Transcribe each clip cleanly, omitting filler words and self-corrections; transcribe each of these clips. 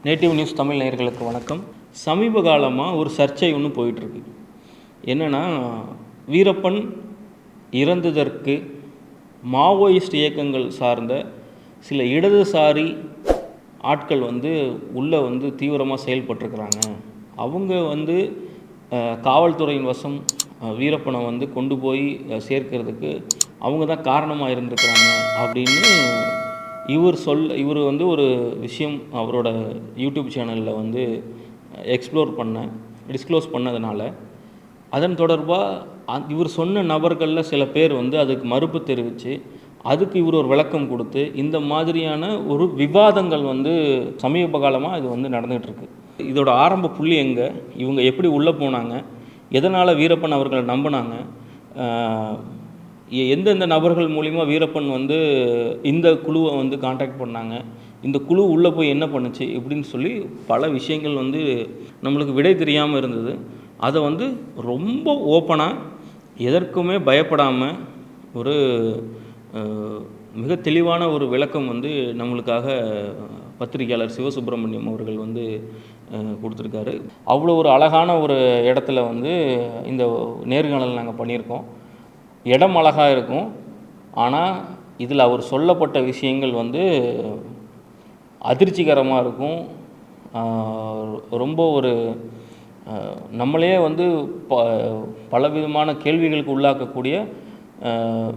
Native news Tamil நேயர்களுக்கு வணக்கம். சமீப காலமாக ஒரு சர்ச்சை ஒன்று போயிட்டுருக்கு. என்னென்னா, வீரப்பன் இறந்ததற்கு மாவோயிஸ்ட் இயக்கங்கள் சார்ந்த சில இடதுசாரி ஆட்கள் உள்ளே தீவிரமாக செயல்பட்டுருக்குறாங்க. அவங்க காவல்துறையின் வசம் வீரப்பனை கொண்டு போய் சேர்க்கிறதுக்கு அவங்க தான் காரணமாக இருந்திருக்கிறாங்க அப்படின்னு இவர் ஒரு விஷயம் அவரோட யூடியூப் சேனலில் டிஸ்க்ளோஸ் பண்ணதுனால, அதன் தொடர்பாக இவர் சொன்ன நபர்களில் சில பேர் அதுக்கு மறுப்பு தெரிவித்து, அதுக்கு இவர் ஒரு விளக்கம் கொடுத்து, இந்த மாதிரியான ஒரு விவாதங்கள் சமீப காலமாக இது நடந்துகிட்ருக்கு. இதோட ஆரம்ப புள்ளி எங்கே, இவங்க எப்படி உள்ளே போனாங்க, எதனால் வீரப்பன் அவர்களை நம்பினாங்க, எந்தெந்த நபர்கள் மூலிமா வீரப்பன் இந்த குழுவை காண்டாக்ட் பண்ணாங்க, இந்த குழு உள்ளே போய் என்ன பண்ணுச்சு இப்படின்னு சொல்லி பல விஷயங்கள் நம்மளுக்கு விடை தெரியாமல் இருந்தது. அதை ரொம்ப ஓப்பனாக, எதற்குமே பயப்படாமல் ஒரு மிக தெளிவான ஒரு விளக்கம் நம்மளுக்காக பத்திரிகையாளர் சிவசுப்பிரமணியம் அவர்கள் கொடுத்துருக்காரு. அவ்வளோ ஒரு அழகான ஒரு இடத்துல இந்த நேர்காணல் நாங்கள் பண்ணியிருக்கோம். இடம் அழகாக இருக்கும், ஆனால் இதில் அவர் சொல்லப்பட்ட விஷயங்கள் அதிர்ச்சிகரமாக இருக்கும். ரொம்ப ஒரு நம்மளே பலவிதமான கேள்விகளுக்கு உள்ளாக்கக்கூடிய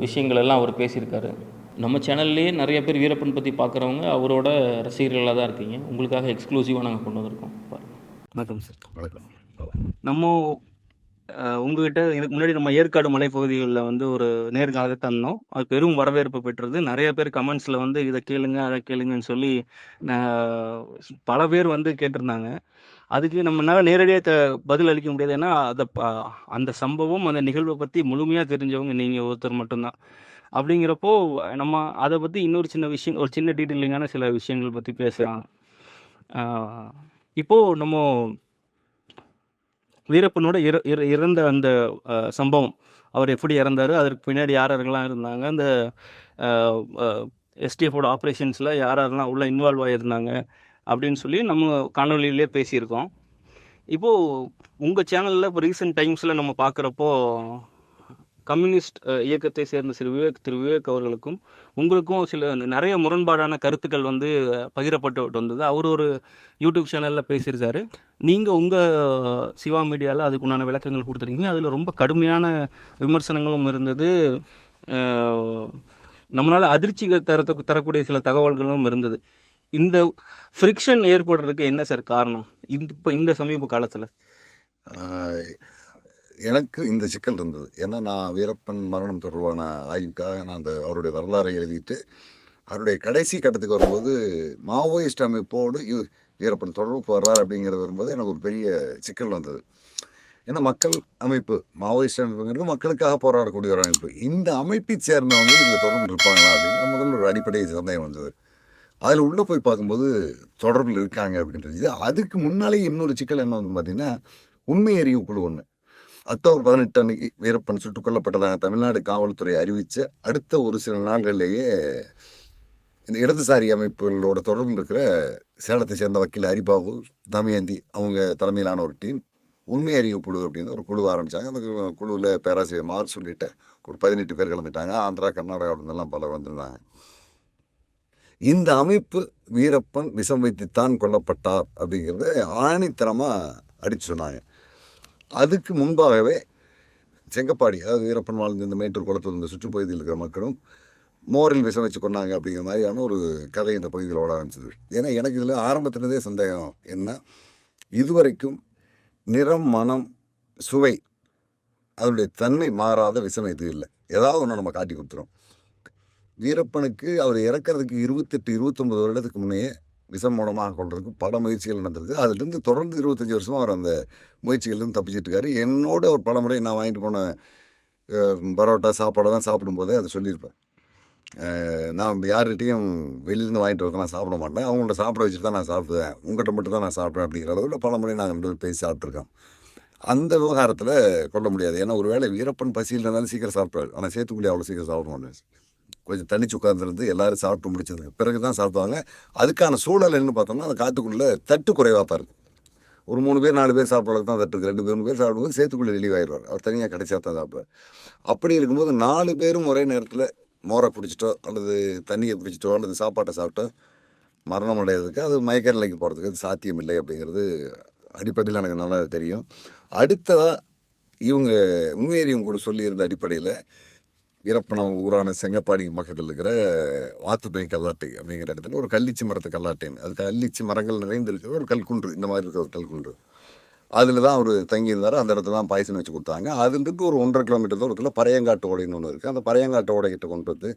விஷயங்கள் எல்லாம் அவர் பேசியிருக்காரு. நம்ம சேனல்லையே நிறைய பேர் வீரப்பன் பற்றி பார்க்குறவங்க அவரோட ரசிகர்களாக தான் இருக்கீங்க. உங்களுக்காக எக்ஸ்க்ளூசிவாக நாங்கள் கொண்டு வந்திருக்கோம். வணக்கம் சார். வணக்கம். நம்ம உங்ககிட்ட இதுக்கு முன்னாடி நம்ம ஏற்காடு மலைப்பகுதிகளில் ஒரு நேர்காணல் தந்தோம். அது பெரும் வரவேற்பு பெற்றது. நிறைய பேர் கமெண்ட்ஸில் இதை கேளுங்க அதை கேளுங்கன்னு சொல்லி பல பேர் கேட்டிருந்தாங்க. அதுக்கு நம்மளால் நேரடியாக பதில் அளிக்க முடியாது. ஏன்னா அந்த சம்பவம், அந்த நிகழ்வை பற்றி முழுமையாக தெரிஞ்சவங்க நீங்கள் ஒருத்தர் மட்டும்தான். அப்படிங்கிறப்போ நம்ம அதை பற்றி இன்னொரு சின்ன விஷயம், ஒரு சின்ன டீட்டெயிலிங்கான சில விஷயங்கள் பற்றி பேசலாம். இப்போது நம்ம வீரப்பனோட இறந்த அந்த சம்பவம், அவர் எப்படி இறந்தார், அதற்கு பின்னாடி யாரெல்லாம் இருந்தாங்க, அந்த எஸ்டிஎஃபோட ஆப்ரேஷன்ஸில் யாரெல்லாம் உள்ளே இன்வால்வ் ஆகியிருந்தாங்க அப்படின்னு சொல்லி நம்ம காணொலியிலே பேசியிருக்கோம். இப்போது உங்கள் சேனலில் இப்போ ரீசெண்ட் டைம்ஸில் நம்ம பார்க்குறப்போ கம்யூனிஸ்ட் இயக்கத்தை சேர்ந்த திரு விவேக் அவர்களுக்கும் உங்களுக்கும் நிறைய முரண்பாடான கருத்துக்கள் பகிரப்பட்டு வந்தது. அவர் ஒரு யூடியூப் சேனலில் பேசியிருக்காரு. நீங்கள் உங்கள் சிவா மீடியாவில் அதுக்குண்டான விளக்கங்கள் கொடுத்துருக்கீங்க. அதில் ரொம்ப கடுமையான விமர்சனங்களும் இருந்தது. நம்மளால் அதிர்ச்சி தரக்கூடிய சில தகவல்களும் இருந்தது. இந்த ஃப்ரிக்ஷன் ஏற்படுறதுக்கு என்ன சார் காரணம் இப்போ இந்த சமீப காலத்தில்? எனக்கு இந்த சிக்கல் இருந்தது. ஏன்னா நான் வீரப்பன் மரணம் தொடர்பான ஆய்வுக்காக நான் அவருடைய வரலாறை எழுதிட்டு அவருடைய கடைசி கட்டத்துக்கு வரும்போது மாவோயிஸ்ட் அமைப்போடு வீரப்பன் தொடர்பு வர்றார் அப்படிங்கிறது வரும்போது எனக்கு ஒரு பெரிய சிக்கல் வந்தது. ஏன்னா மக்கள் அமைப்பு, மாவோயிஸ்ட் அமைப்புங்கிறது மக்களுக்காக போராடக்கூடிய ஒரு அமைப்பு. இந்த அமைப்பை சேர்ந்தவங்க இதில் தொடர்பு இருப்பாங்களா அப்படின்னு முதல்ல ஒரு அடிப்படை சந்தேகம் வந்தது. அதில் உள்ளே போய் பார்க்கும்போது தொடர்பில் இருக்காங்க அப்படின்றது. அதுக்கு முன்னாலே இன்னொரு சிக்கல் என்ன வந்து பார்த்தீங்கன்னா, உண்மை அறிவு குழு ஒன்று அக்டோபர் 18 அன்னைக்கு வீரப்பன் சுட்டுக் கொல்லப்பட்டதாக தமிழ்நாடு காவல்துறை அறிவித்த அடுத்த ஒரு சில நாள்களிலேயே இந்த இடதுசாரி அமைப்புகளோட தொடர்பு இருக்கிற சேலத்தை சேர்ந்த வக்கீல் ஹரிபாபு, தமயந்தி அவங்க தலைமையிலான ஒரு டீம் உண்மை அறிவு குழு அப்படின்னு ஒரு குழு ஆரம்பித்தாங்க. அந்த குழுவில் பேராசிரியர் மார் சொல்லிட்டு ஒரு 18 பேர் கலந்துட்டாங்க. ஆந்திரா, கர்நாடகாவிலிருந்தெல்லாம் பலர் வந்திருந்தாங்க. இந்த அமைப்பு வீரப்பன் விஷம் வைத்துத்தான் கொல்லப்பட்டார் அப்படிங்கிறத ஆணித்தரமாக அடித்து சொன்னாங்க. அதுக்கு முன்பாகவே செங்கப்பாடி, அதாவது வீரப்பன் வாழ்ந்த இந்த மேட்டூர் குளத்தில் இந்த சுற்றுப்பகுதியில் இருக்கிற மக்களும் மோரில் விஷம் வச்சு கொண்டாங்க அப்படிங்கிற மாதிரியான ஒரு கதை இந்த பகுதியில் ஓட ஆரம்பிச்சது. ஏன்னா எனக்கு இதில் ஆரம்பத்தினதே சந்தேகம் என்ன, இதுவரைக்கும் நிறம், மனம், சுவை, அதனுடைய தன்மை மாறாத விஷம் எதுவும் இல்லை. ஏதாவது ஒன்று நம்ம காட்டி கொடுத்துரும். வீரப்பனுக்கு அவர் இறக்கிறதுக்கு 28-29 வருடத்துக்கு முன்னையே விஷம் மூலமாக கொள்றதுக்கு பல முயற்சிகள் நடந்திருக்கு. அதுலேருந்து தொடர்ந்து 25 வருஷமாக அவர் அந்த முயற்சிகள்லேருந்து தப்பிச்சிட்டு இருக்காரு. என்னோட ஒரு பல முறை நான் வாங்கிட்டு போன பரோட்டா சாப்பாடெல்லாம் சாப்பிடும்போதே அதை சொல்லியிருப்பேன். நான் யார்கிட்டையும் வெளியிலேருந்து வாங்கிட்டு வரக்க நான் சாப்பிட மாட்டேன், அவங்கள்ட்ட சாப்பிட வச்சுட்டு தான் நான் சாப்பிடுவேன், உங்கள்கிட்ட மட்டும் தான் நான் சாப்பிட்றேன் அப்படிங்கிற அளவில் பல முறை நாங்கள் 2 பேரும் பேசி சாப்பிட்ருக்கோம். அந்த விவகாரத்தில் கொள்ள முடியாது. ஏன்னா ஒரு வேளை வீரப்பன் பசியில் இருந்தாலும் சீக்கிரம் சாப்பிட்றாரு, ஆனால் சேத்துக்குள்ளி அவ்வளோ சீக்கிரம் சாப்பிட மாட்டேன். கொஞ்சம் தனிச்சு உட்காந்துருந்து எல்லாரும் சாப்பிட்டு முடிச்சதுக்கு பிறகு தான் சாப்பிடுவாங்க. அதுக்கான சூழல் என்னன்னு பார்த்தோம்னா, அந்த காட்டுக்குள்ளே தட்டு குறைவாக தான் இருக்கும். ஒரு 3 பேர் 4 பேர் சாப்பிட்ற அளவுக்கு தான் தட்டு இருக்குது. 2 3 பேர் சாப்பிடும்போது சேத்துக்குள்ளே ரிலீவ் ஆயிடுவார். அவர் தனியாக கடைசியாக தான் சாப்பிடுவார். அப்படி இருக்கும்போது 4 பேரும் ஒரே நேரத்தில் மோரை குடிச்சிட்டோ அல்லது தண்ணியை குடிச்சிட்டோ அல்லது சாப்பாட்டை சாப்பிட்டோ மரணம் அடைகிறதுக்கு அது மயக்க நிலைக்கு போகிறதுக்கு அது சாத்தியம் இல்லை அப்படிங்கிறது அடிப்படையில் எனக்கு நல்லா தெரியும். அடுத்ததாக இவங்க உண்மையறியும் கூட சொல்லியிருந்த அடிப்படையில் வீரப்பனம் ஊரான செங்கப்பாடி பக்கத்தில் இருக்கிற வாத்துப்பை கல்லாட்டை அப்படிங்கிற இடத்துல ஒரு கல்லிச்சி மரத்து கல்லாட்டைன்னு, அது கல்லிச்சி மரங்கள் நிறைந்திருக்கிற ஒரு கல்குன்று, இந்த மாதிரி இருக்கிற ஒரு கல்குன்று, அதில் தான் அவர் தங்கியிருந்தார். அந்த இடத்துல தான் பாயசம் வச்சு கொடுத்தாங்க. அதுக்கு ஒரு 1.5 கிலோமீட்டர் தூரத்தில் பறையங்காட்டு ஓடைன்னு ஒன்று இருக்குது. அந்த பறையங்காட்டு ஓடைக்கிட்ட கொண்டு வந்து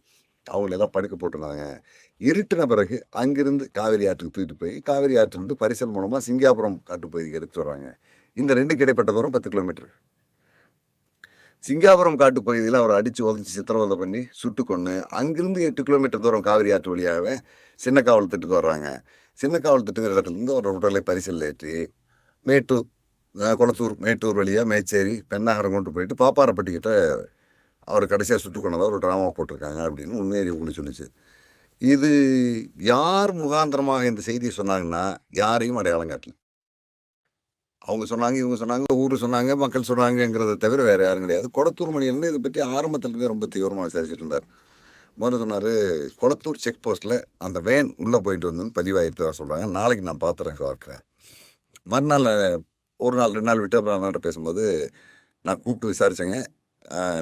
அவங்கள எல்லாம் படுக்க போட்டிருந்தாங்க. இருட்டின பிறகு அங்கிருந்து காவிரி ஆற்றுக்கு தூக்கிட்டு போய் காவிரி ஆற்றிலிருந்து பரிசல் மூலமாக சிங்காபுரம் காட்டுப்பகுதிக்கு எடுத்துட்டு வர்றாங்க. இந்த 2க்கு இடைப்பட்ட தூரம் 10 கிலோமீட்டர். சிங்காபுரம் காட்டுப்பகுதியில் அவரை அடித்து உதச்சி சித்திரவதை பண்ணி சுட்டு கொண்டு அங்கிருந்து 8 கிலோமீட்டர் தூரம் காவிரி ஆற்று வழியாகவே சின்ன காவல் திட்டுக்கு வர்றாங்க. சின்ன காவல் திட்டுங்கிற இடத்துலேருந்து ஒரு உடலை பரிசல் ஏற்றி மேட்டூர், குளத்தூர், மேட்டூர் வழியாக மேச்சேரி, பெண்ணாகரம் கொண்டு போயிட்டு பாப்பாரப்பட்டிக்கிட்ட அவர் கடைசியாக சுட்டு கொண்டதாக ஒரு ட்ராமா போட்டிருக்காங்க அப்படின்னு உண்மையை உங்களுக்கு சொல்லிச்சு. இது யார் முகாந்திரமாக இந்த செய்தியை சொன்னாங்கன்னா யாரையும் அடையாளம் காட்டல. அவங்க சொன்னாங்க, இவங்க சொன்னாங்க, ஊர் சொன்னாங்க, மக்கள் சொன்னாங்கங்கிறத தவிர வேறு யாரும் கிடையாது. கொளத்தூர் மணியன் இதை பற்றி ஆரம்பத்துலேருந்தே ரொம்ப தீவிரமாக விசாரிச்சுட்டு இருந்தார். முதல்ல சொன்னார், கொளத்தூர் செக் போஸ்ட்டில் அந்த வேன் உள்ளே போயிட்டு வந்து பதிவாகிட்டு வர சொல்கிறாங்க, நாளைக்கு நான் பார்க்குறேன். மறுநாள் ஒரு நாள் 2 நாள் விட்டு அப்புறம் அண்ணாட்ட பேசும்போது நான் கூப்பிட்டு விசாரித்தேங்க.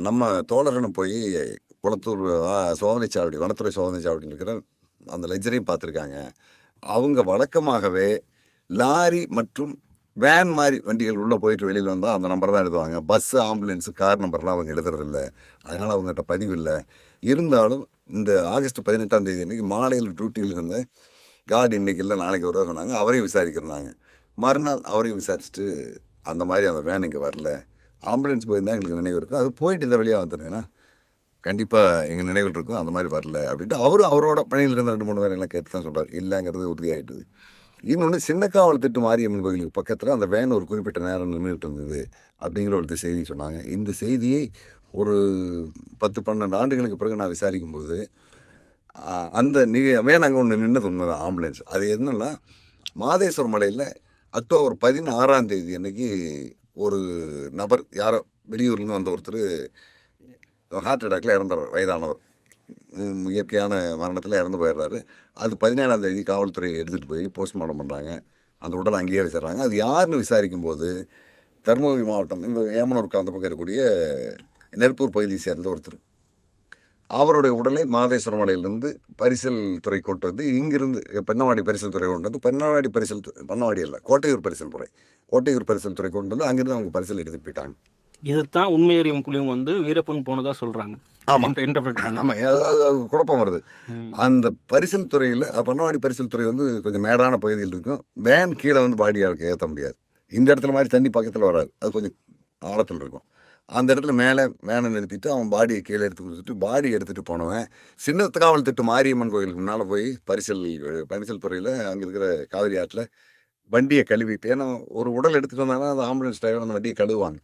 நம்ம தோழரனை போய் குளத்தூர் சோதனைச்சாவடி, வனத்துறை சோதனைச்சாவடியில் இருக்கிற அந்த லெஜரையும் பார்த்துருக்காங்க. அவங்க வழக்கமாகவே லாரி மற்றும் வேன் மாதிரி வண்டிகள் உள்ளே போயிட்டு வெளியில் வந்தால் அந்த நம்பர் தான் எழுதுவாங்க. பஸ்ஸு, ஆம்புலன்ஸு, கார் நம்பர்லாம் அவங்க எழுதுறதில்ல. அதனால் அவங்ககிட்ட பதிவு இல்லை. இருந்தாலும் இந்த ஆகஸ்ட் 18ஆம் தேதி அன்றைக்கி மாலையில் டியூட்டியில் இருந்த கார்டு இன்றைக்கி இல்லை, நாளைக்கு வருவா சொன்னாங்க. அவரையும் விசாரிக்கிறாங்க. மறுநாள் அவரையும் விசாரிச்சுட்டு அந்த மாதிரி அந்த வேன் இங்கே வரல, ஆம்புலன்ஸ் போயிருந்தால் எங்களுக்கு நினைவு இருக்கும், அது போயிட்டு இந்த வழியாக வந்துடுங்கன்னா கண்டிப்பாக எங்கள் நினைவில் இருக்கும், அந்த மாதிரி வரல அப்படின்ட்டு அவரோட பணியில் இருந்த 2 3 பேரெல்லாம் கேட்டு தான் சொல்கிறார். இல்லைங்கிறது உறுதியாகிட்டுது. இன்னொன்று, சின்னக்காவல் திட்டு மாரியம்மன் கோயிலுக்கு பக்கத்தில் அந்த வேன் ஒரு குறிப்பிட்ட நேரம் நின்றுட்டு இருந்தது அப்படிங்கிற ஒரு செய்தி சொன்னாங்க. இந்த செய்தியை ஒரு 10 12 ஆண்டுகளுக்கு பிறகு நான் விசாரிக்கும்போது அந்த வேன் அங்கே ஒன்று நின்னது உண்மைதான், ஆம்புலன்ஸ். அது என்னன்னா, மாதேஸ்வரம் மலையில் அக்டோபர் 16ஆம் தேதி அன்னைக்கு ஒரு நபர், யாரோ வெளியூர்லேருந்து வந்த ஒருத்தர் ஹார்ட் அட்டாக்ல இறந்துறார், வயதானவர். இயற்கையான மரணத்தில் இறந்து போயிடுறாரு. அது 17ஆம் தேதி காவல்துறை எடுத்துகிட்டு போய் போஸ்ட்மார்ட்டம் பண்ணுறாங்க. அந்த உடலை அங்கேயே வச்சிடறாங்க. அது யாருன்னு விசாரிக்கும்போது தருமபுரி மாவட்டம் இந்த ஏமனூருக்கு அந்த பக்கம் இருக்கக்கூடிய நெருப்பூர் பகுதியை சேர்ந்த ஒருத்தர். அவருடைய உடலை மாதேஸ்வரம் மலையிலிருந்து பரிசல் துறை கொண்டு வந்து, இங்கிருந்து பெண்ணவாடி பரிசல் துறை கொண்டு வந்து, பெண்ணவாடி அல்ல, கோட்டையூர் பரிசல் துறை, கோட்டையூர் பரிசல் துறை கொண்டு வந்து அங்கிருந்து அவங்க பரிசல் எடுத்துட்டு போயிட்டாங்க. இதுதான் உண்மையறியும் குழுவும் வந்து வீரப்பன் போனதா சொல்றாங்க. ஆமாம், குழப்பம் வருது. அந்த பரிசல் துறையில், பண்ணவாடி பரிசல் துறை வந்து கொஞ்சம் மேடான பகுதியில் இருக்கும். வேன் கீழே வந்து பாடியாக ஏற்ற முடியாது. இந்த இடத்துல மாதிரி தண்ணி பக்கத்தில் வராது, அது கொஞ்சம் ஆழத்தில் இருக்கும். அந்த இடத்துல மேலே வேனை நிறுத்திட்டு அவன் பாடியை கீழே எடுத்து கொடுத்துட்டு பாடி எடுத்துகிட்டு போனவன் சின்னக்காவல் திட்டு மாரியம்மன் கோயிலுக்கு முன்னால் போய் பரிசல் துறையில் அங்கே இருக்கிற காவிரி ஆற்றில் வண்டியை கழுவிட்டு, ஏன்னா ஒரு உடல் எடுத்துகிட்டு வந்தாங்கன்னா அந்த ஆம்புலன்ஸ் டிரைவர் அந்த வண்டியை கழுவுவாங்க.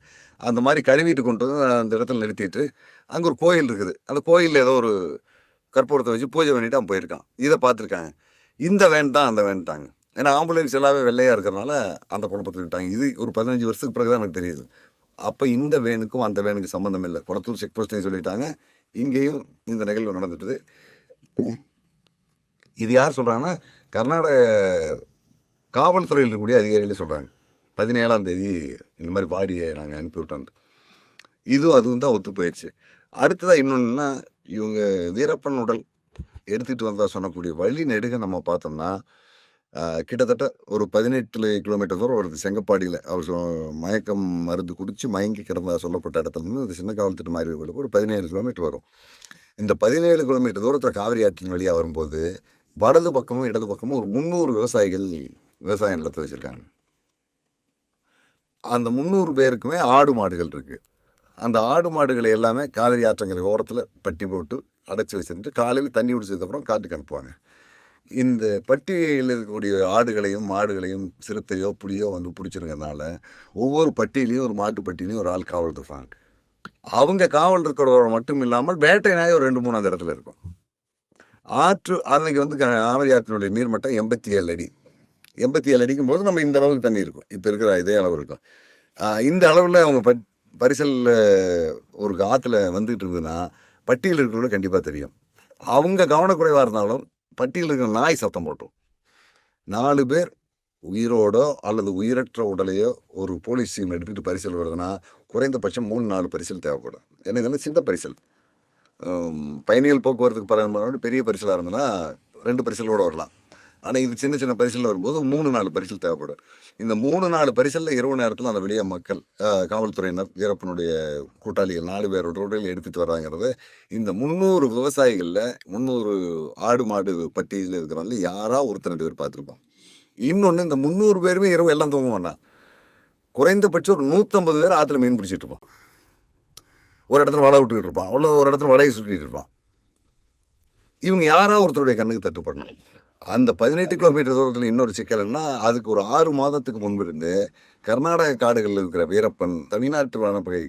அந்த மாதிரி கழுவிட்டு கொண்டு வந்து அந்த இடத்துல நிறுத்திட்டு, அங்கே ஒரு கோயில் இருக்குது, அந்த கோயிலில் ஏதோ ஒரு கற்பூரத்தை வச்சு பூஜை பண்ணிட்டு அவன் போயிருக்கான். இதை பார்த்துருக்காங்க. இந்த வேன் தான் அந்த வேன்ட்டாங்க. ஏன்னா ஆம்புலன்ஸ் எல்லாமே வெள்ளையாக இருக்கிறனால அந்த குழப்பத்தில் விட்டாங்க. இது ஒரு 15 வருஷத்துக்கு பிறகு தான் எனக்கு தெரியுது. அப்போ இந்த வேனுக்கும் அந்த வேனுக்கு சம்மந்தம் இல்லை, குளத்தூர் செக் போஸ்ட்டையும் சொல்லிட்டாங்க. இங்கேயும் இந்த நிகழ்வு நடந்துட்டுது. இது யார் சொல்கிறாங்கன்னா, கர்நாடக காவல்துறையில் இருக்கக்கூடிய அதிகாரிகளே சொல்கிறாங்க. 17ஆம் தேதி இந்த மாதிரி பாடியை நாங்கள் அனுப்பிவிட்டோம். அதுவும் தான் ஒத்து போயிடுச்சு. அடுத்ததாக இன்னொன்றுனா, இவங்க வீரப்பன் உடல் எடுத்துகிட்டு வந்தால் சொல்லக்கூடிய வழி நெடுக நம்ம பார்த்தோம்னா கிட்டத்தட்ட ஒரு 18 கிலோமீட்டர் தூரம் வருது. செங்கப்பாடியில் அவர் மயக்கம் மருந்து குடித்து மயங்கி கிடந்தா சொல்லப்பட்ட இடத்துலேருந்து அது சின்ன காவல் திட்டு மாதிரி ஒரு 17 கிலோமீட்டர் வரும். இந்த 17 கிலோமீட்டர் தூரத்தில் காவிரி ஆற்றின் வழியாக வரும்போது வலது பக்கமும் இடது பக்கமும் ஒரு 300 விவசாயிகள் விவசாய நிலத்தை வச்சுருக்காங்க. அந்த 300 பேருக்குமே ஆடு மாடுகள் இருக்குது. அந்த ஆடு மாடுகளை எல்லாமே காவிரி ஆற்றங்கிற ஓரத்தில் பட்டி போட்டு அடைச்சி வச்சுட்டு காலையில் தண்ணி குடிச்சதுக்கப்புறம் காட்டுக்கு அனுப்புவாங்க. இந்த பட்டியில் இருக்கக்கூடிய ஆடுகளையும் மாடுகளையும் சிறுத்தையோ புலியோ வந்து பிடிச்சிருக்கிறதுனால ஒவ்வொரு பட்டியிலையும் ஒரு மாட்டு பட்டியிலையும் ஒரு ஆள் காவல் இருப்பாங்க. அவங்க காவல் இருக்கிறவரை மட்டும் இல்லாமல் வேட்டை நாய் ஒரு 2 3 அந்த இடத்துல இருக்கும். அன்னைக்கு வந்து காவிரி ஆற்றினுடைய நீர்மட்டம் 87 அடி. 87 அடிக்கும் போது நம்ம இந்த அளவுக்கு தண்ணி இருக்கும். இப்போ இருக்கிற இதே அளவு இருக்கும். இந்த அளவில் அவங்க பரிசல் ஒரு ஆற்றுல வந்துட்டு இருந்ததுன்னா பட்டியல் இருக்கிறவங்க கண்டிப்பாக தெரியும். அவங்க கவனக்குறைவாக இருந்தாலும் பட்டியல் இருக்கிற நாய் சத்தம் போட்டோம். 4 பேர் உயிரோடோ அல்லது உயிரற்ற உடலையோ ஒரு போலீஸ் டீம் எடுத்துகிட்டு பரிசல் வருதுன்னா குறைந்தபட்சம் 3-4 பரிசல் தேவைப்படும். ஏன்னா இதெல்லாம் சின்ன பரிசல். பயணிகள் போக்குவரத்துக்கு பரவாயில்ல பெரிய பரிசலாக இருந்ததுன்னா 2 பரிசலோடு வரலாம். ஆனால் இது சின்ன சின்ன பரிசலில் வரும்போது 3-4 பரிசல் தேவைப்படும். இந்த 3-4 பரிசலில் இரவு நேரத்தில் அந்த வெளியே மக்கள் காவல்துறையினர் வீரப்பனுடைய கூட்டாளிகள் 4 பேரோட உடலை எடுத்துகிட்டு வராங்கிறது இந்த 300 விவசாயிகளில் 300 ஆடு மாடு பட்டியலில் இருக்கிறவங்க யாராவது ஒருத்தர் 2 பேர் பார்த்துருப்போம். இன்னொன்று இந்த 300 பேருமே இரவு எல்லாம் தூங்க வேண்டாம். குறைந்தபட்சம் ஒரு 150 பேர் ஆற்றுல மீன் பிடிச்சிட்டு இருப்பான். ஒரு இடத்துல வலை விட்டுக்கிட்டு இருப்பான், ஒரு இடத்துல வலையை சுற்றிட்டு இருப்பான். இவங்க யாராவது ஒருத்தருடைய கண்ணுக்கு தட்டுப்படணும். அந்த 18 கிலோமீட்டர் தூரத்தில் இன்னொரு சிக்கல்னா அதுக்கு ஒரு 6 மாதத்துக்கு முன்பு இருந்து கர்நாடக காடுகளில் இருக்கிற வீரப்பன் தமிழ்நாட்டு வனப்பகை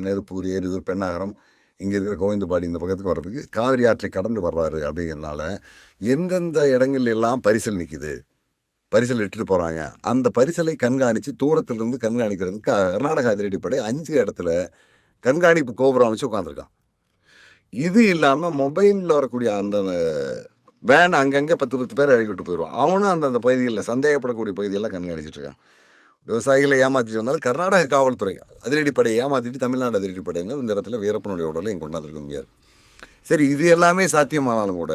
நெருப்பூர், ஏரியூர், பெண்ணாகரம், இங்கே இருக்கிற கோவிந்தபாடி இந்த பக்கத்துக்கு வர்றதுக்கு காவிரி ஆற்றை கடந்து வர்றாரு. அப்படிங்கிறதுனால எந்தெந்த இடங்கள் எல்லாம் பரிசல் நிற்குது, பரிசல் இட்டுட்டு போகிறாங்க, அந்த பரிசலை கண்காணித்து தூரத்திலிருந்து கண்காணிக்கிறதுக்கு கர்நாடக அதிரடிப்படை 5 இடத்துல கண்காணிப்பு கோபுரம் அமைச்சு உட்காந்துருக்கான். இது இல்லாமல் மொபைலில் வரக்கூடிய அந்த வேன் அங்கங்கே 10 பேர் இறக்கி விட்டு போயிடுவான். அவனும் அந்தந்த பகுதிகளில் சந்தேகப்படக்கூடிய பகுதியெல்லாம் கண்காணிச்சிட்டு இருக்கான். விவசாயிகளை ஏமாற்றிட்டு வந்தாலும் கர்நாடக காவல்துறை அதிரடிப்படையை ஏமாற்றிட்டு தமிழ்நாடு அதிரடிப்படையினர் இந்த இடத்துல வீரப்பனுடைய உடலை இங்கே கொண்டாந்துருக்க முடியாது. சரி, இது எல்லாமே சாத்தியமானாலும் கூட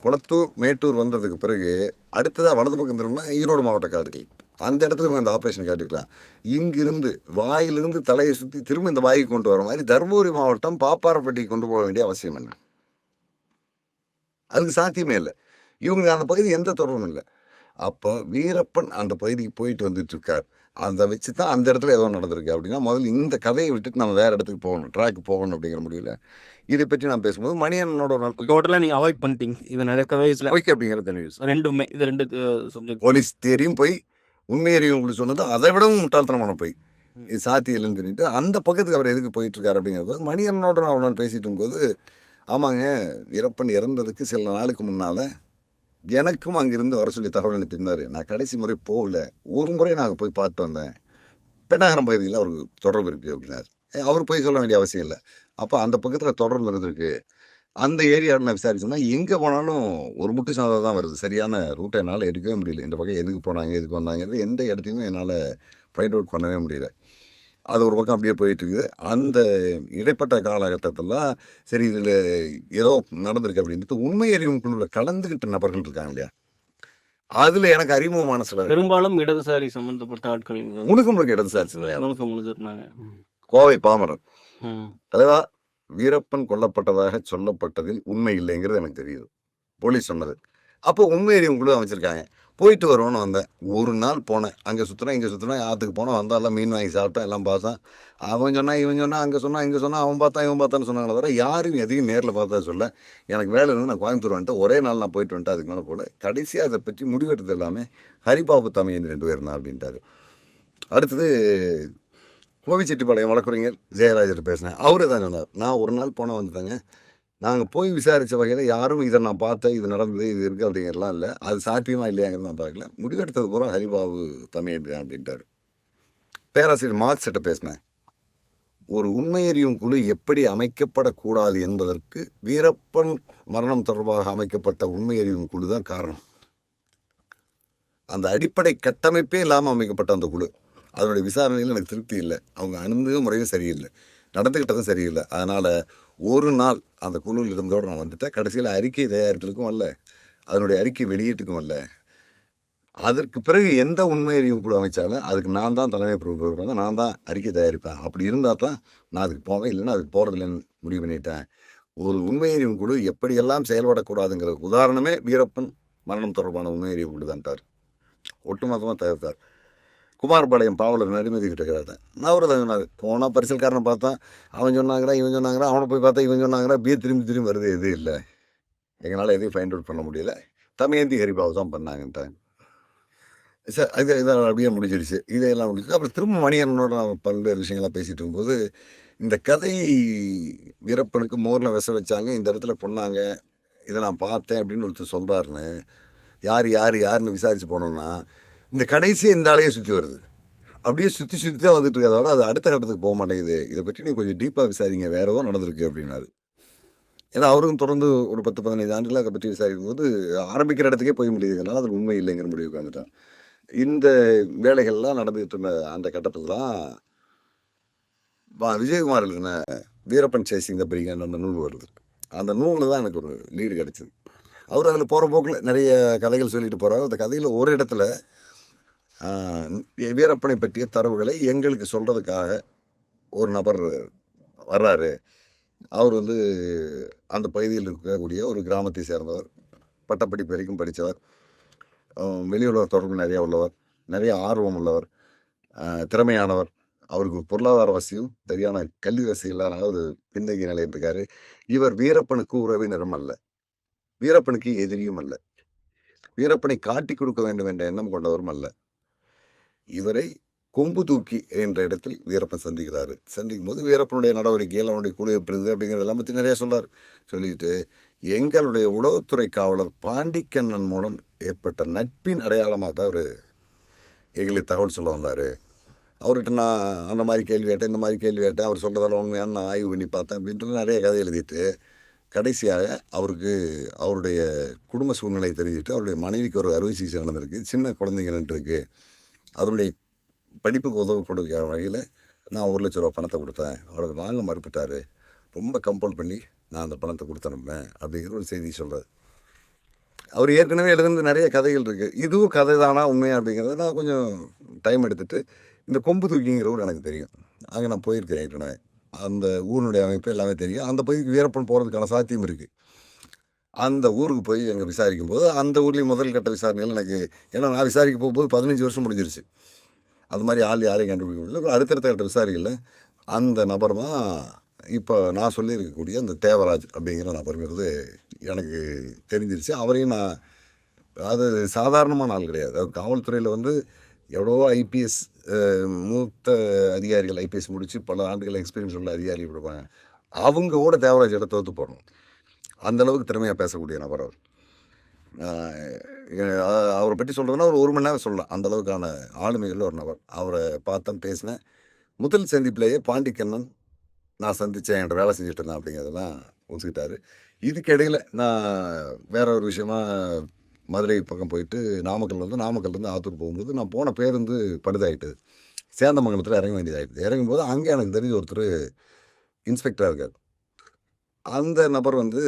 குளத்தூர் மேட்டூர் வந்ததுக்கு பிறகு அடுத்ததாக வலது பக்கம் திரும்பினா ஈரோடு மாவட்ட காடுகள், அந்த இடத்துல அந்த ஆப்ரேஷன் காட்டிக்கலாம். இங்கிருந்து வாயிலிருந்து தலையை சுற்றி திரும்ப இந்த வாய்க்கு கொண்டு வர மாதிரி தருமபுரி மாவட்டம் பாப்பாரப்பட்டிக்கு கொண்டு போக வேண்டிய அவசியம் என்ன? அதுக்கு சாத்தியமே இல்லை. இவங்க அந்த பகுதி எந்த தொடர்பும் இல்லை. அப்போ வீரப்பன் அந்த பகுதிக்கு போயிட்டு வந்துட்டு இருக்கார். அதை வச்சு தான் அந்த இடத்துல ஏதோ நடந்திருக்கு அப்படின்னா முதல்ல இந்த கதையை விட்டுட்டு நம்ம வேறு இடத்துக்கு போகணும், ட்ராக்கு போகணும் அப்படிங்கிற முடியல. இதை பற்றி நான் பேசும்போது மணியனோட ஒரு நாள் டோட்டலாக நீங்கள் அவாய்ட் பண்ணிட்டீங்க. இது நடக்கவே இல்லை. ஓகே அப்படிங்கிறது நியூஸ் ரெண்டுமே இது 2 சப்ஜெக்ட். போலீஸ் தேரியும் போய் உண்மையறியும் உங்களுக்கு சொன்னது அதை விடவும் முட்டாள்தனமான போய் இது சாத்தியம் இல்லைன்னு சொல்லிட்டு அந்த பக்கத்துக்கு அவர் எதுக்கு போயிட்டு இருக்காரு அப்படிங்கிறது மணியனோட நான் ஒரு நாள் பேசிட்டு இருக்கும்போது, ஆமாங்க, வீரப்பன் இறந்ததுக்கு சில நாளுக்கு முன்னால் எனக்கும் அங்கிருந்து வர சொல்லி தகவல் அனுப்பியிருந்தார். நான் கடைசி முறை போகல, ஒரு முறை நாங்கள் போய் பார்த்து வந்தேன், பெண்ணாகரம் பகுதியில் அவருக்கு தொடர்பு இருக்குது அப்படின்னாரு. அவர் போய் சொல்ல வேண்டிய அவசியம் இல்லை. அப்போ அந்த பக்கத்தில் தொடர்பு இருந்திருக்கு. அந்த ஏரியாவில் நான் விசாரிச்சோம்னா எங்கே போனாலும் ஒரு முட்டு சாதம் தான் வருது. சரியான ரூட்டை என்னால் எடுக்கவே முடியல. இந்த பக்கம் எதுக்கு போனாங்க, எதுக்கு வந்தாங்கிறது எந்த இடத்தையுமே என்னால் ஃபைண்ட் அவுட் பண்ணவே முடியல. அது ஒரு பக்கம் அப்படியே போயிட்டுருக்குது. அந்த இடைப்பட்ட காலகட்டத்தில் சரி இதில் ஏதோ நடந்திருக்கு அப்படின்ட்டு உண்மை அறிவும் குழுவில் கலந்துக்கிட்ட நபர்கள் இருக்காங்க இல்லையா, அதில் எனக்கு அறிமுகமான சில பெரும்பாலும் இடதுசாரி சம்பந்தப்பட்ட ஆட்கள் முழுக்க இடதுசாரி சில முழுக்க கோவை பாமரன் தலைவா வீரப்பன் கொல்லப்பட்டதாக சொல்லப்பட்டதில் உண்மை இல்லைங்கிறது எனக்கு தெரியுது, போலீஸ் சொன்னது. அப்போ உண்மை அறிவும் குழு அமைச்சிருக்காங்க. போயிட்டு வருவோன்னு வந்தேன். ஒரு நாள் போனேன், அங்கே சுற்றினேன் இங்கே சுற்றினேன், ஆற்றுக்கு போனேன், வந்தால் எல்லாம் மீன் வாங்கி சாப்பிட்டேன், எல்லாம் பார்த்தேன். அவன் சொன்னான் இவன் சொன்னான், அங்கே சொன்னான் இங்கே சொன்னான், அவன் பார்த்தான் இவன் பார்த்தான்னு சொன்னாங்களே தவிர யாரும் எதையும் நேரில் பார்த்தா சொல்ல. எனக்கு வேலை இருந்து நான் கோயம்புத்தூர் வந்துட்டு ஒரே நாள் நான் போயிட்டு வந்துட்டு அதுக்கு மேலே போல. கடைசியாக அதை பற்றி முடிவெடுத்தது எல்லாமே ஹரிபாபு தமையன் 2 பேர் தான் அப்படின்ட்டாரு. அடுத்தது கோவிச்செட்டிப்பாளையம் வழக்குரைஞர் ஜெயராஜர் பேசினேன். அவரே தான் சொன்னார், நான் ஒரு நாள் போனால் வந்துட்டேங்க, நாங்கள் போய் விசாரித்த வகையில் யாரும் இதை நான் பார்த்தேன், இது நடந்தது, இது இருக்குது அப்படிங்கிறலாம் இல்லை, அது சாத்தியமாக இல்லையாங்கிறது நான் பார்க்கல, முடிவெடுத்தது பூரா ஹரிபாபு தமையன் அப்படின்ட்டார். பேராசிரியர் மார்க்ஸ்கிட்ட பேசினேன். ஒரு உண்மையறியும் குழு எப்படி அமைக்கப்படக்கூடாது என்பதற்கு வீரப்பன் மரணம் தொடர்பாக அமைக்கப்பட்ட உண்மையறியும் குழு தான் காரணம். அந்த அடிப்படை கட்டமைப்பே இல்லாமல் அமைக்கப்பட்ட அந்த குழு, அதனுடைய விசாரணையில் எனக்கு திருப்தி இல்லை. அவங்க அணுகு முறையும் சரியில்லை, நடந்துக்கிட்டதும் சரியில்லை. அதனால் ஒரு நாள் அந்த குழுவில் இருந்தோடு நான் வந்துட்டேன். கடைசியில் அறிக்கை தயாரிக்கிறதுக்கும் வரல, அதனுடைய அறிக்கை வெளியீட்டுக்கும் வரல. அதற்கு பிறகு எந்த உண்மை அறிவும் குழு அமைச்சாலும் அதுக்கு நான் தான் தலைமை பொறுப்பு, நான் தான் அறிக்கை தயாரிப்பேன். அப்படி இருந்தால் தான் நான் அதுக்கு போவேன், இல்லைன்னா அதுக்கு போகிறதில்லைன்னு முடிவு பண்ணிட்டேன். ஒரு உண்மை அறிவும் குழு எப்படியெல்லாம் செயல்படக்கூடாதுங்கிற உதாரணமே வீரப்பன் மரணம் தொடர்பான உண்மை அறிவு குழு தான்ட்டார். ஒட்டுமொத்தமாக தவிர்த்தார். குமாரபாளையம் பாவலர் நரிமதி கிட்ட இருக்கிறாரு. நான் அவர் தான் சொன்னார், போனால் பரிசல்காரனை பார்த்தா அவன் சொன்னாங்கிறா இவன் சொன்னாங்கிறா, அவனை போய் பார்த்தா இவன் சொன்னாங்கிறா, அப்படியே திரும்பி வருது, எதுவும் இல்லை, எங்களால் எதையும் ஃபைண்ட் அவுட் பண்ண முடியல, தமையந்தி ஹரிபாபு தான் பண்ணாங்கன்ட்டாங்க. சார் இதை அப்படியே முடிஞ்சிருச்சு. இதையெல்லாம் முடிச்சு அப்புறம் திரும்ப மணியனோட நான் பல்வேறு விஷயங்கள்லாம் பேசிகிட்டு இருக்கும்போது இந்த கதை வீரப்பனுக்கு மோரில் விஷ வச்சாங்க, இந்த இடத்துல பொண்ணாங்க, இதை நான் பார்த்தேன் அப்படின்னு ஒருத்தர் சொல்கிறாருன்னு யாருன்னு விசாரித்து போனோம்னா இந்த கடைசி இந்த ஆளையே சுற்றி வருது. அப்படியே சுற்றி சுற்றி தான் வந்துட்டு இருக்கிறதோட அது அடுத்த கட்டத்துக்கு போக மாட்டேங்குது. இதை பற்றி நீ கொஞ்சம் டீப்பாக விசாரிங்க, வேற ஏதோ நடந்திருக்கு அப்படின்னாரு. ஏன்னா அவரும் தொடர்ந்து ஒரு 10-15 ஆண்டுகள் அதை பற்றி விசாரிக்கும் போது ஆரம்பிக்கிற இடத்துக்கே போய் முடியுதுனால அது உண்மை இல்லைங்கிற முடிவு உட்காந்துட்டான். இந்த வேலைகள்லாம் நடந்துகிட்டு இருந்த அந்த கட்டத்தில் தான் விஜயகுமார் எழுதின வீரப்பன் சேசிங் த பிரிகேண்ட் அந்த நூல் வருது. அந்த நூலில் தான் எனக்கு ஒரு லீடு கிடச்சிது. அவர் அதில் போகிற போக்கில் நிறைய கதைகள் சொல்லிட்டு போகிறார். அந்த கதையில் ஒரு இடத்துல வீரப்பனை பற்றிய தரவுகளை எங்களுக்கு சொல்கிறதுக்காக ஒரு நபர் வர்றாரு. அவர் வந்து அந்த பகுதியில் இருக்கக்கூடிய ஒரு கிராமத்தை சேர்ந்தவர், பட்டப்படிப்பு வரைக்கும் படித்தவர், வெளியுலக தொடர்பு நிறையா உள்ளவர், நிறைய ஆர்வம் உள்ளவர், திறமையானவர். அவருக்கு பொருளாதார வசதியும் சரியான கல்வி வசதி இல்லாத ஒரு பின்தங்கிய நிலையில் இருக்காரு. இவர் வீரப்பனுக்கு உறவினரும் அல்ல, வீரப்பனுக்கு எதிரியும் அல்ல, வீரப்பனை காட்டி கொடுக்க வேண்டும் என்ற எண்ணம் கொண்டவரும் அல்ல. இவரை கொம்பு தூக்கி என்ற இடத்தில் வீரப்பன் சந்திக்கிறாரு. சந்திக்கும் போது வீரப்பனுடைய நடவடிக்கைகள், அவனுடைய குழு எப்படி அப்படிங்கிறதெல்லாம் பற்றி நிறைய சொல்றாரு. சொல்லிட்டு எங்களுடைய உளவுத்துறை காவலர் பாண்டிக்கண்ணன் மூலம் ஏற்பட்ட நட்பின் அடையாளமாக தான் அவர் எங்களுக்கு தகவல் சொல்ல வந்தார். அவர்கிட்ட நான் அந்த மாதிரி கேள்வி கேட்டேன், இந்த மாதிரி கேள்வி கேட்டேன், அவர் சொல்கிறதால உண்மையான நான் ஆய்வு பண்ணி பார்த்தேன் அப்படின்ட்டு நிறைய கதை எழுதிட்டு கடைசியாக அவருக்கு அவருடைய குடும்ப சூழ்நிலை தெரிஞ்சுட்டு அவருடைய மனைவிக்கு ஒரு அறுவை சிகிச்சை நடந்திருக்கு, சின்ன குழந்தைங்க நின்றுருக்கு, அதனுடைய படிப்புக்கு உதவி கொடுக்கிற வகையில் நான் 1 லட்ச ரூபா பணத்தை கொடுத்தேன். அவருக்கு வாங்க மறுப்பிட்டார். ரொம்ப கம்பல் பண்ணி நான் அந்த பணத்தை கொடுத்தனுப்பேன் அப்படிங்கிற ஒரு செய்தி சொல்கிறார். அவர் ஏற்கனவே எழுதுனது நிறைய கதைகள் இருக்குது. இதுவும் கதை தானா உண்மையா அப்படிங்கிறத நான் கொஞ்சம் டைம் எடுத்துகிட்டு இந்த கொம்பு தூக்கிங்கிற ஊர் எனக்கு தெரியும். அங்கே நான் போயிருக்கேன் ஏற்கனவே. அந்த ஊரினுடைய அமைப்பு எல்லாமே தெரியும். அந்த பகுதிக்கு வீரப்பன் போகிறதுக்கான சாத்தியம் இருக்குது. அந்த ஊருக்கு போய் அங்கே விசாரிக்கும் போது அந்த ஊர்லேயும் முதல் கட்ட விசாரணைகள் எனக்கு, ஏன்னா நான் விசாரிக்க போகும்போது 15 வருஷம் முடிஞ்சிருச்சு. அது மாதிரி ஆள் யாரையும் கண்டுபிடிக்க முடியல. அடுத்தடுத்த கட்ட விசாரிகளில் அந்த நபர் தான் இப்போ நான் சொல்லியிருக்கக்கூடிய அந்த தேவராஜ் அப்படிங்கிற நபருங்கிறது எனக்கு தெரிஞ்சிருச்சு. அவரையும் நான், அது சாதாரணமான ஆள் கிடையாது. அது காவல்துறையில் வந்து எவ்வளோ ஐபிஎஸ் மூத்த அதிகாரிகள், ஐபிஎஸ் முடித்து பல ஆண்டுகள் எக்ஸ்பீரியன்ஸ் உள்ள அதிகாரிகள் கொடுப்பாங்க. அவங்க கூட தேவராஜ் இடத்த தோற்று போடணும். அந்தளவுக்கு திறமையாக பேசக்கூடிய நபர் அவர். அவரை பற்றி சொல்கிறதுனா ஒரு 1 மணி நேரம் சொல்லலாம். அந்தளவுக்கான ஆளுமைகளில் ஒரு நபர். அவரை பார்த்தேன், பேசினேன். முதல் சந்திப்பிலேயே பாண்டிக்கண்ணன் நான் சந்தித்தேன், என்கிட்ட வேலை செஞ்சுட்டு இருந்தேன் அப்படிங்கிறதெல்லாம் ஒத்துக்கிட்டாரு. இதுக்கு இடையில் நான் வேற ஒரு விஷயமா மதுரை பக்கம் போயிட்டு நாமக்கல்லேருந்து ஆத்தூர் போகும்போது நான் போன பேருந்து பழுதாயிட்டுது. சேந்தமங்கலத்தில் இறங்க வேண்டியதாகிடுது. இறங்கும்போது அங்கே எனக்கு தெரிஞ்ச ஒருத்தர் இன்ஸ்பெக்டராக இருக்கார். அந்த நபர் வந்து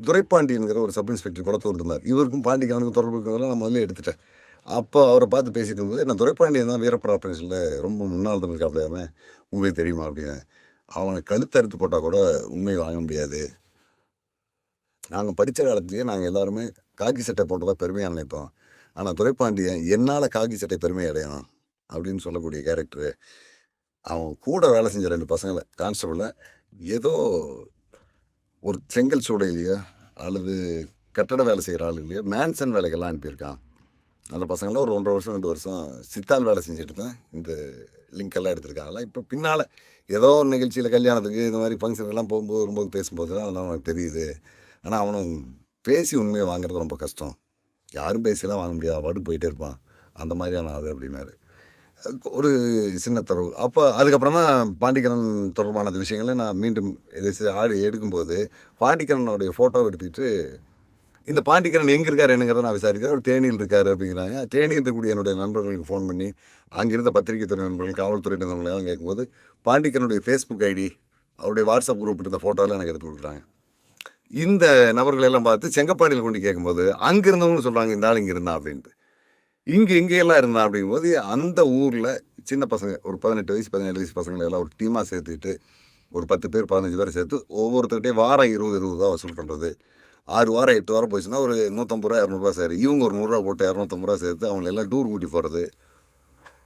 துரைப்பாண்டியன்கிற ஒரு சப் இன்ஸ்பெக்டர் குளத்தூர் இருந்தார். இவருக்கும் பாண்டிக்கனுக்கும் தொடர்பு இருக்கிறதெல்லாம் நான் முதல்ல எடுத்துட்டேன். அப்போ அவரை பார்த்து பேசிட்டு இருக்கும்போது, நான் துரைப்பாண்டியன் தான் வீரப்பன் ஆப்ரேஷனில் ரொம்ப முன்னாள் தான் இருக்காப்லையாம, உங்களுக்கு தெரியுமா அப்படின்னு. அவனை கழுத்தறுத்து போட்டால் கூட உண்மையை வாங்க முடியாது. நாங்கள் படித்த காலத்துலேயே நாங்கள் எல்லாருமே காக்கி சட்டை போட்டதாக பெருமையாக நினைப்போம். ஆனால் துரைப்பாண்டியன் என்னால் காக்கி சட்டை பெருமை அடையணும் அப்படின்னு சொல்லக்கூடிய கேரக்டரு. அவன் கூட வேலை செஞ்ச 2 பசங்களை கான்ஸ்டபிளில் ஏதோ ஒரு செங்கல் சூடையிலையோ அல்லது கட்டட வேலை செய்கிற ஆள் இல்லையோ மேன்சன் வேலைகள்லாம் அனுப்பியிருக்கான். அந்த பசங்களாம் ஒரு 1.5 வருஷம் 2 வருஷம் சித்தால் வேலை செஞ்சுட்டு தான் இந்த லிங்க்கெல்லாம் எடுத்திருக்காங்களா. இப்போ பின்னால் ஏதோ ஒரு நிகழ்ச்சியில் கல்யாணத்துக்கு இந்த மாதிரி ஃபங்க்ஷனுக்கெல்லாம் போகும்போது பேசும்போது தான் அதெல்லாம் அவனுக்கு தெரியுது. ஆனால் அவனும் பேசி உண்மையை வாங்குறது ரொம்ப கஷ்டம். யாரும் பேசிலாம் வாங்க முடியாது, பாட்டுக்கு போயிட்டே இருப்பான். அந்த மாதிரியான அது அப்படின்னாரு. ஒரு சின்ன தரவு. அப்போ அதுக்கப்புறம் தான் பாண்டிக்கண்ணன் தொடர்பான விஷயங்களை நான் மீண்டும் எடுக்கும்போது பாண்டிக்கண்ணனுடைய ஃபோட்டோவை எடுத்துக்கிட்டு இந்த பாண்டிக்கண்ணன் எங்கே இருக்கார் என்னங்கிறத நான் விசாரிக்கிறேன். அவர் தேனியில் இருக்கார் அப்படிங்கிறாங்க. தேனியில் இருக்கக்கூடிய என்னுடைய நண்பர்களுக்கு ஃபோன் பண்ணி அங்கிருந்த பத்திரிகை துறை நண்பர்கள், காவல்துறை நண்பர்களெல்லாம் கேட்கும்போது பாண்டிக்கனுடைய ஃபேஸ்புக் ஐடி, அவருடைய வாட்ஸ்அப் குரூப் இருந்த ஃபோட்டோலாம் எனக்கு எடுத்து கொடுக்குறாங்க. இந்த நபர்களெல்லாம் பார்த்து செங்கப்பாடியில் கொண்டு கேட்கும்போது அங்கே இருந்தவங்க சொல்கிறாங்க இந்த ஆள் இங்கே இருந்தான் அப்படின்ட்டு. இங்கெல்லாம் இருந்தான் அப்படிங்கும்போது அந்த ஊரில் சின்ன பசங்க ஒரு 18 வயசு 17 வயசு பசங்களை எல்லாம் ஒரு டீமாக சேர்த்துக்கிட்டு ஒரு 10 பேர் 15 பேர் சேர்த்து ஒவ்வொருத்தர்கிட்டையும் வாரம் 20 ரூபா வசூல் பண்ணுறது. 6 வாரம் 8 வாரம் போச்சுன்னா ஒரு 150 ரூபா 200 ரூபா சேரு. இவங்க ஒரு 100 ரூபா போட்டு 250 ரூபா சேர்த்து அவங்களை எல்லாம் டூர் கூட்டி போகிறது,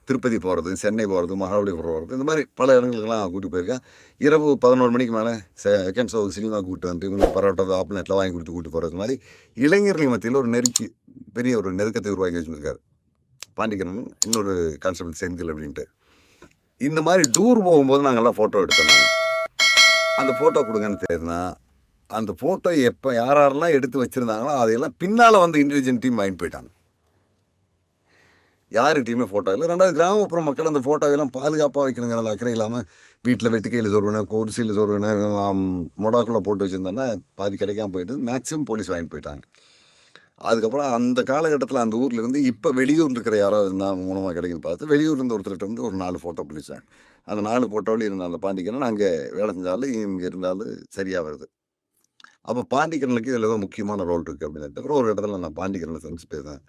திருப்பதி போகிறது, சென்னை போகிறது, மகாபலிபுரம் போகிறது, இந்த மாதிரி பல இடங்களுக்கெல்லாம் கூட்டி போயிருக்கேன். இரவு 11 மணிக்கு மேலே செகண்ட் ஷோ சினிமா கூப்பிட்டு வந்து இவங்க பரோட்டா ஆப்லெட்லாம் வாங்கி கொடுத்து போகிறது மாதிரி இளைஞர்கள் மத்தியில் ஒரு பெரிய ஒரு நெருக்கத்தை உருவாக்கி வச்சுருக்காரு பாண்டிக்கண்ணன். இன்னொரு கான்ஸ்டபிள் செந்தில் அப்படின்ட்டு. இந்த மாதிரி டூர் போகும்போது நாங்கள்லாம் ஃபோட்டோ எடுத்தோம். அந்த ஃபோட்டோ கொடுங்கன்னு தெரியுதுன்னா அந்த ஃபோட்டோ எப்போ யாரெல்லாம் எடுத்து வச்சுருந்தாங்களோ அதையெல்லாம் பின்னால் வந்து இன்டெலிஜென்ட் டீம் வாங்கிட்டு போயிட்டாங்க. யாருக்கிட்டையுமே ஃபோட்டோ இல்லை. 2வது கிராமப்புற மக்கள் அந்த ஃபோட்டோவெல்லாம் பாதுகாப்பாக வைக்கணுங்கிற அக்கறை இல்லாமல் வீட்டில் வெட்டுக்கையில் சொருவினேன், குடிசையில் சொருவினேன், மொடாக்குள்ளே போட்டு வச்சுருந்தேன்னா பாதி கிடைக்காம போயிட்டு மேக்ஸிமம் போலீஸ் வாங்கிட்டு போயிட்டாங்க. அதுக்கப்புறம் அந்த காலகட்டத்தில் அந்த ஊரில் இருந்து இப்போ வெளியூர் இருக்கிற யாரோ இருந்தால் மூலமாக கிடைக்குன்னு பார்த்து வெளியூர் இருந்த ஒருத்தர்கிட்ட வந்து ஒரு 4 ஃபோட்டோ பிடிச்சாங்க. அந்த 4 ஃபோட்டோவில் இருந்த அந்த பாண்டிக்கரன் அங்கே வேலை செஞ்சாலும் இங்கே இருந்தாலும் சரியாக வருது. அப்போ பாண்டிக்கரனுக்கு இதில் ஏதோ முக்கியமான ரோல் இருக்குது அப்படின்னு. அப்புறம் ஒரு இடத்துல நான் பாண்டிக்கரனை சந்திச்சு பேசினேன்.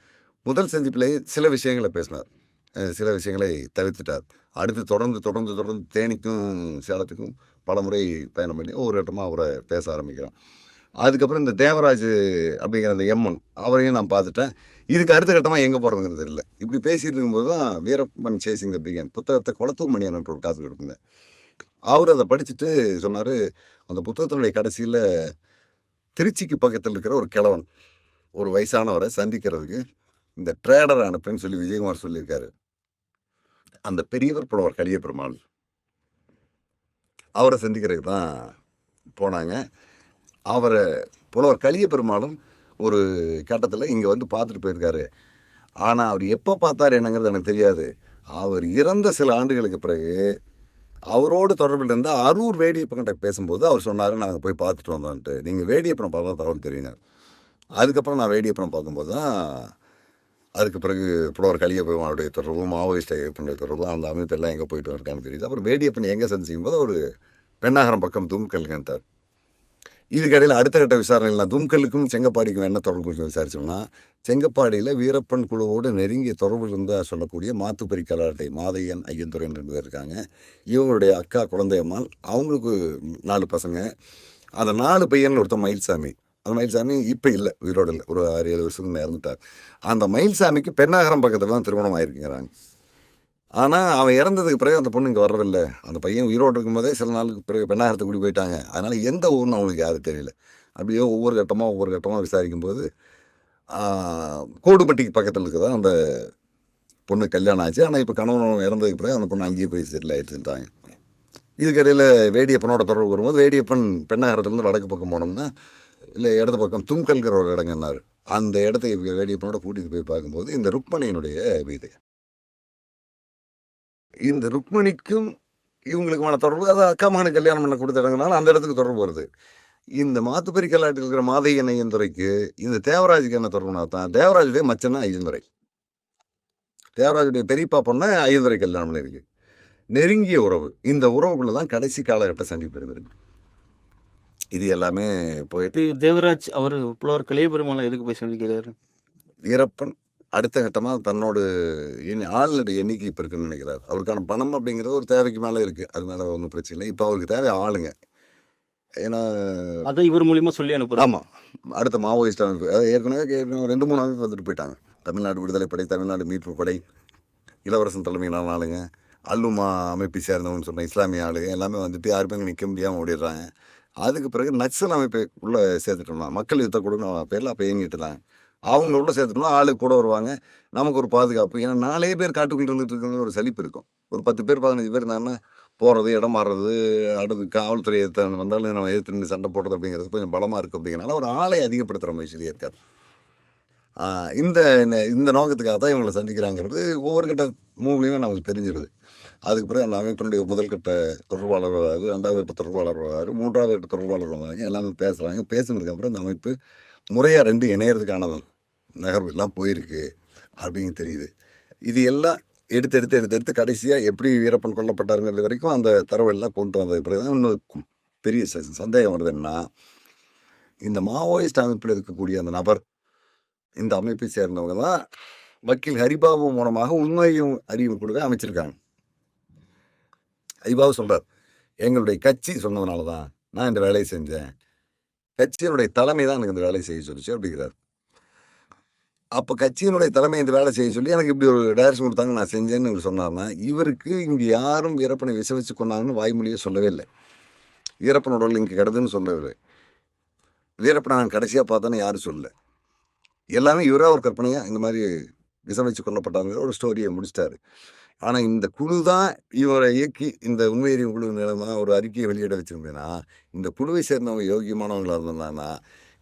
முதல் சந்திப்பிலேயே சில விஷயங்களை பேசினார், சில விஷயங்களை தவிர்த்துட்டார். அடுத்து தொடர்ந்து தொடர்ந்து தொடர்ந்து தேனிக்கும் சேலத்துக்கும் பல முறை பயணம் பண்ணி ஒவ்வொரு இடமா அவரை பேச ஆரம்பிக்கிறோம். அதுக்கப்புறம் இந்த தேவராஜ் அப்படிங்கிற அந்த எம்என் அவரையும் நான் பார்த்துட்டேன். இதுக்கு அடுத்த கட்டமாக எங்கே போகிறதுங்கிறது தெரியல. இப்படி பேசிட்டு இருக்கும்போது தான் வீரப்பன் சேசிங் த பிகின் புத்தகத்தை குளத்தூர் மணியன் ஒரு காசு கொடுக்குங்க. அவர் அதை படிச்சுட்டு சொன்னார், அந்த புத்தகத்தினுடைய கடைசியில் திருச்சிக்கு பக்கத்தில் இருக்கிற ஒரு கிழவன் ஒரு வயசானவரை சந்திக்கிறதுக்கு இந்த ட்ரேடர் அனுப்புன்னு சொல்லி விஜயகுமார் சொல்லியிருக்காரு. அந்த பெரியவர் புலவர் கலிய பெருமாள் அவரை சந்திக்கிறதுக்கு தான் போனாங்க. அவரை புலவர் கலிய பெருமாளும் ஒரு கட்டத்தில் இங்கே வந்து பார்த்துட்டு போயிருக்காரு. ஆனால் அவர் எப்போ பார்த்தார் என்னங்கிறது எனக்கு தெரியாது. அவர் இறந்த சில ஆண்டுகளுக்கு பிறகு அவரோடு தொடர்பில் இருந்த அரூர் வேடியப்பன்கிட்ட பேசும்போது அவர் சொன்னார், நாங்கள் போய் பார்த்துட்டு வந்தோன்ட்டு. நீங்கள் வேடியப்பனை பார்த்தா தகவல் தெரியுங்க. அதுக்கப்புறம் நான் வேடியப்பனை பார்க்கும்போது தான் அதுக்கு பிறகு புலவர் கலிய பெருமாளுடைய தொடர்பும் மாவோயிஸ்ட் ஐயப்பனுடைய தொடர்பும் அந்த அமைப்பெல்லாம் எங்கே போயிட்டு இருக்கான்னு தெரியுது. அப்புறம் வேடியப்பன் எங்கே சந்திக்கும் போது ஒரு பெண்ணாகரம் பக்கம் தும்கல்கிட்டார். இதுக்கடையில் அடுத்த கட்ட விசாரணையில் நான் தும்கலுக்கும் செங்கப்பாடிக்கும் என்ன தொடர்பு குறித்து விசாரிச்சோம்னா, செங்கப்பாடியில் வீரப்பன் குழுவோடு நெருங்கிய தொடர்பு இருந்தால் சொல்லக்கூடிய மாத்துப்பரி கலாட்டை மாதையன் ஐயந்துரை ரெண்டு பேர் இருக்காங்க. இவங்களுடைய அக்கா குழந்தையம்மாள், அவங்களுக்கு 4 பசங்க. அந்த 4 பையன் ஒருத்தர் மயில்சாமி. அந்த மயில்சாமி இப்போ இல்லை, உயிரோடு இல்லை, ஒரு 6-7 வருஷத்துக்கு இறந்துட்டார். அந்த மயில்சாமிக்கு பெண்ணாகரம் பக்கத்தில் தான் திருமணம் ஆயிருக்குங்கிறாங்க. ஆனால் அவன் இறந்ததுக்கு பிறகு அந்த பொண்ணு இங்கே வர்றதில்லை. அந்த பையன் உயிரோடு இருக்கும்போதே சில நாளுக்கு பிறகு பெண்ணாகரத்தை கூட்டி போயிட்டாங்க. அதனால் எந்த ஊர்னு அவங்களுக்கு யாரும் தெரியல. அப்படியே ஒவ்வொரு கட்டமாக விசாரிக்கும்போது கோடுப்பட்டிக்கு பக்கத்தில் இருக்குதா அந்த பொண்ணு கல்யாணம் ஆச்சு. ஆனால் இப்போ கணவன் இறந்ததுக்கு பிறகு அந்த பொண்ணு அங்கேயே போய் செட்டில் ஆகிட்டுட்டாங்க. இதுக்கடையில் வேடியப்பனோட தொடர்பு வரும்போது வேடியப்பன் பெண்ணாகரத்துலேருந்து வடக்கு பக்கம் போனோம்னா இல்லை இடது பக்கம் தும்கல்கிற ஒரு இடங்கன்னாரு. அந்த இடத்துக்கு வேடியப்பனோட கூட்டிகிட்டு போய் பார்க்கும்போது இந்த ருக்மணியினுடைய வீடு, இந்த ருக்மணிக்கும் இவங்களுக்குமான தொடர்பு, அதாவது அக்கா மகனுக்கு கல்யாணம் பண்ண கொடுத்த இடங்கனால அந்த இடத்துக்கு தொடர்பு வருது. இந்த மாத்துப்பரி கல்லாட்டில் இருக்கிற மாதையன் ஐயந்துரைக்கு இந்த தேவராஜுக்கு என்ன தொடர்புனா தான் தேவராஜுடைய மச்சன்னா ஐயந்துரை. தேவராஜுடைய பெரியப்பா பொண்ணை ஐயந்துரை கல்யாணம் பண்ணியிருக்கு. நெருங்கிய உறவு. இந்த உறவுக்குள்ள தான் கடைசி காலகட்ட சந்திப்பு இருந்திருக்கு. இது எல்லாமே போயிட்டு தேவராஜ் அவர் புலவர் கலிய பெருமாளை எதுக்கு போய் சந்திக்கிறாரு? வீரப்பன் அடுத்த கட்டமாக தன்னோட ஆளுடைய எண்ணிக்கை இப்போ இருக்குன்னு நினைக்கிறார். அவருக்கான பணம் அப்படிங்கிறது ஒரு தேவைக்கு மேலே இருக்குது. அது மேலே ஒன்றும் பிரச்சனை இல்லை. இப்போ அவருக்கு தேவை ஆளுங்க. ஏன்னா அதை இவர் மூலியமாக சொல்லி அனுப்புகிறார். ஆமாம், அடுத்த மாவோயிஸ்ட் அமைப்பு ஏற்கனவே 2-3 அமைப்பு வந்துட்டு போயிட்டாங்க. தமிழ்நாடு விடுதலை படை, தமிழ்நாடு மீட்பு படை, இளவரசன் தலைமையிலான ஆளுங்க, அல்லுமா அமைப்பை சேர்ந்தவங்கன்னு சொன்ன இஸ்லாமிய ஆளுங்க எல்லாமே வந்துட்டு யாருமே நிற்க முடியாமல் ஓடிடுறாங்க. அதுக்கு பிறகு நக்சல் அமைப்பை உள்ளே சேர்த்துட்டோம்னா மக்கள் யுத்த கொடுன்னு பேரில் அப்போ இயங்கிட்டு தான் அவங்க உள்ள சேர்த்துட்டோம்னா ஆளு கூட வருவாங்க, நமக்கு ஒரு பாதுகாப்பு. ஏன்னா 4 பேர் காட்டுக்குள்ள இருந்துட்டு இருக்கிறது ஒரு சலிப்பு இருக்கும். ஒரு 10 பேர் 15 பேர் இருந்தாங்கன்னா போகிறது, இடம் மாறுறது, அடுத்து காவல்துறை வந்தாலும் நம்ம எதிர்த்து நின்று சண்டை போடுறது அப்படிங்கிறது கொஞ்சம் பலமாக இருக்குது. அப்படிங்கிறனால ஒரு ஆளை அதிகப்படுத்துகிற முயற்சியிலே இருக்காது. இந்த இந்த நோக்கத்துக்காக தான் இவங்களை சந்திக்கிறாங்கிறது ஒவ்வொரு கட்ட மூவ்லையுமே நமக்கு தெரிஞ்சிருது. அதுக்கு பிறகு அந்த அமைப்பினுடைய முதல் கட்ட தொடர்பாளர் வராது, 2வது கட்ட தொடர்பாளர் வராது, 3வது கட்ட தொடர்பாளர் வராங்க, எல்லாமே பேசுகிறாங்க. பேசுனதுக்கு அப்புறம் இந்த அமைப்பு முறையாக 2 இணையறதுக்கான நகர்வு எல்லாம் போயிருக்கு அப்படின்னு தெரியுது. இது எல்லாம் எடுத்து கடைசியாக எப்படி வீரப்பன் கொல்லப்பட்டாருங்கிறது வரைக்கும் அந்த தரவெல்லாம் கொண்டு வந்தது பிறகு தான் இன்னும் பெரிய சந்தேகம் வருதுன்னா, இந்த மாவோயிஸ்ட் அமைப்பில் இருக்கக்கூடிய அந்த நபர், இந்த அமைப்பை சேர்ந்தவங்க தான் வக்கீல் ஹரிபாபு மூலமாக உண்மையும் அறிவும் கொடுக்க அமைச்சிருக்காங்க. ஹரிபாபு சொல்கிறார், எங்களுடைய கட்சி சொன்னதுனால தான் நான் இந்த வேலையை செஞ்சேன், கட்சியினுடைய தலைமை தான் எனக்கு இந்த வேலையை செய்ய சொல்லிச்சு அப்படிங்கிறார். அப்போ கட்சியினுடைய தலைமை இந்த வேலை செய்ய சொல்லி எனக்கு இப்படி ஒரு டைரக்ஷன் கொடுத்தாங்க, நான் செஞ்சேன்னு இவர் சொன்னார்னா, இவருக்கு இங்கே யாரும் வீரப்பனை விச வச்சு கொண்டாங்கன்னு வாய்மொழியே சொல்லவே இல்லை. வீரப்பனோட உடல் இங்கே கிடதுன்னு சொல்லவே, வீரப்பனை நான் கடைசியாக பார்த்தேன்னு யாரும் சொல்லலை. எல்லாமே இவராக ஒரு கற்பனையாக இந்த மாதிரி விச வச்சு கொல்லப்பட்டாங்கிற ஒரு ஸ்டோரியை முடிச்சிட்டாரு. ஆனால் இந்த குழு தான் இவரை இயக்கி இந்த உண்மையறியும் குழு நிலமா ஒரு அறிக்கையை வெளியிட வச்சிருந்தேன்னா, இந்த குழுவை சேர்ந்தவங்க யோகியமானவங்களாக இருந்தாங்கன்னா,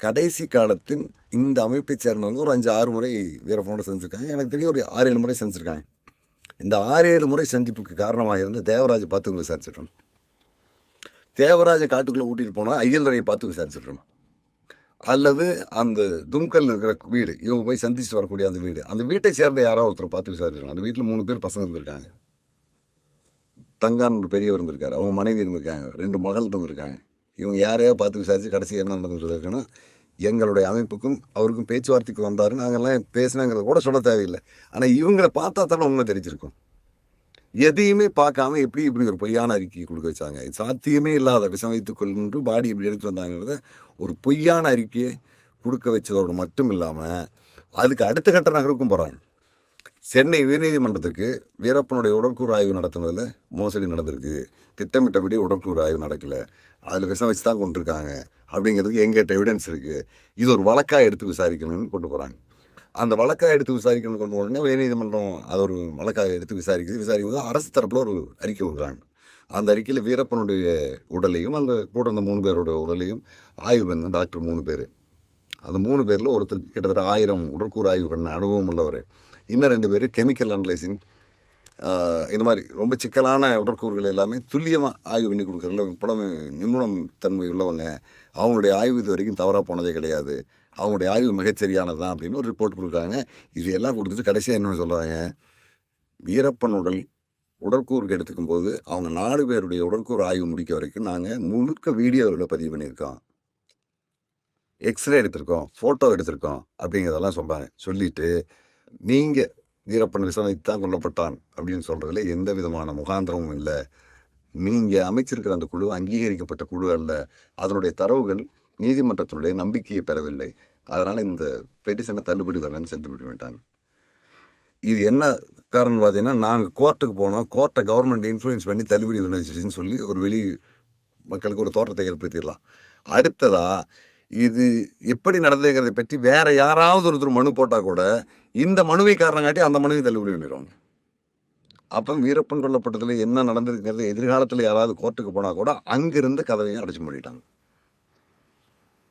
கடைசி காலத்தில் இந்த அமைப்பை சேர்ந்தவங்க ஒரு 5-6 முறை வீரப்பனோட செஞ்சுருக்காங்க. எனக்கு தெரியும் ஒரு 6-7 முறை செஞ்சுருக்காங்க. இந்த 6-7 முறை சந்திப்புக்கு காரணமாக இருந்து தேவராஜை பார்த்து விசாரிச்சிட்டோம். தேவராஜை காட்டுக்குள்ளே ஊட்டிட்டு போனால் ஐயல்வரையை பார்த்து விசாரிச்சிட்டோம். அல்லது அந்த தும்கல் இருக்கிற வீடு, இவங்க போய் சந்திச்சுட்டு வரக்கூடிய அந்த வீட்டை சேர்ந்த யாராவது ஒருத்தர் பார்த்து விசாரிச்சிருக்காங்க. அந்த வீட்டில் 3 பேர் பசங்க இருந்திருக்காங்க. தங்கான் ஒரு பெரியவர் இருந்திருக்காரு, அவங்க மனைவி இருந்திருக்காங்க, 2 மகள் இருந்திருக்காங்க. இவங்க யாரையோ பார்த்து விசாரித்து கடைசி என்ன நடந்துருக்குன்னா, எங்களுடைய அமைப்புக்கும் அவருக்கும் பேச்சுவார்த்தைக்கு வந்தார், நாங்கள்லாம் பேசினாங்கிறத கூட சொல்ல தேவையில்லை. ஆனால் இவங்களை பார்த்தா தானே உண்மை தெரிஞ்சிருக்கும். எதையுமே பார்க்காம இப்படி ஒரு பொய்யான அறிக்கையை கொடுக்க வச்சாங்க. இது சாத்தியமே இல்லாத விஷம் வைத்துக் கொண்டு பாடி இப்படி எடுத்து வந்தாங்கிறத ஒரு பொய்யான அறிக்கையை கொடுக்க வச்சதோடு மட்டும் இல்லாமல் அதுக்கு அடுத்த கட்ட நகருக்கும் போகிறாங்க. சென்னை உயர்நீதிமன்றத்துக்கு வீரப்பனுடைய உடற்கூறு ஆய்வு நடத்துனதில் மோசடி நடந்திருக்கு, திட்டமிட்டபடி உடற்கூறு ஆய்வு நடக்கலை, அதில் விஷம் வச்சு தான் கொண்டிருக்காங்க அப்படிங்கிறதுக்கு எங்கிட்ட எவிடன்ஸ் இருக்குது, இது ஒரு வழக்காக எடுத்து விசாரிக்கணும்னு கொண்டு போகிறாங்க. அந்த வழக்காக எடுத்து விசாரிக்கணும்னு கொண்டு உடனே உயர்நீதிமன்றம் அது ஒரு வழக்காக எடுத்து விசாரிக்கும்போது அரசு தரப்பில் ஒரு அறிக்கை விடுறாங்க. அந்த அறிக்கையில் வீரப்பனுடைய உடலையும் அந்த கூட அந்த 3 பேரோட உடலையும் ஆய்வு பண்ண டாக்டர் 3 பேர், அந்த 3 பேரில் ஒருத்தர் கிட்டத்தட்ட 1000 உடற்கூறு ஆய்வு பண்ண அனுபவம் உள்ளவர், இன்னும் 2 பேர் கெமிக்கல் அனலைசிங், இந்த மாதிரி ரொம்ப சிக்கலான உடற்கூறுகள் எல்லாமே துல்லியமாக ஆய்வு பண்ணி கொடுக்குறதுல புலமை நிபுணம் தன்மை உள்ளவங்க. அவங்களுடைய ஆய்வு இது வரைக்கும் தவறாக போனதே கிடையாது, அவங்களுடைய ஆய்வு மிகச்சரியானது தான் அப்படின்னு ஒரு ரிப்போர்ட் கொடுக்குறாங்க. இது எல்லாம் கொடுத்துட்டு கடைசியாக என்ன சொல்கிறாங்க, வீரப்பன் உடற்கூறுக்கு எடுத்துக்கும் போது அவங்க 4 பேருடைய உடற்கூறு ஆய்வு முடிக்க வரைக்கும் நாங்கள் முழுக்க வீடியோவில் பதிவு பண்ணியிருக்கோம், எக்ஸ்ரே எடுத்திருக்கோம், ஃபோட்டோ எடுத்திருக்கோம் அப்படிங்கிறதெல்லாம் சொல்கிறாங்க. சொல்லிவிட்டு நீங்கள் வீரப்பன் விஷம் வைத்து தான் கொல்லப்பட்டான் அப்படின்னு சொல்கிறதுல எந்த விதமான முகாந்திரமும் இல்லை, நீங்கள் அமைச்சிருக்கிற அந்த குழு அங்கீகரிக்கப்பட்ட குழு அல்ல, அதனுடைய தரவுகள் நீதிமன்றத்தினுடைய நம்பிக்கையை பெறவில்லை, அதனால் இந்த பெட்டிஷனை தள்ளுபடி வரலன்னு சென்று விட்டாங்க. இது என்ன காரணம் பார்த்தீங்கன்னா, நாங்கள் கோர்ட்டுக்கு போனோம், கோர்ட்டை கவர்மெண்ட் இன்ஃப்ளூயன்ஸ் பண்ணி தள்ளுபடி வந்துச்சுன்னு சொல்லி ஒரு வெளி மக்களுக்கு ஒரு தோற்றத்தை ஏற்படுத்திடலாம். அடுத்ததா இது எப்படி நடந்ததுங்கிறதை பற்றி வேற யாராவது ஒருத்தர் மனு போட்டால் கூட இந்த மனுவை காரணம் காட்டி அந்த மனுவை தள்ளுபடி பண்ணிடுவாங்க. அப்போ வீரப்பன் கொல்லப்பட்டதில் என்ன நடந்திருக்கிறது எதிர்காலத்தில் யாராவது கோர்ட்டுக்கு போனால் கூட அங்கிருந்து கதவையும் அடைச்சி மூடிட்டாங்க.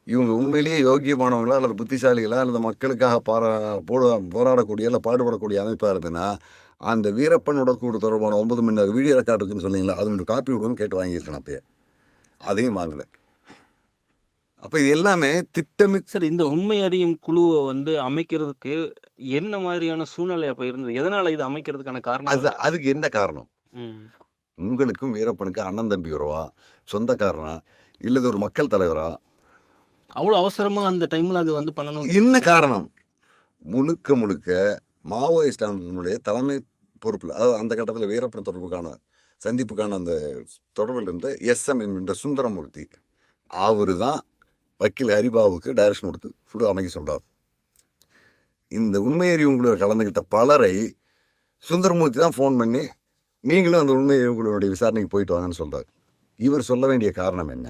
இவங்க உண்மையிலேயே யோகியமானவங்களா அல்லது புத்திசாலிகளா அல்லது மக்களுக்காக போராடக்கூடிய இல்லை பாடுபடக்கூடிய அமைப்பாக இருந்ததுன்னா அந்த வீரப்பன் உடற்கூறு தொடர்பான 9 மணி நேரம் வீடியோ ரெக்கார்டு இருக்குன்னு சொன்னீங்களா, அது ஒரு காப்பி விடுன்னு கேட்டு வாங்கியிருக்கேன். அப்பயே அதையும் வாங்கலை. அப்போ இது எல்லாமே திட்டமிட்டு. சார், இந்த உண்மை அறியும் குழுவை வந்து அமைக்கிறதுக்கு என்ன மாதிரியான சூழ்நிலை அப்போ இருந்தது? எதனால இது அமைக்கிறதுக்கான காரணம்? அதுக்கு என்ன காரணம்? உங்களுக்கும் வீரப்பனுக்கு அண்ணன் தம்பி உறவா, சொந்தக்காரனா, இல்லது ஒரு மக்கள் தலைவரா? அவ்வளோ அவசரமா அந்த டைம்ல அது வந்து பண்ணணும். என்ன காரணம்? முழுக்க மாவோயிஸ்ட் அமைப்பினுடைய தலைமை பொறுப்பில், அதாவது அந்த கட்டத்தில் வீரப்பன் தொடர்புக்கான சந்திப்புக்கான அந்த தொடர்பில் இருந்த SM என்ற சுந்தரமூர்த்தி, அவரு தான் வக்கீல் ஹரிபாவுக்கு டைரக்ஷன் கொடுத்து சுடு அமைக்க சொல்றார். இந்த உண்மை அறிவுங்களோட கலந்துக்கிட்ட பலரை சுந்தரமூர்த்தி தான் ஃபோன் பண்ணி நீங்களும் அந்த உண்மை அறிவுங்களுடைய விசாரணைக்கு போயிட்டு வாங்கன்னு சொல்றாரு. இவர் சொல்ல வேண்டிய காரணம் என்ன?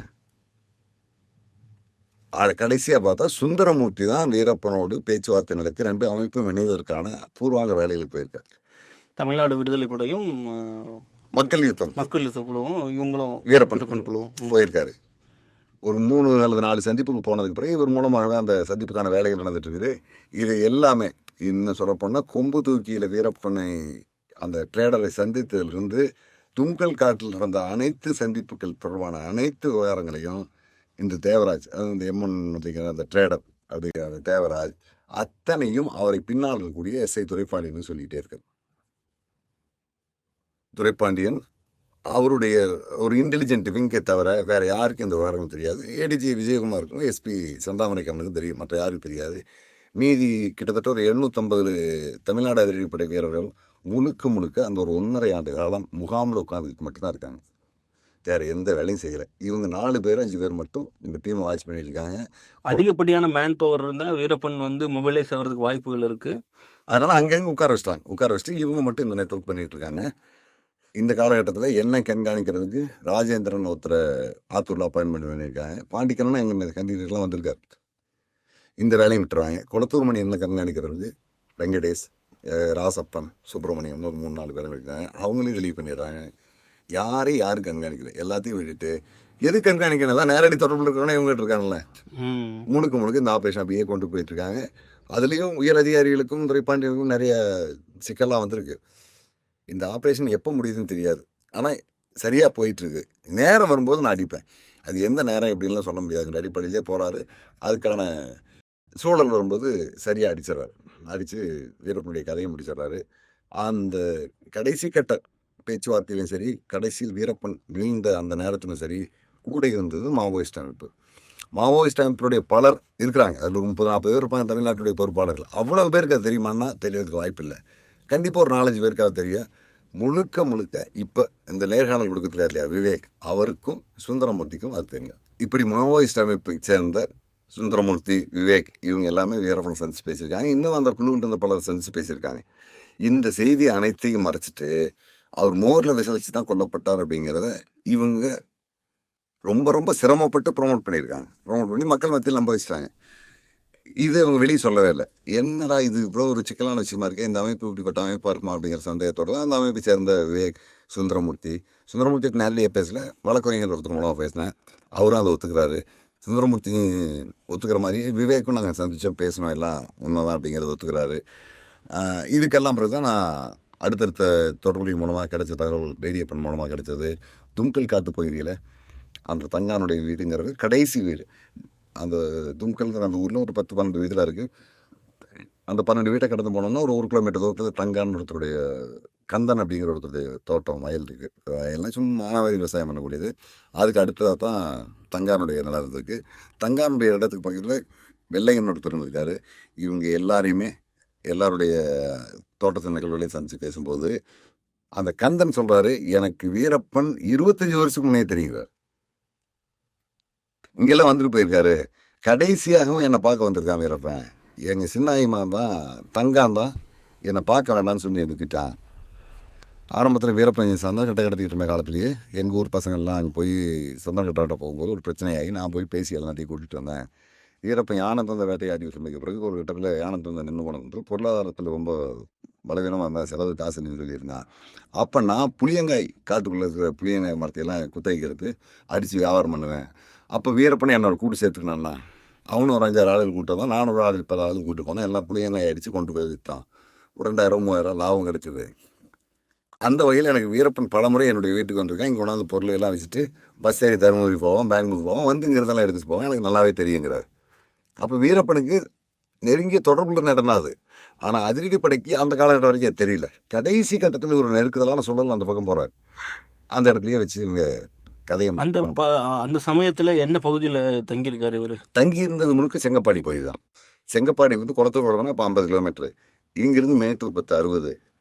கடைசியாக பார்த்தா சுந்தரமூர்த்தி தான் வீரப்பனோடு பேச்சுவார்த்தை நடத்தி 2 அமைப்பும் இணைவதற்கான பூர்வாங்க வேலைகளுக்கு போயிருக்காரு. தமிழ்நாடு விடுதலை படையும் மக்கள் யுத்தம் குழுவும் இவங்களும் வீரப்பன் குழுவும் போயிருக்காரு. ஒரு 3 அல்லது 4 சந்திப்புக்கு போனதுக்கு பிறகு இவர் மூலமாக அந்த சந்திப்புக்கான வேலைகள் நடந்துட்டு இருக்குது. இது எல்லாமே இன்னும் சொல்லப்போனால் கொம்பு தூக்கியில் வீரப்பனை அந்த ட்ரேடரை சந்தித்ததிலிருந்து தும்கல் காட்டில் நடந்த அனைத்து சந்திப்புகள் தொடர்பான அனைத்து விவகாரங்களையும் இந்த தேவராஜ், அது இந்த M1 அப்படிங்கிற அந்த ட்ரேடர் அப்படிங்கிற அந்த தேவராஜ் அத்தனையும் அவரை பின்னால் இருக்கக்கூடிய SI துரைப்பாண்டியன் சொல்லிகிட்டே இருக்கார். துரைப்பாண்டியன் அவருடைய ஒரு இன்டெலிஜென்ட் விங்கை தவிர வேறு யாருக்கும் இந்த விவரங்கள் தெரியாது. ADG விஜயகுமாருக்கும் SP செந்தாமரைக்கண்ணனுக்கும் தெரியும், மற்ற யாருக்கும் தெரியாது. மீதி கிட்டத்தட்ட ஒரு 750 தமிழ்நாடு அதிரடிப்படை வீரர்கள் முழுக்க அந்த ஒரு 1.5 ஆண்டு காலம் முகாமில் உட்காந்துட்டு மட்டும்தான் இருக்காங்க, வேறு எந்த வேலையும் செய்யலை. இவங்க 4 பேர் 5 பேர் மட்டும் இந்த டீமை வாட்ச் பண்ணிட்டு இருக்காங்க. அதிகப்படியான மேன் பவர் இருந்தால் வீரப்பன் வந்து மொபைலைஸ் ஆகிறதுக்கு வாய்ப்புகள் இருக்குது. அதனால் அங்கங்கே உட்கார வச்சுட்டு இவங்க மட்டும் இந்த நெட்வொர்க் பண்ணிகிட்டு இருக்காங்க. இந்த காலகட்டத்தில் என்ன கண்காணிக்கிறதுக்கு ராஜேந்திரன் ஒருத்தரை ஆத்தூரில் அப்பாயின்மெண்ட் பண்ணியிருக்காங்க. பாண்டிக்கரனும் எங்கள் கண்டிப்பாக வந்திருக்காரு. இந்த வேலையும் விட்டுருவாங்க. குளத்தூர் மணி என்ன கண்காணிக்கிறதுக்கு வெங்கடேஷ், ராசப்பன், சுப்பிரமணியம் ஒரு 3-4 பேரும் இருக்காங்க. அவங்களையும் ரிலீவ் பண்ணிடுறாங்க. யாரையும் யாரும் கண்காணிக்கல. எல்லாத்தையும் விட்டுட்டு எது கண்காணிக்கணும் தான் நேரடி தொடர்பில் இருக்கிறவனே இவங்ககிட்ட இருக்காங்கல்ல. முழுக்க இந்த ஆப்ரேஷன் அப்படியே கொண்டு போயிட்டுருக்காங்க. அதுலேயும் உயர் அதிகாரிகளுக்கும் துறைப்பாண்டியர்களுக்கும் நிறைய சிக்கல்லாம் வந்திருக்கு. இந்த ஆப்ரேஷன் எப்போ முடியுதுன்னு தெரியாது. ஆனால் சரியாக போயிட்டுருக்கு. நேரம் வரும்போது நான் அடிப்பேன். அது எந்த நேரம் எப்படின்லாம் சொல்ல முடியாதுங்கிற அடிப்படையிலே போகிறாரு. அதுக்கான சூழல் வரும்போது சரியாக அடிச்சிடறாரு. அடித்து வீரப்பனுடைய கதையை முடிச்சிடறாரு. அந்த கடைசி கட்ட பேச்சுவார்த்தையிலும் சரி, கடைசியில் வீரப்பன் வீழ்ந்த அந்த நேரத்திலும் சரி, கூட இருந்தது மாவோயிஸ்ட் அமைப்பு. மாவோயிஸ்ட் அமைப்புடைய பலர் இருக்கிறாங்க. அதில் 30-40 பேர் இருப்பாங்க தமிழ்நாட்டுடைய பொறுப்பாளர்கள். அவ்வளோ பேருக்கு அது தெரியுமான்னா தெரியறதுக்கு வாய்ப்பில்லை. கண்டிப்பாக ஒரு 4-5 பேருக்கு அது தெரியும். முழுக்க இப்போ இந்த நேர்காணல் கொடுக்குறாரு இல்லையா விவேக், அவருக்கும் சுந்தரமூர்த்திக்கும் அது தெரியும். இப்படி மாவோயிஸ்ட் அமைப்பை சேர்ந்த சுந்தரமூர்த்தி, விவேக் இவங்க எல்லாமே வீரப்பன் சந்திச்சு பேசியிருக்காங்க. இன்னும் அந்த குழுவிட்டு இருந்த பலர் சந்திச்சு பேசியிருக்காங்க. இந்த செய்தி அனைத்தையும் மறைச்சிட்டு அவர் மோரில் விசாரிச்சு தான் கொல்லப்பட்டார் அப்படிங்கிறத இவங்க ரொம்ப சிரமப்பட்டு ப்ரொமோட் பண்ணியிருக்காங்க. ப்ரொமோட் பண்ணி மக்கள் மத்தியில் நம்ப வச்சுட்டாங்க. இது அவங்க வெளியே சொல்லவே இல்லை. என்னடா இது இவ்வளோ ஒரு சிக்கலான விஷயமா இருக்கே, இந்த அமைப்பு இப்படிப்பட்ட அமைப்பாக இருக்குமா அப்படிங்கிற சந்தேகத்தோடு தான் அந்த அமைப்பை சேர்ந்த விவேக், சுந்தரமூர்த்திக்கு நேரடியாக பேசல, வழக்கறிஞர் ஒருத்தர் மூலமாக பேசினேன். அவரும் அதை ஒத்துக்கிறாரு. சுந்தரமூர்த்தி ஒத்துக்கிற மாதிரி விவேக்கும் நாங்கள் சந்தித்தோம், பேசணும், எல்லாம் உண்மைதான் அப்படிங்கிறத ஒத்துக்கிறாரு. இதுக்கெல்லாம் பிறகு தான் நான் அடுத்தடுத்த தொடர்புகளின் மூலமாக கிடைச்ச தகவல், ரேடியோப்பன் மூலமாக கிடைச்சது. தும்கல் காட்டு பகுதியில் அந்த தங்கானுடைய வீடுங்கிறது கடைசி வீடு. அந்த தும்கல்ங்கிற அந்த ஊரில் ஒரு 10-12 வீதில் இருக்குது. அந்த 12 வீட்டை கடந்து போனோம்னா ஒரு 1 கிலோமீட்டர் தூரத்தில் தங்கான்னு ஒருத்தருடைய கந்தன் அப்படிங்கிற ஒருத்தருடைய தோட்டம், வயல் இருக்குது. எல்லாம் சும்மா மானாவாரி விவசாயம் பண்ணக்கூடியது. அதுக்கு அடுத்ததாக தான் தங்கானுடைய நிலம் இருந்திருக்கு. தங்கானுடைய இடத்துக்கு பக்கத்தில் வெள்ளையன் ஒருத்தர் இருக்கார். இவங்க எல்லாருடைய தோட்டத்து நிகழ்வுகளையும் சந்தித்து பேசும்போது அந்த கந்தன் சொல்கிறாரு, எனக்கு வீரப்பன் 25 வருஷத்துக்கு முன்னே தெரியுறார். இங்கெல்லாம் வந்துட்டு போயிருக்காரு. கடைசியாகவும் என்னை பார்க்க வந்திருக்கான் வீரப்பன். எங்கள் சின்னாயிமா தான் தங்கான் தான் என்னை பார்க்க வேண்டாம்னு சொல்லி எடுத்துக்கிட்டான். ஆரம்பத்தில் வீரப்பன் சந்தம் கட்ட கடத்திக்கிட்டு இருந்த காலத்துலேயே எங்கள் ஊர் பசங்கள்லாம் அங்கே போய் சொந்தம் கட்டாட்ட போகும்போது ஒரு பிரச்சனையாகி நான் போய் பேசி எல்லாத்தையும் கூட்டிகிட்டு வந்தேன். வீரப்பன் யானத்தந்த வேட்டையாடி சொன்னதுக்கு பிறகு ஒரு கட்டத்தில் யானத்தந்த நின்று போனது பொருளாதாரத்தில் ரொம்ப பலவீனமாக இருந்தால் செலவு காசுன்னு சொல்லியிருந்தான். அப்போ நான் புளியங்காய் காட்டுக்குள்ளே இருக்கிற புளியங்காய் மரத்தையெல்லாம் குத்தகைக்கு எடுத்து அடித்து வியாபாரம் பண்ணுவேன். அப்போ வீரப்பனை என்னோட கூட்டு சேர்த்துக்கினான்னா அவனும் ஒரு 5-6 ஆளுகள் கூட்டம் தான், நானும் ஒரு 10 ஆளுகள் கூட்டு போனேன். எல்லாம் புளியங்காய் அடித்து கொண்டு போய் விற்றான். ஒரு 2000-3000 லாபம் கிடைச்சிது. அந்த வகையில் எனக்கு வீரப்பன் பலமுறை என்னுடைய வீட்டுக்கு வந்திருக்கேன். இங்கே கொண்டாந்து பொருள் எல்லாம் வச்சுட்டு பஸ் ஏறி தருமபுரி போவோம், பெங்களூர் போவோம், வந்துங்கிறதெல்லாம் எடுத்துகிட்டு போவோம். எனக்கு நல்லாவே தெரியுங்கிறார். அப்போ வீரப்பனுக்கு நெருங்கிய தொடர்புள்ள நேரம் தான் அது. ஆனால் அதிரடிப்படைக்கு அந்த காலகட்டம் வரைக்கும் தெரியல. கடைசி கட்டத்தில் ஒரு நெருக்குதலான சூழல் அந்த பக்கம் போகிறார். அந்த இடத்துலையே வச்சு இவங்க கதையை அந்த சமயத்தில் என்ன பகுதியில் தங்கியிருக்காரு இவர்? தங்கியிருந்தது முழுக்க செங்கப்பாடி பகுதி தான். செங்கப்பாடி வந்து குளத்தூர் போகிறோம்னா இப்போ 50 கிலோமீட்டரு. இங்கிருந்து மேட்டூர் 10 60,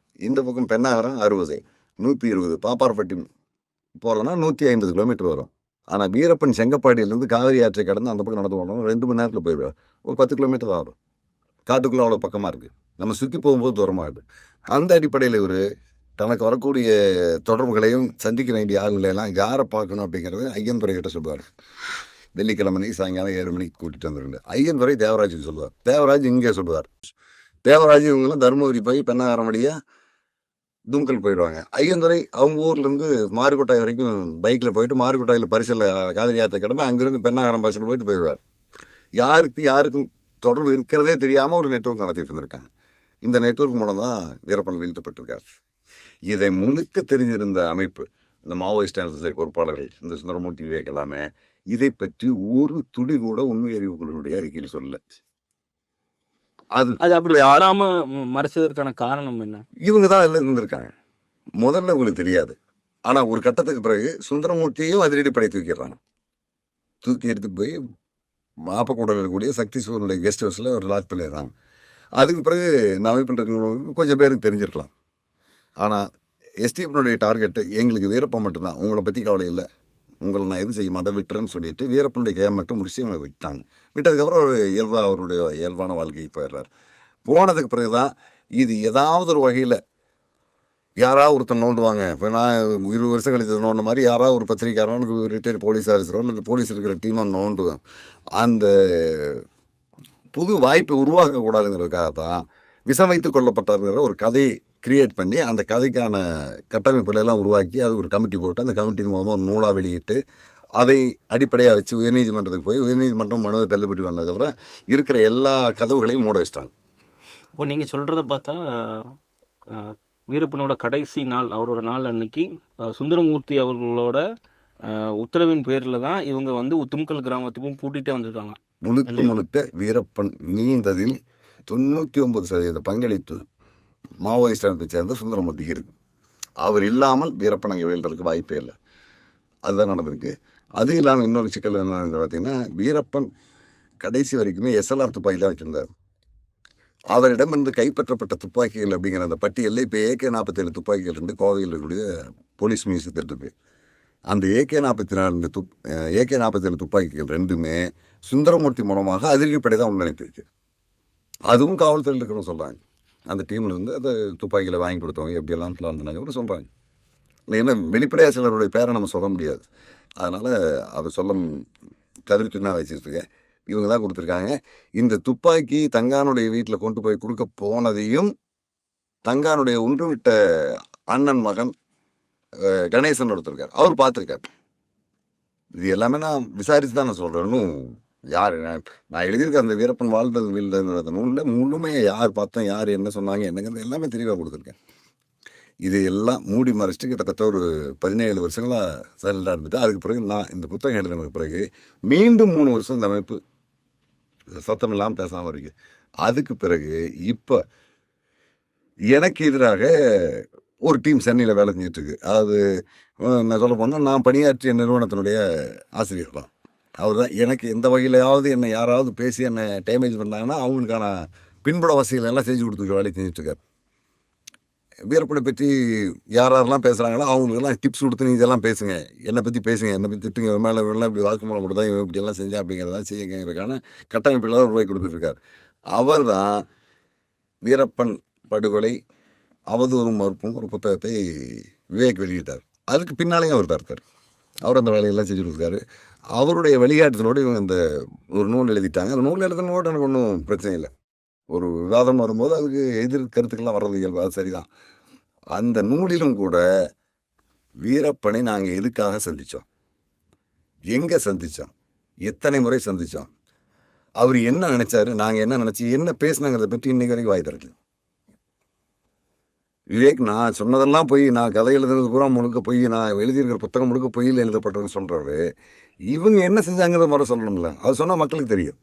இந்த பக்கம் பெண்ணாகரம் 60, 120, பாப்பாரப்பட்டி போகிறோன்னா 150 கிலோமீட்டர் வரும். ஆனால் வீரப்பன் செங்கப்பாடியிலேருந்து காவிரி ஆற்றை கடந்து அந்த பக்கம் நடந்து போனோம் 2 மணி நேரத்தில் போயிடுவார். ஒரு 10 கிலோமீட்டர் தான் வரும். காட்டுக்குள்ளே அவ்வளோ பக்கமாக இருக்குது. நம்ம சுற்றி போகும்போது தூரமாக இருக்குது. அந்த அடிப்படையில் இவர் தனக்கு வரக்கூடிய தொடர்புகளையும் சந்திக்க வேண்டிய ஆளுங்களையெல்லாம் யாரை பார்க்கணும் அப்படிங்கிறது ஐயன்துறை கிட்ட சொல்லுவார். வெள்ளிக்கிழமை சாயங்காலம் 7 மணிக்கு கூட்டிகிட்டு வந்துருங்க. ஐயன்துறை தேவராஜுக்கு சொல்லுவார். தேவராஜ் இங்கே சொல்லுவார். தேவராஜ் இவங்கெல்லாம் தருமபுரி போய் பெண்ணாகரம் வழியாக தும்கல் போயிடுவாங்க. ஐயன்துறை அவங்க ஊர்லேருந்து மாரிக்கோட்டாய் வரைக்கும் பைக்கில் போயிட்டு மாரிக்கோட்டாயில் பரிசலில் காவிரி ஆற்றை கடந்து அங்கேருந்து பெண்ணாகரம் பரிசல் போயிடுவார். யாருக்கும் தொடர்பு இருக்கிறதே தெரியாமல் ஒரு நெட்வொர்க் நடத்திட்டு இருந்திருக்காங்க. இந்த நெட்வொர்க் மூலம் தான் வீரப்பன் வீழ்த்தப்பட்டிருக்கார். இதை முழுக்க தெரிஞ்சிருந்த அமைப்பு, இந்த மாவோயிஸ்ட் பொறுப்பாளர்கள், இந்த சுந்தரமூர்த்தி விவேக் எல்லாமே இதை பற்றி ஒரு துளி கூட உண்மை அறிவுகளுடைய அறிக்கையில் சொல்லல. அது அப்படி ஆறாம மறைச்சதற்கான காரணம் என்ன? இவங்க தான் அதில் இருந்திருக்காங்க. முதல்ல உங்களுக்கு தெரியாது. ஆனால் ஒரு கட்டத்துக்கு பிறகு சுந்தரமூர்த்தியையும் அதிரடிப்படை தூக்கி எடுத்து போய் மாப்பக்கூடல் இருக்கக்கூடிய சக்தி சூரனுடைய கெஸ்ட் ஹவுஸில் ஒரு லாக் பண்ணிடுறாங்க. அதுக்கு பிறகு இந்த அமைப்புன்றவங்களுக்கு கொஞ்சம் பேருக்கு தெரிஞ்சிருக்கலாம். ஆனால் எஸ்டிஎஃப்னுடைய டார்கெட்டு எங்களுக்கு வீரப்பன் மட்டும்தான், உங்களை பற்றி கவலை இல்லை, உங்களை நான் எதுவும் செய்ய மாட்டேன் விட்டுறேன்னு சொல்லிட்டு வீரப்பனுடைய கேம் மட்டும் முடிச்சு அவங்க விட்டாங்க. விட்டதுக்கப்புறம் ஒரு அவருடைய இயல்பான வாழ்க்கைக்கு போயிடுறாரு. போனதுக்கு பிறகு தான் இது ஏதாவது ஒரு வகையில் யாராவது ஒருத்தர் நோண்டுவாங்க. இப்போ நான் 20 வருஷம் கழித்து நோண்ட மாதிரி யாராவது ஒரு பத்திரிக்கையாளனுக்கு ரிட்டையர்ட் போலீஸ் ஆஃபீஸரோ இல்லை போலீஸ் இருக்கிற டீமாக நோண்டுவேன். அந்த புது வாய்ப்பை உருவாக்கக்கூடாதுங்கிறதுக்காக தான் விஷம் வைத்து கொல்லப்பட்டாருங்கிற ஒரு கதையை கிரியேட் பண்ணி அந்த கதைக்கான கட்டமைப்புகளை எல்லாம் உருவாக்கி அது ஒரு கமிட்டி போட்டு அந்த கமிட்டியின் மூலமாக ஒரு நூலாக வெளியிட்டு அதை அடிப்படையாக வச்சு உயர்நீதிமன்றத்துக்கு போய் உயர்நீதிமன்றம் மனுவை தள்ளுபடி பண்ணதுக்கப்புறம் இருக்கிற எல்லா கதவுகளையும் மூட வச்சிட்டாங்க. இப்போ நீங்கள் சொல்கிறத பார்த்தா வீரப்பனோட கடைசி நாள் அவரோட நாள் அன்னைக்கு சுந்தரமூர்த்தி அவர்களோட உத்தரவின் பேரில் தான் இவங்க வந்து உத்தும்கல் கிராமத்துக்கும் கூட்டிகிட்டே வந்திருக்காங்க. முழுக்க வீரப்பன் நீந்ததில் 99% பங்களிப்பு மாவோயிஸ்ட் அமைப்பை சேர்ந்த சுந்தரமூர்த்திக்கு இருக்கு. அவர் இல்லாமல் வீரப்பன் அங்கே வீழ்றதுக்கு வாய்ப்பே இல்லை. அதுதான் நடந்திருக்கு. அது இல்லாமல் இன்னொரு சிக்கல் என்ன பார்த்தீங்கன்னா, வீரப்பன் கடைசி வரைக்குமே எஸ்எல்ஆர் துப்பாக்கி தான் வச்சிருந்தார். அவரிடமிருந்து கைப்பற்றப்பட்ட துப்பாக்கிகள் அப்படிங்கிற அந்த பட்டியலில் இப்போ AK-47 துப்பாக்கிகள் இருந்து கோவையில் இருக்கக்கூடிய போலீஸ் மியூசியத்தில் இருக்கு. அந்த AK-47 துப்பாக்கிகள் ரெண்டுமே சுந்தரமூர்த்தி மூலமாக அதிரடிப்படை தான் உள்நினைத்திருக்கு. அதுவும் காவல்துறையில் இருக்கிறவங்க சொல்கிறாங்க. அந்த டீமில் இருந்து அந்த துப்பாக்கிகளை வாங்கி கொடுத்தவங்க எப்படியெல்லாம் இருந்தாங்க சொல்கிறாங்க. ஏன்னா வெளிப்படையாக சிலருடைய பேரை நம்ம சொல்ல முடியாது. அதனால் அதை சொல்ல தவிர்த்து நான் வச்சுருக்கேன். இவங்க தான் கொடுத்துருக்காங்க. இந்த துப்பாக்கி தங்கானுடைய வீட்டில் கொண்டு போய் கொடுக்க போனதையும் தங்கானுடைய ஒன்றுவிட்ட அண்ணன் மகன் கணேசன் ஒருத்தருக்கார், அவர் பார்த்துருக்கார். இது எல்லாமே நான் விசாரித்து தான் நான் சொல்கிறேன். இன்னும் யார் நான் எழுதியிருக்க அந்த வீரப்பன் வாழ்ந்தது வீழ்ந்த நூலில் முழுமையாக யார் பார்த்தோம், யார் என்ன சொன்னாங்க என்னங்கிறது எல்லாமே தெளிவாக கொடுத்துருக்கேன். இது எல்லாம் மூடி மறைச்சிட்டு கிட்டத்தட்ட ஒரு 17 வருஷங்களாக சைலண்டாக இருந்துட்டு அதுக்கு பிறகு நான் இந்த புத்தகம் எழுதினதுக்கு பிறகு மீண்டும் 3 வருஷம் இந்த அமைப்பு சத்தம் இல்லாமல் பேசாமல் இருக்கு. அதுக்கு பிறகு இப்போ எனக்கு எதிராக ஒரு டீம் சென்னையில் வேலை செஞ்சுட்டு இருக்கு. அதாவது நான் சொல்ல போனால் நான் பணியாற்றிய நிறுவனத்தினுடைய ஆசிரியர் தான். அவர் தான் எனக்கு எந்த வகையிலையாவது என்னை யாராவது பேசி என்னை டேமேஜ் பண்ணாங்கன்னா அவங்களுக்கான பின்புல வசதிகள் எல்லாம் செஞ்சு கொடுத்துருக்க வேலையை செஞ்சுட்ருக்கார். வீரப்பனை பற்றி யாரெல்லாம் பேசுகிறாங்களோ அவங்களுக்கெல்லாம் டிப்ஸ் கொடுத்து நீங்கள் இதெல்லாம் பேசுங்க, என்னை பற்றி பேசுங்க, என்னை பற்றி திட்டுங்க, மேலே இவெல்லாம் இப்படி வாக்குமூலம் கொடுத்தா இவன் இப்படியெல்லாம் செஞ்சேன் அப்படிங்கிறதான் செய்யுங்கிறதுக்கான கட்டமைப்பில் ரூபாய் கொடுத்துருக்கார். அவர் தான் வீரப்பன் படுகொலை அவதூறும் மறுப்பும் ஒரு புத்தகத்தை விவேக் வெளியிட்டார். அதுக்கு பின்னாலேயும் அவர் பார்த்தார். அவர் அந்த வேலையெல்லாம் செஞ்சு கொடுத்தாரு. அவருடைய வழிகாட்டுதலோடு இவங்க இந்த ஒரு நூல் எழுதிட்டாங்க. அந்த நூல் எழுதுனோடு எனக்கு ஒன்றும் பிரச்சனை இல்லை. ஒரு விவாதம் வரும்போது அதுக்கு எதிர் கருத்துக்கெல்லாம் வர்றது இயல்பு, அது சரிதான். அந்த நூலிலும் கூட வீரப்பனை நாங்கள் எதுக்காக சந்தித்தோம், எங்கே சந்தித்தோம், எத்தனை முறை சந்தித்தோம், அவர் என்ன நினைச்சாரு, நாங்கள் என்ன நினச்சி என்ன பேசினாங்கிறத பற்றி இன்னைக்கு வரைக்கும் வாய் திறக்கல. விவேக் நான் சொன்னதெல்லாம் போய், நான் கதை எழுதுறது பூரா முழுக்க போய், நான் எழுதியிருக்கிற புத்தகம் முழுக்க பொய்யில் எழுதப்பட்டதுன்னு சொல்கிறாரு. இவங்க என்ன செஞ்சாங்கிறத முறை சொல்லணும்ல, அது சொன்னால் மக்களுக்கு தெரியும்.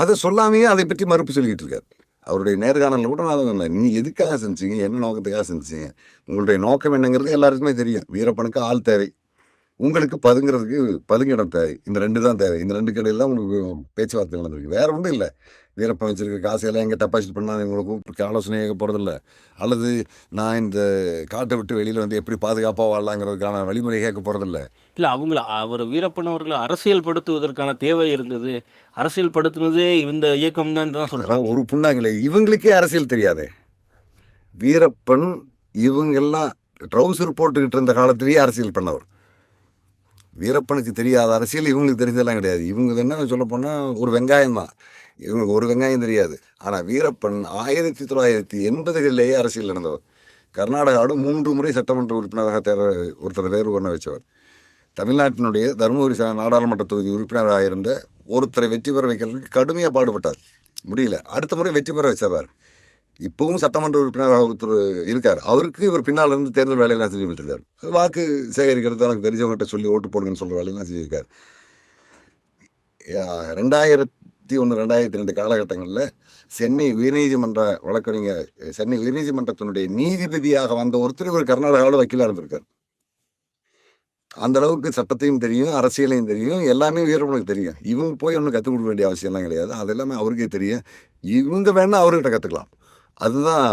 அதை சொல்லாமையே அதை பற்றி மறுப்பு சொல்லிக்கிட்டு இருக்காரு. அவருடைய நேர்காணலில் கூட நான் சொன்னேன், நீ எதுக்காக செஞ்சீங்க, என்ன நோக்கத்துக்காக செஞ்சீங்க, உங்களுடைய நோக்கம் என்னங்கிறது எல்லாருக்குமே தெரியும். வீரப்பனுக்கு ஆள் தேவை, உங்களுக்கு பதுங்கிறதுக்கு பதுங்கிடம் தேவை. இந்த 2 தான் தேவை. இந்த 2 கடையில் தான் உங்களுக்கு பேச்சுவார்த்தை நடந்திருக்கு. வேறு ஒன்றும் இல்லை. வீரப்பன் வச்சிருக்க காசையெல்லாம் எங்கே டெபாசிட் பண்ணால் எங்களை கூப்பிட்டு ஆலோசனை கேட்க போகிறதில்ல, அல்லது நான் இந்த காட்டை விட்டு வெளியில் வந்து எப்படி பாதுகாப்பாக வாழலாங்கிறதுக்கான வழிமுறை கேட்க போகிறதில்ல. இல்லை, அவர் வீரப்பன் அவர்களை அரசியல்படுத்துவதற்கான தேவை இருந்தது. அரசியல்படுத்துனதே இந்த இயக்கம் தான் சொல்கிறாங்க. ஒரு புண்ணாங்களே, இவங்களுக்கே அரசியல் தெரியாதே. வீரப்பன் இவங்கெல்லாம் ட்ரௌசர் போட்டுக்கிட்டு இருந்த காலத்திலேயே அரசியல் பண்ணவர். வீரப்பனுக்கு தெரியாத அரசியல் இவங்களுக்கு தெரிஞ்சதெல்லாம் கிடையாது. இவங்க என்ன சொல்ல போனால் ஒரு வெங்காயம் தான், இவங்களுக்கு ஒரு வெங்காயம் தெரியாது. ஆனால் வீரப்பன் 1980களிலேயே அரசியல் நடந்தவர். கர்நாடகாவோட 3 முறை சட்டமன்ற உறுப்பினராக ஒருத்தர் தேர்வு பண்ண வச்சவர். தமிழ்நாட்டினுடைய தருமபுரி நாடாளுமன்ற தொகுதி உறுப்பினராக இருந்த ஒருத்தரை வெற்றி பெற வைக்கிறதுக்கு கடுமையாக பாடுபட்டார். முடியல. அடுத்த முறை வெற்றி பெற வச்சிடறார். இப்பவும் சட்டமன்ற உறுப்பினராக ஒருத்தர் இருக்கார். அவருக்கு இவர் பின்னால் இருந்து தேர்தல் வேலையெல்லாம் செஞ்சு விட்டுருக்காரு. வாக்கு சேகரிக்கிறது எனக்கு தெரிஞ்சவங்ககிட்ட சொல்லி ஓட்டு போடுங்கன்னு சொல்கிற வேலையெல்லாம் செஞ்சுருக்கார். 2001-2002 காலகட்டங்களில் சென்னை உயர்நீதிமன்ற வழக்கறிஞர், சென்னை உயர்நீதிமன்றத்தினுடைய நீதிபதியாக வந்த ஒருத்தர் இவர் கர்நாடகாவோட வக்கீலாக இருந்திருக்கார். அந்த அளவுக்கு சட்டத்தையும் தெரியும், அரசியலையும் தெரியும், எல்லாமே வீரப்பனுக்கு தெரியும். இவங்க போய் ஒன்றும் கற்றுக் கொடுக்க வேண்டிய அவசியம்லாம் கிடையாது. அது எல்லாமே அவருக்கே தெரியும். இவங்க வேணால் அவர்கிட்ட கற்றுக்கலாம். அதுதான்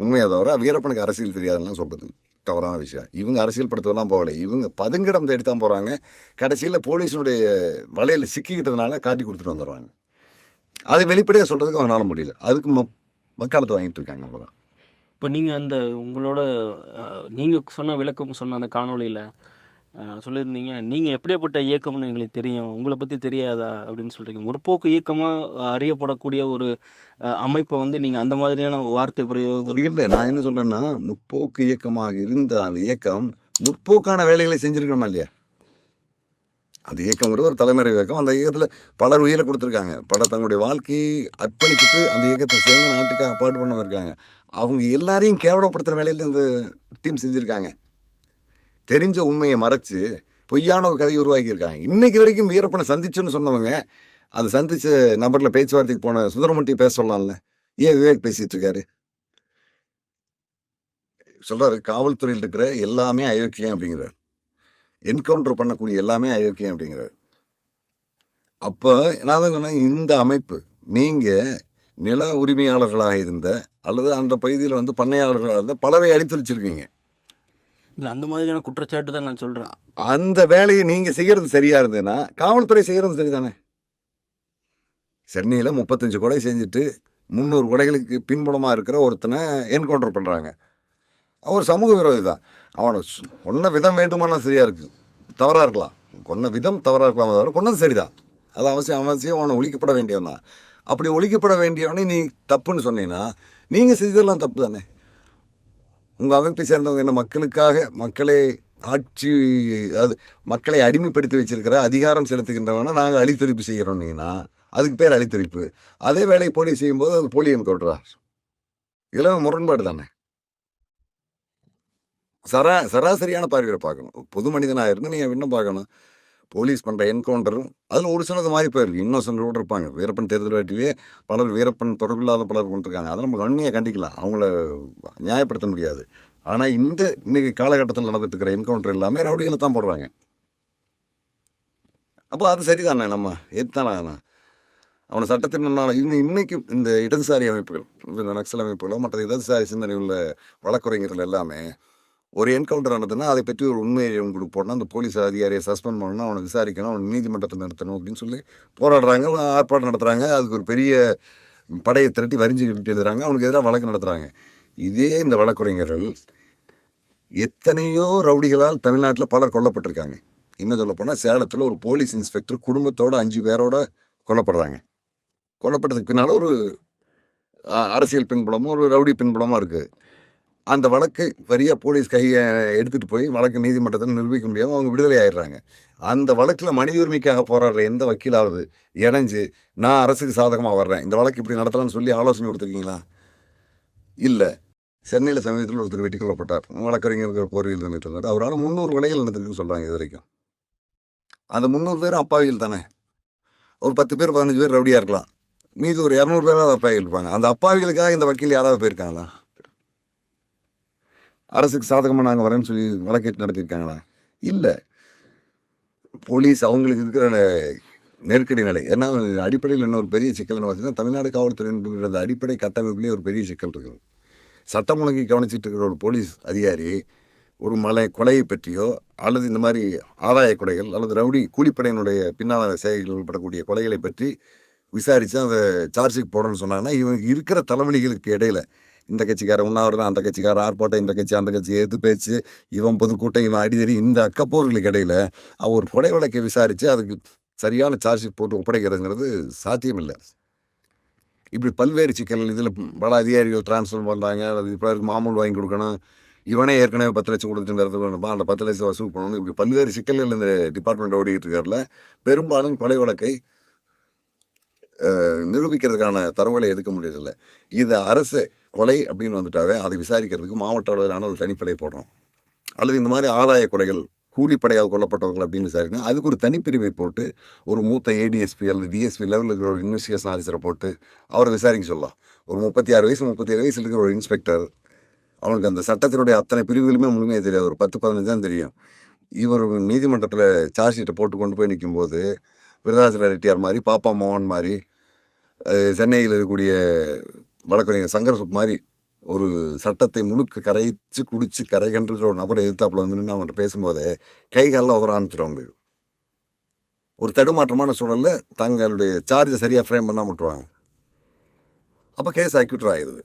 உண்மையாக தவிர வீரப்பனுக்கு அரசியல் தெரியாதுன்னு சொல்கிறது தவறான விஷயம். இவங்க அரசியல் படுத்தலாம் போகலை, இவங்க பதுங்கிடம் தேடி தான் போகிறாங்க. கடைசியில் போலீஸினுடைய வலையில் சிக்கிக்கிட்டதுனால காட்டி கொடுத்துட்டு வந்துடுவாங்க. அது வெளிப்படையாக சொல்கிறதுக்கு அவங்களால முடியல. அதுக்கு வக்காலத்து வாங்கிட்டு இருக்காங்க. அவ்வளோதான். இப்போ நீங்கள் உங்களோட நீங்கள் சொன்ன விளக்கம் சொன்ன அந்த காணொலியில் சொல்லியிருந்தீங்க, நீங்கள் எப்படியாப்பட்ட இயக்கம்னு எங்களுக்கு தெரியும், உங்களை பற்றி தெரியாதா அப்படின்னு சொல்கிறீங்க. முற்போக்கு இயக்கமாக அறியப்படக்கூடிய ஒரு அமைப்பை வந்து நீங்கள் அந்த மாதிரியான வார்த்தை பிரயோகம். இல்லை, நான் என்ன சொல்றேன்னா, முற்போக்கு இயக்கமாக இருந்த அந்த இயக்கம் முற்போக்கான வேலைகளை செஞ்சிருக்கணுமா இல்லையா? அந்த இயக்கங்கிறது ஒரு தலைமுறை இயக்கம். அந்த இயக்கத்தில் பலர் உயிரை கொடுத்துருக்காங்க. பலர் தங்களுடைய வாழ்க்கையை அர்ப்பணிச்சுட்டு அந்த இயக்கத்தை சேர்ந்து நாட்டுக்காக பாட்டு பண்ண இருக்காங்க. அவங்க எல்லாரையும் கேவலப்படுத்துகிற வேலையில் இந்த டீம் செஞ்சுருக்காங்க. தெரிஞ்ச உண்மையை மறைச்சு பொய்யான ஒரு கதையை உருவாக்கியிருக்காங்க. இன்னைக்கு வரைக்கும் வீரப்பனை சந்திச்சுன்னு சொன்னவங்க, அதை சந்திச்ச நபரில் பேச்சுவார்த்தைக்கு போன சுந்தரமூர்த்தி பேச சொல்லலாம்ல. ஏன் விவேக் பேசிட்டு இருக்காரு? சொல்றாரு, காவல்துறையில் இருக்கிற எல்லாமே அயோக்கியம் அப்படிங்கிறார். என்கவுண்டர் பண்ணக்கூடிய எல்லாமே அயோக்கியம் அப்படிங்கிறார். அப்போ நான் தான் சொன்னேன், இந்த அமைப்பு நீங்கள் நில உரிமையாளர்களாக இருந்த அல்லது அந்த பகுதியில் வந்து பண்ணையாளர்களாக இருந்த பலரை அடித்தொழிச்சிருக்கீங்க. இல்லை, அந்த மாதிரியான குற்றச்சாட்டு தான் நான் சொல்கிறேன். அந்த வேலையை நீங்கள் செய்கிறது சரியாக இருந்ததுன்னா காவல்துறை செய்கிறது சரிதானே? சென்னையில் 35 கொலை செஞ்சுட்டு 300 கொலைகளுக்கு பின்புலமாக இருக்கிற ஒருத்தனை என்கவுண்டர் பண்ணுறாங்க. அவர் சமூக விரோதி தான். அவனை கொன்ன விதம் வேண்டுமானால் சரியாக இருக்குது, தவறாக இருக்கலாம். கொன்ன விதம் தவறாக இருக்கலாம், தவிர கொன்னது சரிதான். அது அவசியம் அவனை ஒழிக்கப்பட வேண்டியவன் தான். அப்படி ஒழிக்கப்பட வேண்டியவனே நீ தப்புன்னு சொன்னீங்கன்னா நீங்கள் செஞ்சதெல்லாம் தப்பு தானே? உங்கள் அமைப்பை சேர்ந்தவங்க என்ன மக்களுக்காக மக்களை ஆட்சி, அது மக்களை அடிமைப்படுத்தி வச்சிருக்கிற அதிகாரம் செலுத்துகின்றவனை நாங்கள் அழித்தொழிப்பு செய்கிறோன்னீங்கன்னா அதுக்கு பேர் அழித்தொழிப்பு. அதே வேலையை போலி செய்யும்போது அது போலியம் தொடுறா. இதெல்லாம் முரண்பாடு தானே? சராசரியான பார்வையை பார்க்கணும். பொது மனிதனாக இருந்து நீங்கள் என்ன பார்க்கணும்? போலீஸ் பண்ணுற என்கவுண்டரும் அதில் ஒரு சிலது மாதிரி போயிருக்கு. இன்னொசன்ட் கூட இருப்பாங்க. வீரப்பன் தேர்தல் வாட்டியே பலர் வீரப்பன் தொடர்பில்லாத பலர் கொண்டிருக்காங்க. அதை நம்ம கண்மையாக கண்டிக்கலாம், அவங்கள நியாயப்படுத்த முடியாது. ஆனால் இன்னைக்கு காலகட்டத்தில் நடந்துட்டு இருக்கிற என்கவுண்டர் எல்லாமே ரவுடிகளை தான் போடுறாங்க. அப்போ அது சரிதானே? நம்ம ஏற்றானே அவனை சட்டத்தின் முன்னால் இன்னைக்கு இந்த இடதுசாரி அமைப்புகள், இந்த நக்சல் அமைப்புகளோ மற்ற இடதுசாரி சிந்தனை உள்ள வழக்குரைஞர்கள் எல்லாமே ஒரு என்கவுண்டர் நடந்ததுன்னா அதை பற்றி ஒரு உண்மையை உங்களுக்கு போடணும், அந்த போலீஸ் அதிகாரியை சஸ்பெண்ட் பண்ணணும், அவனை விசாரிக்கணும், அவனை நீதிமன்றத்தில் நடத்தணும் அப்படின்னு சொல்லி போராடுறாங்க, ஆர்ப்பாட்டம் நடத்துகிறாங்க. அதுக்கு ஒரு பெரிய படையை திரட்டி வரிஞ்சுக்கிட்டு எழுதுறாங்க, அவனுக்கு எதிராக வழக்கு நடத்துகிறாங்க. இதே இந்த வழக்குரைஞர்கள் எத்தனையோ ரவுடிகளால் தமிழ்நாட்டில் பலர் கொல்லப்பட்டிருக்காங்க. இன்னும் சொல்ல போனால் சேலத்தில் ஒரு போலீஸ் இன்ஸ்பெக்டர் குடும்பத்தோட 5 பேரோட கொல்லப்படுறாங்க. கொல்லப்பட்டதுக்கு பின்னால் ஒரு அரசியல் பின்புலமும் ஒரு ரவுடி பின்புலமாக இருக்குது. அந்த வழக்கு வரியாக போலீஸ் கையை எடுத்துகிட்டு போய் வழக்கு நீதிமன்றத்தில் நிரூபிக்க முடியாமல் அவங்க விடுதலை ஆயிடுறாங்க. அந்த வழக்கில் மனித உரிமைக்காக போராடுற எந்த வக்கீலாவது இணைஞ்சு நான் அரசுக்கு சாதகமாக வர்றேன், இந்த வழக்கு இப்படி நடத்தலாம்னு சொல்லி ஆலோசனை கொடுத்துருக்கீங்களா? இல்லை. சென்னையில் சமீபத்தில் ஒருத்தர் வெட்டி கொல்லப்பட்டார், வழக்கறிஞர்கள் போர்வையில் இருந்துட்டு இருந்தார். அவரால் 300 கொலைகள் நடந்திருக்குன்னு சொல்கிறாங்க இது வரைக்கும். அந்த 300 பேரும் அப்பாவிகள் தானே? ஒரு 10 பேர் 15 பேர் ரவுடியாக இருக்கலாம், மீது ஒரு 200 பேராவது அப்பாவிகள் இருப்பாங்க. அந்த அப்பாவிகளுக்காக இந்த வக்கீல் யாராவது போயிருக்காங்களா? அரசுக்கு சாதகமாக நாங்கள் வரேன்னு சொல்லி வழக்கேற்று நடத்தியிருக்காங்களா? இல்லை. போலீஸ் அவங்களுக்கு இருக்கிற நெருக்கடி நிலை. ஏன்னா அடிப்படையில் என்ன ஒரு பெரிய சிக்கல் பார்த்தீங்கன்னா, தமிழ்நாடு காவல்துறையினுடைய அந்த அடிப்படை கட்டமைப்புலேயே ஒரு பெரிய சிக்கல் இருக்குது. சட்டம் ஒழுங்கை கவனிச்சிட்டு இருக்கிற ஒரு போலீஸ் அதிகாரி ஒரு கொலையை பற்றியோ அல்லது இந்த மாதிரி ஆதாய கொலைகள் அல்லது ரவுடி கூலிப்படையினுடைய பின்னால் செயல்படக்கூடிய கொலைகளை பற்றி விசாரித்து அந்த சார்ஜுக்கு போடணும்னு சொன்னாங்கன்னா, இவங்க இருக்கிற தலைவலிகளுக்கு இடையில இந்த கட்சிக்கார உண்ணாவிரதம், அந்த கட்சிக்கார ஆர்ப்பாட்டம், இந்த கட்சி அந்த கட்சி எதிர்த்து பேச்சு, இவன் பொதுக்கூட்டம், இவன் அடிதடி, இந்த அக்கப்போர்களுக்கு இடையில அவர் கொலை வழக்கை விசாரித்து அதுக்கு சரியான சார்ஜ் போட்டு ஒப்படைக்கிறதுங்கிறது சாத்தியம் இல்லை. இப்படி பல்வேறு சிக்கல். இதில் பல அதிகாரிகள் டிரான்ஸ்ஃபர் பண்ணுறாங்க, அது இப்போ மாமூல் வாங்கி கொடுக்கணும், இவனே ஏற்கனவே 10 லட்சம் கொடுத்துட்டு அந்த 10 லட்சம் வசூல் பண்ணணும். இப்படி பல்வேறு சிக்கல்கள் இந்த டிபார்ட்மெண்ட் ஓடிக்கிட்டு இருக்காருல. பெரும்பாலும் கொலை வழக்கை நிரூபிக்கிறதுக்கான தரவுகளை எடுக்க முடியறதில்லை. இதை அரசு கொலை அப்படின்னு வந்துட்டாவே அதை விசாரிக்கிறதுக்கு மாவட்ட அளவிலான ஒரு தனிப்படை போடுறோம். அல்லது இந்த மாதிரி ஆதாய கொலைகள் கூலிப்படையாக கொல்லப்பட்டவர்கள் அப்படின்னு விசாரிக்கணும், அதுக்கு ஒரு தனிப்பிரிவை போட்டு ஒரு மூத்த ஏடிஎஸ்பி அல்லது டிஎஸ்பி லெவலில் இருக்கிற ஒரு இன்வெஸ்டிகேஷன் ஆஃபீஸரை போட்டு அவரை விசாரிக்க சொல்லலாம். ஒரு 37 வயசு இருக்கிற ஒரு இன்ஸ்பெக்டர், அவனுக்கு அந்த சட்டத்தினுடைய அத்தனை பிரிவுகளுமே முழுமையாக தெரியாது, ஒரு 10-15 தான் தெரியும். இவர் நீதிமன்றத்தில் சார்ஜ் ஷீட்டை போட்டு கொண்டு போய் நிற்கும்போது விருதாச்சல ரெட்டியார் மாதிரி, பாப்பா மோகன் மாதிரி, சென்னையில் இருக்கக்கூடிய வழக்கறிஞர் சங்கர் மாதிரி ஒரு சட்டத்தை முழுக்க கரைச்சு குடிச்சு கரைகன்ற ஒரு நபரை எதிர்த்தாப்புல வந்து நின்று அவன்கிட்ட பேசும்போது கைகாலில் உதற ஆரம்பிச்சிடுவாங்க. ஒரு தடுமாற்றமான சூழலில் தங்களுடைய சார்ஜை சரியாக ஃப்ரேம் பண்ணால் விட்டுருவாங்க. அப்போ கேஸ் அக்யூட்டர் ஆகிடுது.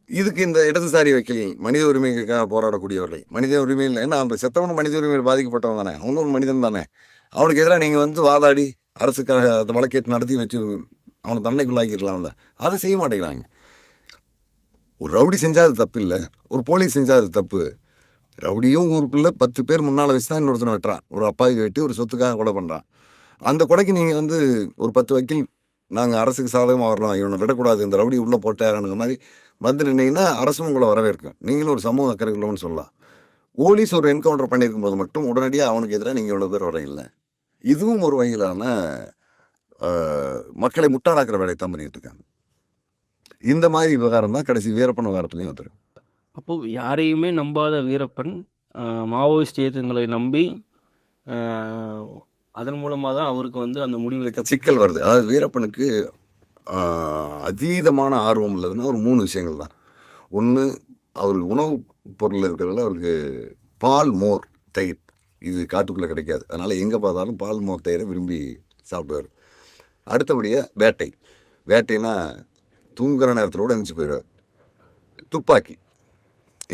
இதுக்கு இந்த இடதுசாரி வக்கீல் மனித உரிமைகளுக்காக போராடக்கூடியவர்கள், மனித உரிமைகள், ஏன்னா அந்த செத்தவனும் மனித உரிமைகள் பாதிக்கப்பட்டவன் தானே, அவனும் ஒரு மனிதன் தானே. அவனுக்கு எதிராக நீங்கள் வந்து வாதாடி அரசுக்காக அந்த வழக்கேற்று நடத்தி வச்சு அவனை தண்டனைக்குள்ளாக்கிடலாம்ல. அதை செய்ய மாட்டேங்கிறாங்க. ஒரு ரவுடி செஞ்சால் அது தப்பு இல்லை, ஒரு போலீஸ் செஞ்சால் அது தப்பு. ரவுடியும் ஊருக்குள்ளே 10 பேர் முன்னால் வச்சு தான் இன்னொருத்தனை வெட்டுறான், ஒரு அப்பாவி வெட்டி ஒரு சொத்துக்காக கொலை பண்ணுறான். அந்த கொலைக்கு நீங்கள் வந்து ஒரு 10 வக்கீல் நாங்கள் அரசுக்கு சாதகமாக வரலாம், இவனை விடக்கூடாது, இந்த ரவுடி உள்ளே போட்டாருங்கிற மாதிரி வந்து நின்னீங்கன்னா அரசும் உங்களை வரவேற்கும், நீங்களும் ஒரு சமூக அக்கறை உள்ளவன்னு சொல்லலாம். போலீஸ் ஒரு என்கவுண்டர் பண்ணியிருக்கும் போது மட்டும் உடனடியாக அவனுக்கு எதிராக நீங்கள் இவ்வளோ பேர் வர இல்லை. இதுவும் ஒரு வகையிலான மக்களை முட்டாளாக்குற வேலையை தான் பண்ணிட்டு இருக்காங்க. இந்த மாதிரி விவகாரம் தான் கடைசி வீரப்பன் விவகாரத்துலையும் வந்துடும். அப்போ யாரையுமே நம்பாத வீரப்பன் மாவோயிஸ்ட் இயக்கங்களை நம்பி அதன் மூலமாக தான் அவருக்கு வந்து அந்த முடிவு எடுக்க சிக்கல் வருது. அதாவது வீரப்பனுக்கு அதீதமான ஆர்வம் உள்ளதுன்னா ஒரு 3 விஷயங்கள் தான். ஒன்று, அவருக்கு உணவு பொருள் இருக்கிறதுல அவருக்கு பால், மோர், தயிர் இது காட்டுக்குள்ளே கிடைக்காது, அதனால் எங்கே பார்த்தாலும் பால், மோர், தயிரை விரும்பி சாப்பிடுவார். அடுத்தபடியாக வேட்டை. வேட்டைனா தூங்குகிற நேரத்தில் கூட எழுந்துச்சு போயிடுவார். துப்பாக்கி.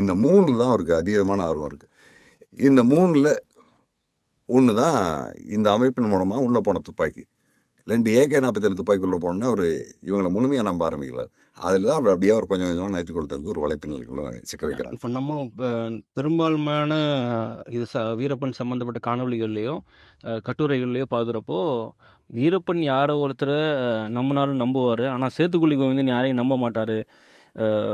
இந்த 3 தான் அவருக்கு அதிகமான ஆர்வம் இருக்குது. இந்த 3ல் ஒன்று தான் இந்த அமைப்பின் மூலமாக உள்ளே போன துப்பாக்கி. 2 AK-47 துப்பாக்கி உள்ளே போனோன்னா அவர் இவங்களை முழுமையாக நம்ப ஆரம்பிக்கிறார். அதில் தான் அவர் அப்படியே அவர் கொஞ்சம் கொஞ்சமாக நைட்டு கொடுத்ததுக்கு ஒரு வலைப்பின்னலுக்குள்ள சிக்க வைக்கிறார். இப்போ நம்ம பெரும்பான்மையான இது வீரப்பன் சம்மந்தப்பட்ட காணொளிகள்லையோ கட்டுரைகள்லையோ பார்க்குறப்போ வீரப்பன் யாரோ ஒருத்தரை நம்பினாலும் நம்புவார், ஆனால் சேத்துக்குழி கோவிந்தன் யாரையும் நம்ப மாட்டார்,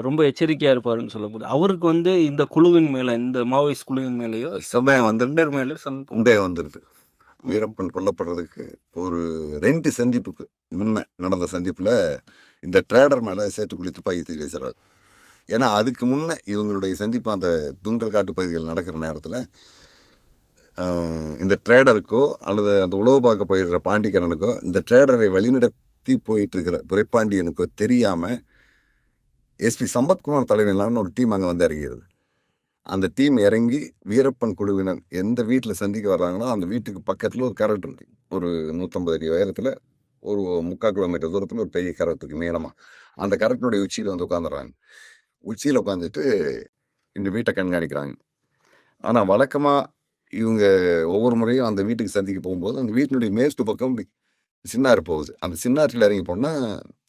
ரொம்ப எச்சரிக்கையாக இருப்பாருன்னு சொல்லும்போது அவருக்கு வந்து இந்த குழுவின் மேலே, இந்த மாவோயிஸ்ட் குழுவின் மேலேயோ சமயம் வந்து மேலே உண்டே வந்துடுது. வீரப்பன் கொல்லப்படுறதுக்கு ஒரு 2 சந்திப்புக்கு முன்ன நடந்த சந்திப்பில் இந்த ட்ரேடர் மேலே சேத்துக்குழி துப்பாக்கி தூக்கி வச்சுறாரு. ஏன்னா அதுக்கு முன்னே இவங்களுடைய சந்திப்பு அந்த துங்கல் காட்டு பகுதிகள் நடக்கிற நேரத்தில் இந்த ட்ரேடருக்கோ அல்லது அந்த உழவு பார்க்க போயிடுற பாண்டிக்கரனுக்கோ இந்த ட்ரேடரை வழிநடத்தி போயிட்டு இருக்கிற துரைப்பாண்டியனுக்கோ தெரியாமல் எஸ்பி சம்பத்குமார் தலைமையிலான ஒரு டீம் அங்கே வந்து இறங்கிடுது. அந்த டீம் இறங்கி வீரப்பன் குழுவினர் எந்த வீட்டில் சந்திக்க வர்றாங்களோ அந்த வீட்டுக்கு பக்கத்தில் ஒரு கரெக்ட் இருக்கு, ஒரு 150 அடி உயரத்தில் ஒரு 3/4 கிலோமீட்டர் தூரத்தில் ஒரு பெரிய கரெக்டுக்கு நீளமாக அந்த கரெக்டுடைய உச்சியில் வந்து உட்காந்துடுறாங்க. உச்சியில் உட்காந்துட்டு இந்த வீட்டை கண்காணிக்கிறாங்க. ஆனால் வழக்கமாக இவங்க ஒவ்வொரு முறையும் அந்த வீட்டுக்கு சந்திக்க போகும்போது அந்த வீட்டினுடைய மேற்கு பக்கம் சின்னாறு போகுது. அந்த சின்னாற்றில் இறங்கி போனால்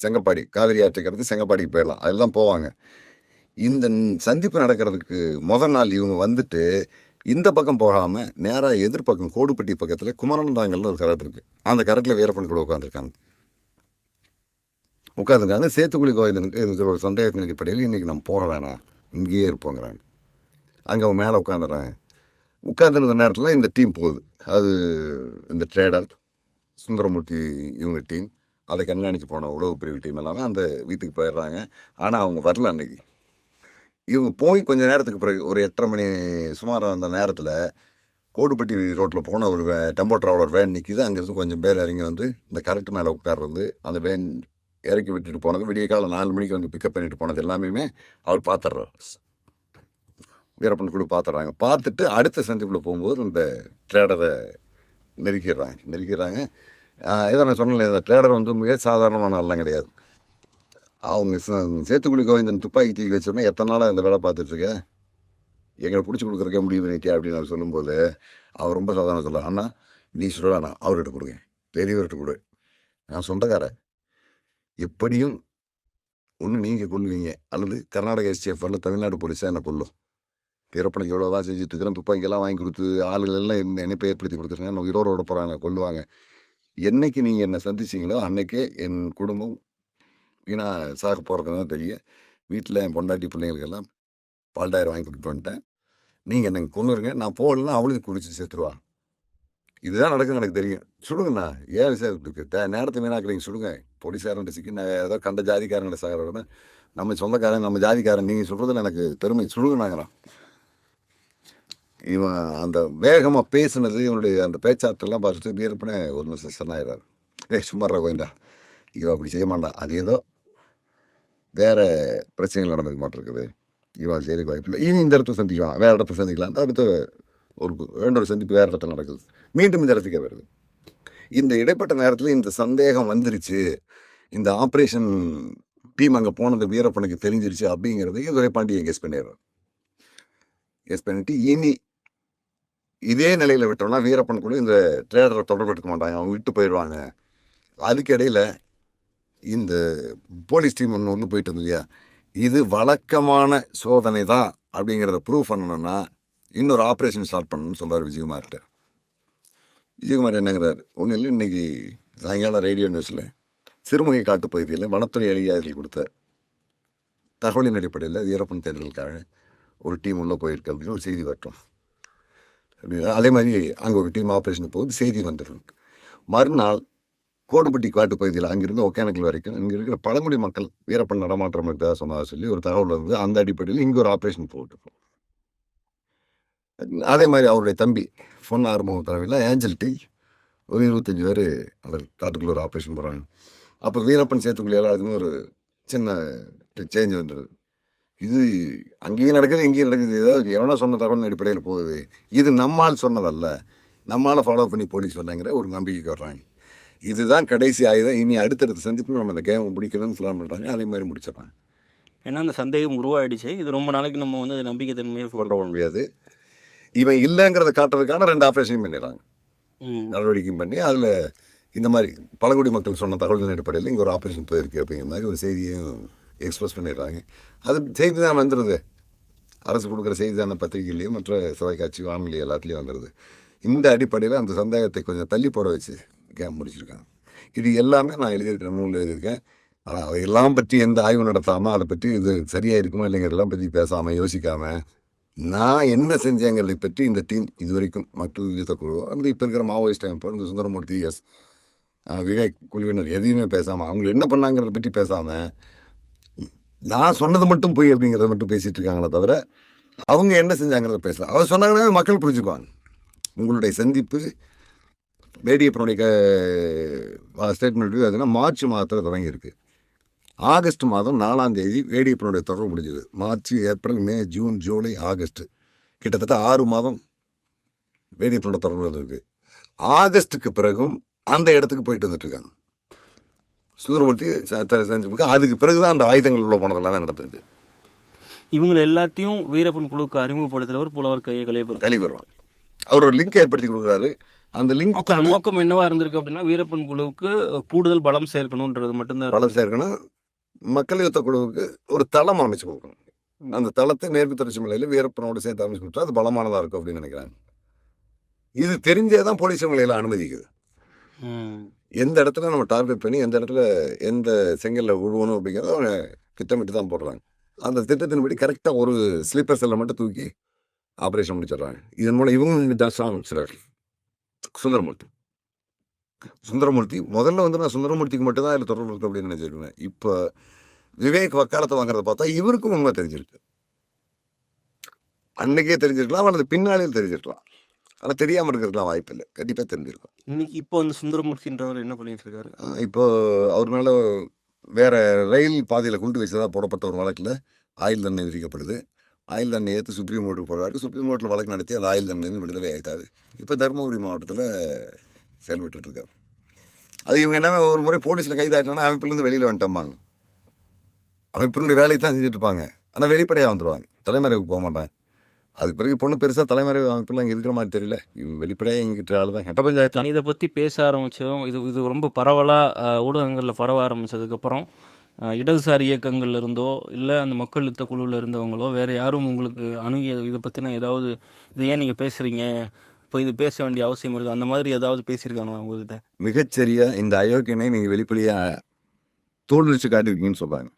செங்கப்பாடி, காவிரி ஆற்றுக்கிறது செங்கப்பாடிக்கு போயிடலாம், அதில் தான் போவாங்க. இந்த சந்திப்பு நடக்கிறதுக்கு முதல் நாள் இவங்க வந்துட்டு இந்த பக்கம் போகாமல் நேராக எதிர்பக்கம் கோடுப்பட்டி பக்கத்தில் குமரன்தாங்கல்னு ஒரு கரெக்ட் இருக்குது, அந்த கரெக்டில் வீரப்பன் கூட உட்காந்துருக்காங்க. சேத்துக்குழி கோவிந்தனுக்கு இருக்கிற ஒரு சந்தேகத்தின் அடிப்படையில் இன்றைக்கி நம்ம போக வேணாம், இங்கேயே இருப்போங்கிறாங்க. அங்கே அவங்க மேலே உட்காந்துடுறாங்க. உட்காந்துருந்த நேரத்தில் இந்த டீம் போகுது. அது இந்த ட்ரேடர் சுந்தரமூர்த்தி இவங்க டீம், அதை கண்காணிக்க போன உளவு பிரிவு டீம் எல்லாமே அந்த வீட்டுக்கு போயிடுறாங்க. ஆனால் அவங்க வரல அன்னைக்கு. இவங்க போய் கொஞ்சம் நேரத்துக்கு பிறகு ஒரு 8:30 மணி சுமார் அந்த நேரத்தில் கோடுப்பட்டி ரோட்டில் போன ஒரு டெம்போ ட்ராவலர் வேன் நிற்கிது. அங்கேருந்து கொஞ்சம் பேர் இறங்கி வந்து இந்த கரெக்ட் மேலே உட்கார்றது, அந்த வேன் இறக்கி விட்டுட்டு போனது, விடிய காலம் 4 மணிக்கு வந்து பிக்கப் பண்ணிட்டு போனது எல்லாமே அவர் பார்த்துட்றாரு. வீரப்பன் குழு பார்த்துட்றாங்க. பார்த்துட்டு அடுத்த சந்திப்பில் போகும்போது இந்த ட்ரேடரை நெருக்கிறாங்க. இதை நான் சொன்னேன், இந்த ட்ரேடர் வந்து மிக சாதாரணமான ஆள்லாம் கிடையாது. அவங்க சேத்துக்குழி கோவிந்தன் துப்பாக்கி தூக்கி வச்சோன்னா எத்தனை நாளாக இந்த வேலை பார்த்துட்ருக்க, எங்களை பிடிச்சி கொடுக்குறக்கே முடிவு பண்ணிட்டியா அப்படின்னு அவர் சொல்லும்போது அவர் ரொம்ப சாதாரண சொல்ல, அண்ணா நீ சொல்ல வேணாம், அவர்கிட்ட கொடுங்க, பெரியவர்கிட்ட கொடு, நான் சொந்தக்காரன், எப்படியும் ஒன்று நீங்கள் கொள்ளுவீங்க அல்லது கர்நாடக எஸ்டிஎஃப் அல்லது தமிழ்நாடு போலீஸாக என்ன கொள்ளும். வீரப்பனுக்கு எவ்வளோதான் செஞ்சுட்டு இருக்கிறேன், துப்பாக்கியெல்லாம் வாங்கி கொடுத்து ஆளுகள் எல்லாம் என்ன இணைப்பை ஏற்படுத்தி கொடுத்துருங்க, நான் உயிரோட போகிறாங்க, கொள்ளுவாங்க. என்னைக்கு நீங்கள் என்னை சந்திச்சிங்களோ அன்னைக்கே என் குடும்பம் வீணாக சாக போகிறது தான் தெரியும். வீட்டில் என் பொண்டாட்டி பிள்ளைங்களுக்கெல்லாம் பால்டாயிரம் வாங்கி கொடுத்துட்டு வந்துட்டேன், நீங்கள் என்னை கொண்டுருங்க, நான் போகலன்னா அவளுக்கு குடிச்சு சேர்த்துருவா. இதுதான் நடக்குது, எனக்கு தெரியும். சுடுங்கண்ணா, ஏன் விசாரிட்டு நேரத்தை வீணாக்குறீங்க, சுடுங்க. போலீஸாரன்ட்ட சிக்கி நான் ஏதோ கண்ட ஜாதிக்காரன்ட்ட சாகிறோட நம்ம சொந்தக்காரன், நம்ம ஜாதிக்காரன், நீங்கள் சொல்கிறதுல எனக்கு பெருமை, சுடுங்கண்ணாங்கிறான். இவன் அந்த வேகமாக பேசுனது, இவனுடைய அந்த பேச்சாற்றெல்லாம் பார்த்துட்டு வீரப்பனே ஒரு நிமிஷம் சொன்னாயிடாரு, சும்மாறா கோயிண்டா, இவன் அப்படி செய்ய மாட்டான், அது ஏதோ வேறு பிரச்சனைகள் நடந்துக்க மாட்டிருக்குது, இவன் சரி வாய்ப்பில்லை, இனி இந்த இடத்துல சந்திக்கலாம், வேறு இடத்துல சந்திக்கலாம், அடுத்த ஒரு சந்திப்பு வேறு இடத்துல நடக்குது, மீண்டும் இந்த இடத்துக்கே வருது. இந்த இடைப்பட்ட நேரத்தில் இந்த சந்தேகம் வந்துருச்சு, இந்த ஆப்ரேஷன் டீம் அங்கே போனது வீரப்பனுக்கு தெரிஞ்சிருச்சு அப்படிங்கிறதையும் துரைபாண்டியன் கெஸ் பண்ணிடுறாரு. கெஸ் பண்ணிட்டு இனி இதே நிலையில விட்டோம்னா வீரப்பன் கூட இந்த ட்ரேடரை தொடர்பு எடுக்க மாட்டாங்க, அவங்க விட்டு போயிடுவாங்க. அதுக்கு இடையில இந்த போலீஸ் டீம் ஒன்று போயிட்டு இருந்தது இல்லையா, இது வழக்கமான சோதனை தான் அப்படிங்கிறத ப்ரூவ் பண்ணணும்னா இன்னொரு ஆப்ரேஷன் ஸ்டார்ட் பண்ணணும்னு சொல்றாரு விஜயகுமார்கிட்ட. விஜயகுமார் என்னங்கிறார், ஒன்றும் இல்லை, இன்னைக்கு சாயங்காலம் ரேடியோ நியூஸில் சிறுமுகை காட்டு பகுதியில் வனத்துறை அதிகாரிகள் கொடுத்த தகவலின் அடிப்படையில் வீரப்பன் தேர்தலுக்காக ஒரு டீம் உள்ளே போயிருக்கு அப்படின்னு ஒரு செய்தி வரட்டும் அப்படின்னா, அதே மாதிரி அங்கே ஒரு டீம் ஆப்ரேஷனுக்கு போகுது, செய்தி வந்துடும். மறுநாள் கோடுப்பட்டி காட்டு பகுதியில் அங்கிருந்து ஒகேனக்கல் வரைக்கும் இங்கே இருக்கிற பழங்குடி மக்கள் வீரப்பன் நடமாட்டம் இருக்கிறதா சொன்னதா சொல்லி ஒரு தகவல் வந்து அந்த அடிப்படையில் இங்கே ஒரு ஆப்ரேஷன் போட்டு, அதே மாதிரி அவருடைய தம்பி பொன் ஆறுமுகம் தலைமையில் ஏஞ்சல் டி ஒரு 25 பேர் அந்த காட்டுக்குள்ள ஒரு ஆப்ரேஷன் போகிறாங்க. அப்போ வீரப்பன் சேத்துக்குள்ளே எல்லாருக்குமே ஒரு சின்ன சேஞ்ச் வந்துடுது. இது அங்கேயும் நடக்குது இங்கேயும் நடக்குது, ஏதாவது எவனோ சொன்ன தகவல் அடிப்படையில் போகுது, இது நம்மால் சொன்னதல்ல, நம்மளால் ஃபாலோ பண்ணி போலீஸ் வரலைங்கிற ஒரு நம்பிக்கைக்கு வர்றாங்க. இதுதான் கடைசி ஆயுதம், இனி அடுத்தடுத்த சந்திப்பு நம்ம அந்த கேம் முடிக்கணும்னு பிளான் பண்ணுறாங்க. அதே மாதிரி முடிச்சிடறாங்க. ஏன்னா அந்த சந்தேகம் உருவாயிடுச்சு, இது ரொம்ப நாளைக்கு நம்ம வந்து நம்பிக்கை தன்மையை கொண்டு வர முடியாது. இவன் இல்லைங்கிறத காட்டுறதுக்கான 2 ஆப்ரேஷன் பண்ணிடுறாங்க, நடவடிக்கையும் பண்ணி அதில் இந்த மாதிரி பழங்குடி மக்கள் சொன்ன தகவல்களின் அடிப்படையில் இங்கே ஒரு ஆப்ரேஷன் போயிருக்கு அப்படிங்கிற மாதிரி ஒரு செய்தியையும் எக்ஸ்பிரஸ் பண்ணிடுறாங்க. அது செய்தி தான் வந்துடுது, அரசு கொடுக்குற செய்தி தானே பத்திரிகையிலையும் மற்ற தொலைக்காட்சி வானொலி எல்லாத்துலேயும் வந்துடுது. இந்த அடிப்படையில் அந்த சந்தேகத்தை கொஞ்சம் தள்ளி போட வச்சு கேம் முடிச்சிருக்காங்க. இது எல்லாமே நான் எழுதியிருக்கேன், நூலில் எழுதியிருக்கேன். ஆனால் அதையெல்லாம் பற்றி எந்த ஆய்வு நடத்தாமல், அதை பற்றி இது சரியாக இருக்குமா இல்லைங்கிறதெல்லாம் பற்றி பேசாமல் யோசிக்காமல் நான் என்ன செஞ்சேங்கிறதை பற்றி இந்த டீம் இது வரைக்கும் மக்கள் யுத்த குழு அந்த இப்போ இருக்கிற மாவோயிஸ்ட் அமைப்பு இந்த சுந்தரமூர்த்தி எஸ் விவேக் குழுவினர் எதையுமே பேசாமல், அவங்க என்ன பண்ணாங்கிறத பற்றி பேசாமல் நான் சொன்னது மட்டும் போய் அப்படிங்கிறத மட்டும் பேசிகிட்டு இருக்காங்களே தவிர அவங்க என்ன செஞ்சாங்கிறத பேசலாம். அவர் சொன்னாங்கன்னா மக்கள் புரிஞ்சுக்குவாங்க. உங்களுடைய சந்திப்பு வேடியப்பனுடைய ஸ்டேட்மெண்ட் அதுனா மார்ச் மாதத்தில் தொடங்கியிருக்கு. ஆகஸ்ட் மாதம் 4ஆம் தேதி வேடியப்பனுடைய தொடர்பு முடிஞ்சது. மார்ச், ஏப்ரல், மே, ஜூன், ஜூலை, ஆகஸ்ட், கிட்டத்தட்ட 6 மாதம் வேடியப்பனோட தொடர்பு இருக்குது. ஆகஸ்ட்டுக்கு பிறகும் அந்த இடத்துக்கு போயிட்டு வந்துட்டு இருக்காங்க சுந்தரமூர்த்தி செஞ்சு. அதுக்கு பிறகுதான் அந்த ஆயுதங்கள் உள்ள போனதெல்லாம் தான் நடந்தது. இவங்க எல்லாத்தையும் வீரப்பன் குழுக்கு அறிமுகப்படுத்துகிறவர் புலவர் கலிபெறுவாங்க. அவர் ஒரு லிங்க் ஏற்படுத்தி கொடுக்குறாரு. அந்த லிங்க் நோக்கம் என்னவா இருந்திருக்கு அப்படின்னா வீரப்பன் குழுவுக்கு கூடுதல் பலம் சேர்க்கணுன்றது மட்டும்தான். பலம் சேர்க்கணும், மக்கள் யுத்த குழுவுக்கு ஒரு தளம் அமைச்சு கொடுக்கணும். அந்த தளத்தை மேற்கு தொடர்ச்சி மலையில் வீரப்பனோட சேர்த்து அமைச்சு கொடுத்தா அது பலமானதாக இருக்கும் அப்படின்னு நினைக்கிறாங்க. இது தெரிஞ்சே தான் போலீஸ் மலையில் அனுமதிக்குது. எந்த இடத்துல நம்ம டார்கெட் பண்ணி எந்த இடத்துல எந்த செங்கல்ல விழுவணும் அப்படிங்கிறத அவங்க திட்டமிட்டு தான் போடுறாங்க. அந்த திட்டத்தின்படி கரெக்டாக ஒரு ஸ்லீப்பர் செல்லை மட்டும் தூக்கி ஆப்ரேஷன் முடிச்சிடுறாங்க. இதன் மூலம் இவங்க சிலர் சுந்தரமூர்த்தி முதல்ல வந்து நான் சுந்தரமூர்த்திக்கு மட்டும் தான் அதில் தொடர்பு இருக்கு அப்படின்னு நினைச்சிருக்கேன். இப்போ விவேக் வக்காலத்தை வாங்குறத பார்த்தா இவருக்கும் உண்மை தெரிஞ்சிருக்கு. அன்னைக்கே தெரிஞ்சிருக்கலாம் அல்லது பின்னாளில் தெரிஞ்சிருக்கலாம், ஆனால் தெரியாமல் இருக்கிறதுலாம் வாய்ப்பு இல்லை, கண்டிப்பாக தெரிஞ்சிருக்கும். இன்னைக்கு இப்போ அந்த சுந்தரமூர்த்தின்றவர் என்ன பண்ணிட்டு இருக்காரு? இப்போ அவர் மேலே வேற ரயில் பாதையில் குண்டு வச்சதாக போடப்பட்ட ஒரு வழக்கில் ஆயுள் தண்டனை விதிக்கப்படுது. ஆயுள் தண்டனை ஏற்று சுப்ரீம் கோர்ட்டுக்கு போகிறாரு. சுப்ரீம் கோர்ட்டில் வழக்கு நடத்தி அந்த ஆயுள் தண்டனை விடுதலை ஆகிட்டாரு. இப்போ தருமபுரி மாவட்டத்தில் செயல்பட்டு இருக்காரு. அது இவங்க என்ன ஒரு முறை போலீஸில் கைதாயிட்டாங்கன்னா அமைப்பிலேருந்து வெளியில் வந்துட்டோம்பாங்க. அமைப்பினுடைய வேலையை தான் செஞ்சுட்டு இருப்பாங்க, ஆனால் வெளிப்படையாக வந்துடுவாங்க, தலைமறைவுக்கு போக மாட்டாங்க. அதுக்கு பிறகு பொண்ணு பெருசாக தலைமறைவு அமைப்புலாம் இங்கே இருக்கிற மாதிரி தெரியல. வெளிப்படையாக எங்கிட்ட ஆள் தான் கெட்ட பஞ்சாயத்து. இதை பற்றி பேச ஆரம்பித்தோம். இது ரொம்ப பரவலாக ஊடகங்களில் பரவ ஆரம்பித்ததுக்கப்புறம் இடதுசாரி இயக்கங்கள்ல இருந்தோ இல்லை அந்த மக்கள் யுத்த குழுவில் இருந்தவங்களோ வேறு யாரும் உங்களுக்கு அணுகி இதை பற்றின ஏதாவது இதை ஏன் நீங்கள் பேசுகிறீங்க, இப்போ இது பேச வேண்டிய அவசியம் இருக்குது, அந்த மாதிரி ஏதாவது பேசியிருக்காங்களா உங்கள்கிட்ட? மிகச்சரியாக இந்த அயோக்கியனை நீங்கள் வெளிப்படையாக தோல்விச்சு காட்டிருக்கீங்கன்னு சொல்கிறாங்க.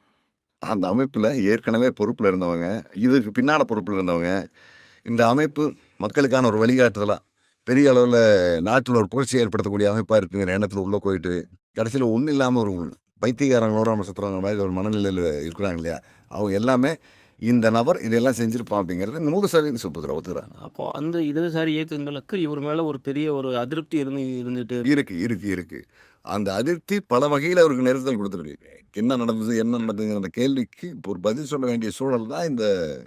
அந்த அமைப்பில் ஏற்கனவே பொறுப்பில் இருந்தவங்க, இதுக்கு பின்னால் பொறுப்பில் இருந்தவங்க, இந்த அமைப்பு மக்களுக்கான ஒரு வழிகாட்டுதலாக பெரிய அளவில் நாட்டில் ஒரு புரட்சி ஏற்படுத்தக்கூடிய அமைப்பாக இருக்குங்கிற எண்ணத்தில் உள்ளே போயிட்டு கடைசியில் ஒன்றும் இல்லாமல் ஒரு பைத்தியக்காரங்களோட நம்ம சுற்றுறாங்க மாதிரி ஒரு மனநிலையில் இருக்கிறாங்க இல்லையா, அவங்க எல்லாமே இந்த நபர் இதெல்லாம் செஞ்சுருப்பான் அப்படிங்கிறது 100% சுப்புதில் ஒத்துக்கிறாங்க. அப்போ அந்த இடதுசாரி இயக்கங்களுக்கு இவர் மேலே ஒரு பெரிய ஒரு அதிருப்தி இருந்துட்டு இருக்கு. அந்த அதிருப்தி பல வகையில் அவருக்கு நெருத்தல் கொடுத்துருக்கு. என்ன நடந்ததுங்கிற அந்த கேள்விக்கு ஒரு பதில் சொல்ல வேண்டிய சூழல் தான் இந்த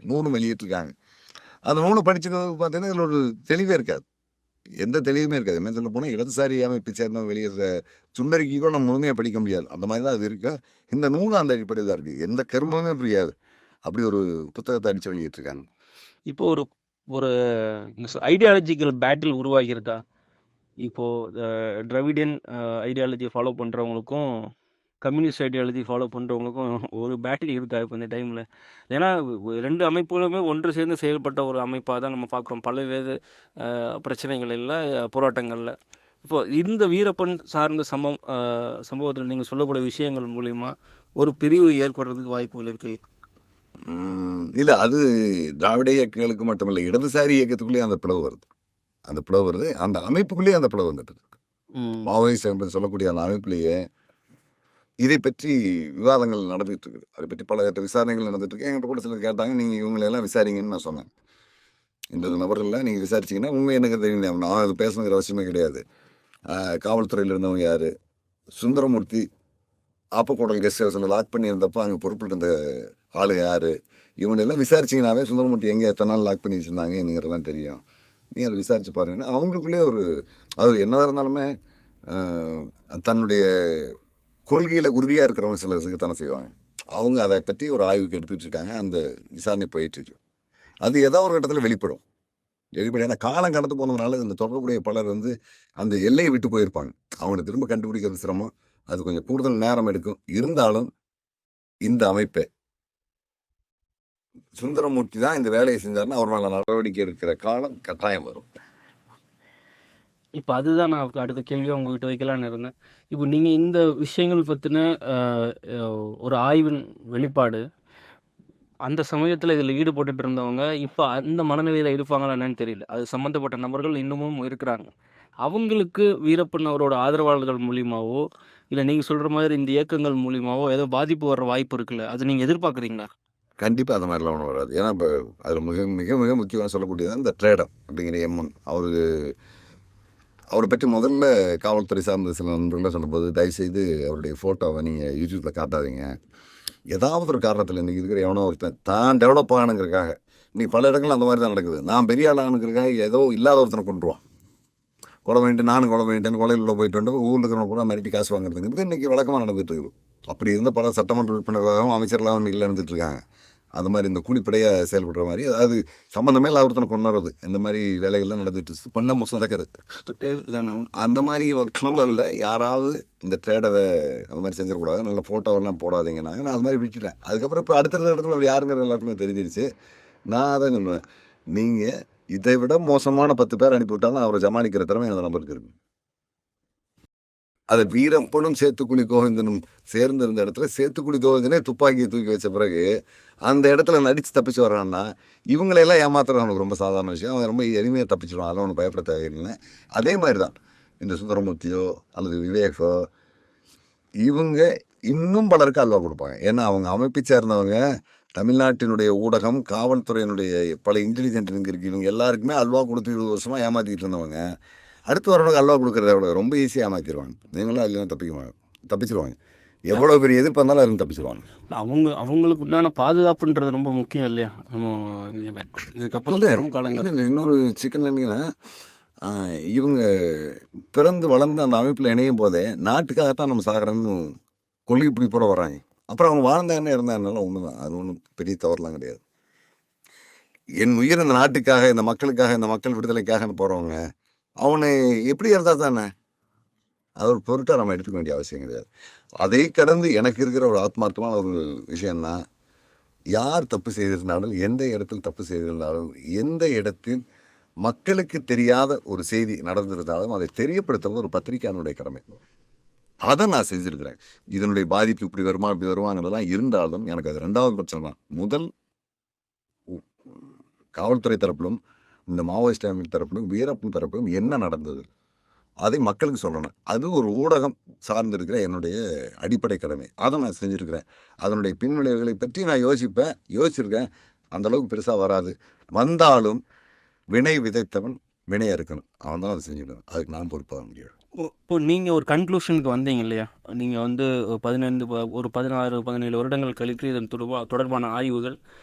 நூலும் வெளியிட்டிருக்காங்க. அந்த நூலை படிச்சுக்கிறது பார்த்தீங்கன்னா இதில் ஒரு தெளிவே இருக்காது. எந்த தெளிவுமே இருக்காது. என்ன சொல்ல போனால் இடதுசாரி அமைப்பை சேர்ந்தவங்க வெளியிடுற சுண்டறிக்கை கூட நம்ம முழுமையாக படிக்க முடியாது. அந்த மாதிரி தான் அது இருக்கு. இந்த நூலும் அந்த அடிப்படையில் தான் இருக்குது. எந்த கருமமே புரியாது. அப்படி ஒரு புத்தகத்தை அடித்து வெளியிட்டு இருக்காங்க. இப்போ ஒரு ஒரு ஐடியாலஜிக்கல் பேட்டில் உருவாகிறதா? இப்போ திராவிடியன் ஐடியாலஜி ஃபாலோ பண்ணுறவங்களுக்கும் கம்யூனிஸ்ட் ஐடியாலஜி ஃபாலோ பண்ணுறவங்களுக்கும் ஒரு பேட்டில் இருக்கா இப்போ இந்த டைமில்? ஏன்னா ரெண்டு அமைப்புகளுமே ஒன்று சேர்ந்து செயல்பட்ட ஒரு அமைப்பாக தான் நம்ம பார்க்குறோம் பல்வேறு பிரச்சனைகளில் போராட்டங்களில். இப்போ இந்த வீரப்பன் சார்ந்த சம்பவத்தில் நீங்கள் சொல்லக்கூடிய விஷயங்கள் மூலிமா ஒரு பிரிவு ஏற்படுறதுக்கு வாய்ப்புகள் இருக்குது. இல்லை, அது திராவிட இயக்கங்களுக்கு மட்டுமில்லை, இடதுசாரி இயக்கத்துக்குள்ளேயே அந்த பிளவு வருது. அந்த பிளவு வருது, அந்த அமைப்புக்குள்ளேயே அந்த பிளவு வந்துட்டு இருக்கு. மாவோயிஸ்ட் என்பது சொல்லக்கூடிய அந்த அமைப்புலேயே இதை பற்றி விவாதங்கள் நடந்துகிட்டு இருக்குது. அதை பற்றி பல விசாரணைகள் நடந்துட்டு இருக்கு. என்கிட்ட கூட சிலர் கேட்டாங்க, நீங்கள் இவங்களெல்லாம் விசாரிங்கன்னு நான் சொன்னேன். இந்த நபர்கள்லாம் நீங்கள் விசாரிச்சிங்கன்னா உண்மை எனக்கு தெரியும். நான் அது பேசணுங்கிற அவசியமே கிடையாது. காவல்துறையில் இருந்தவங்க யார், சுந்தரமூர்த்தி ஆப்பக்கூடல் கெஸ்ட் ஹவுஸில் லாக் பண்ணியிருந்தப்போ அங்கே பொறுப்பில் இருந்த ஆளு யார், இவங்களெல்லாம் விசாரிச்சிங்கனாவே சுந்தரமூர்த்தி எங்கே எத்தனை நாள் லாக் பண்ணி வச்சுருந்தாங்க என்னங்கிறதெல்லாம் தெரியும். நீ அதை விசாரிச்சு பாருங்கன்னா அவங்களுக்குள்ளே ஒரு அது என்னதான் இருந்தாலுமே தன்னுடைய கொள்கையில் உறுதியாக இருக்கிறவங்க சில தானே செய்வாங்க. அவங்க அதை பற்றி ஒரு ஆய்வுக்கு எடுத்துகிட்டு இருக்காங்க. அந்த விசாரணை போயிட்டுருக்கு. அது ஏதோ ஒரு கட்டத்தில் வெளிப்படும். ஏன்னா காலம் கடந்து போனதுனால இந்த தொடர்புடைய பலர் அந்த எல்லையை விட்டு போயிருப்பாங்க. அவங்களை திரும்ப கண்டுபிடிக்கிறது சிரமம். அது கொஞ்சம் கூடுதல் நேரம் எடுக்கும். இருந்தாலும் இந்த அமைப்பை சுந்தரமூர்த்தி தான் இந்த வேலையை செஞ்சாருன்னா அவர் மேலே நடவடிக்கை எடுக்கிற காலம் கட்டாயம் வரும். இப்போ அதுதான் நான் அடுத்த கேள்வியாக உங்ககிட்ட வைக்கலான்னு இருந்தேன். இப்போ நீங்கள் இந்த விஷயங்கள் பற்றின ஒரு ஆய்வின் வெளிப்பாடு அந்த சமயத்தில் இதில் ஈடுபட்டு இருந்தவங்க இப்போ அந்த மனநிலையில் இருப்பாங்களா என்னன்னு தெரியல. அது சம்மந்தப்பட்ட நபர்கள் இன்னமும் இருக்கிறாங்க. அவங்களுக்கு வீரப்பன் அவரோட ஆதரவாளர்கள் மூலியமாவோ இல்லை நீங்கள் சொல்கிற மாதிரி இந்த இயக்கங்கள் மூலியமாவோ ஏதோ பாதிப்பு வர்ற வாய்ப்பு இருக்குல்ல, அது நீங்கள் எதிர்பார்க்குறீங்களா? கண்டிப்பாக அந்த மாதிரிலாம் ஒன்றும் வராது. ஏன்னா இப்போ அதில் மிக மிக மிக முக்கியமாக சொல்லக்கூடியது இந்த ட்ரேடர் அப்படிங்கிற எம்என். அவரை பற்றி முதல்ல காவல்துறை சார்ந்த சில நண்பர்கள்லாம் சொல்லும்போது, தயவுசெய்து அவருடைய ஃபோட்டோவை நீங்கள் யூடியூப்பில் காட்டாதீங்க. ஏதாவது ஒரு காரணத்தில் இன்றைக்கி இருக்கிற எவனோ ஒருத்தன் தான் டெவலப் ஆகணுங்கிறதுக்காக, இன்னைக்கு பல இடங்கள் அந்த மாதிரி தான் நடக்குது. நான் பெரிய ஆள் ஆகணுங்கிறதுக்காக ஏதோ இல்லாத ஒருத்தனை கொண்டுருவான். கொலை வேண்டிட்டு நானும் கொலை வேண்டிட்டேன், கொலையில் உள்ள போயிட்டு வந்து ஊரில் இருக்கிறவங்க கூட மிரட்டி காசு வாங்குறதுங்கிறது இன்றைக்கி வழக்கமாக நடந்துகிட்டு இருக்குது. அப்படி இருந்த பல சட்டமன்ற உறுப்பினர்களாகவும் அமைச்சர்களாகவும் இல்லை இருந்துட்டு இருக்காங்க. அது மாதிரி இந்த கூலிப்படையாக செயல்படுற மாதிரி, அதாவது சம்மந்தமே இல்லை ஒருத்தனை கொண்டுறது, இந்த மாதிரி வேலைகள்லாம் நடந்துட்டு பண்ண மோசம் நடக்கிறது. அந்த மாதிரி இல்லை, யாராவது இந்த ட்ரேடரை அந்த மாதிரி செஞ்சிடக்கூடாது, நல்ல ஃபோட்டோவெல்லாம் போடாதீங்கன்னாங்க. நான் அது மாதிரி விட்டுட்டேன். அதுக்கப்புறம் இப்போ அடுத்த இடத்துல அவர் யாருங்கிற எல்லாருக்குமே தெரிஞ்சிருச்சு. நான் அதை சொல்லுவேன், நீங்கள் இதை விட மோசமான 10 பேர் அனுப்பிவிட்டாலும் அவரை ஜமானிக்கிற திறமை அந்த நம்பருக்கு இருக்கு. அதை வீரப்பனும் சேத்துக்குழி கோவிந்தனும் சேர்ந்திருந்த இடத்துல சேத்துக்குழி கோவிந்தனே துப்பாக்கியை தூக்கி வச்ச பிறகு அந்த இடத்துல நடித்து தப்பிச்சு வர்றான்னா இவங்களையெல்லாம் ஏமாத்துறது அவனுக்கு ரொம்ப சாதாரண விஷயம். அவன் ரொம்ப எளிமையாக தப்பிச்சிடுவான். அதெல்லாம் அவனுக்கு பயப்பட தேவையில்லை. அதே மாதிரி தான் இந்த சுந்தரமூர்த்தியோ அல்லது விவேகோ இவங்க இன்னும் பலருக்கு அல்வா கொடுப்பாங்க. ஏன்னா அவங்க அமைப்பை சேர்ந்தவங்க தமிழ்நாட்டினுடைய ஊடகம், காவல்துறையினுடைய பல இன்டெலிஜென்ட் இருக்கு, இவங்க எல்லாருக்குமே அல்வா கொடுத்து 20 வருஷமாக ஏமாற்றிக்கிட்டு இருந்தவங்க அடுத்து வரவனுக்கு அல்வா கொடுக்குறத எவ்வளோ ரொம்ப ஈஸியாக ஏமாற்றிடுவாங்க. நீங்களும் அதில் தப்பிச்சிருவாங்க. எவ்வளோ பெரிய எதிர்ப்பு இருந்தாலும் அதில் தப்பிச்சிருவாங்க. அவங்களுக்கு உண்டான பாதுகாப்புன்றது ரொம்ப முக்கியம் இல்லையா? இதுக்கப்புறம் காலங்கள் இன்னொரு சிக்கன் என்னங்கன்னா, இவங்க பிறந்து வளர்ந்து அந்த அமைப்பில் இணையும் போதே நாட்டுக்காகத்தான் நம்ம சாகிறோன்னு கொள்கை பிடிப்போட வராங்க. அப்புறம் அவங்க வாழ்ந்தாங்கன்னு இருந்தாங்கனால ஒன்று தான். அது ஒன்றும் பெரிய தவறுலாம் கிடையாது. என் உயிர் இந்த நாட்டுக்காக, இந்த மக்களுக்காக, இந்த மக்கள் விடுதலைக்காக போகிறவங்க அவனை எப்படி இருந்தால் தானே அது ஒரு பொருட்டாக நம்ம எடுத்துக்க வேண்டிய அவசியம் கிடையாது. அதை கடந்து எனக்கு இருக்கிற ஒரு ஆத்மார்த்தமான ஒரு விஷயம்னா, யார் தப்பு செய்திருந்தாலும், எந்த இடத்தில் தப்பு செய்திருந்தாலும், எந்த இடத்தில் மக்களுக்கு தெரியாத ஒரு செய்தி நடந்திருந்தாலும் அதை தெரியப்படுத்துறது ஒரு பத்திரிகையாளனுடைய கடமை. அதை நான் செஞ்சுருக்கிறேன். இதனுடைய பாதிப்பு இப்படி வருமா இப்படி வருமானதெல்லாம் இருந்தாலும் எனக்கு அது 2வது பிரச்சனை தான். முதல் காவல்துறை தரப்பிலும் இந்த மாவோயிஸ்ட் அமைப்பு தரப்பிலும் வீரப்பன் தரப்பிலும் என்ன நடந்தது அதை மக்களுக்கு சொல்லணும். அது ஒரு ஊடகம் சார்ந்திருக்கிற என்னுடைய அடிப்படை கடமை. அதை நான் செஞ்சுருக்கிறேன். அதனுடைய பின்விளைவுகளை பற்றி நான் யோசிச்சிருக்கேன். அந்தளவுக்கு பெருசாக வராது. வந்தாலும் வினை விதைத்தவன் வினையாக இருக்கணும். அவன் தான் அதை செஞ்சுக்கணும். அதுக்கு நான் பொறுப்பாக முடியாது. இப்போ நீங்கள் ஒரு கன்க்ளூஷனுக்கு வந்தீங்க இல்லையா? நீங்கள் வந்து 15 ஒரு 16 17 வருடங்கள் கழித்து இதன் தொடர்பான ஆய்வுகள்,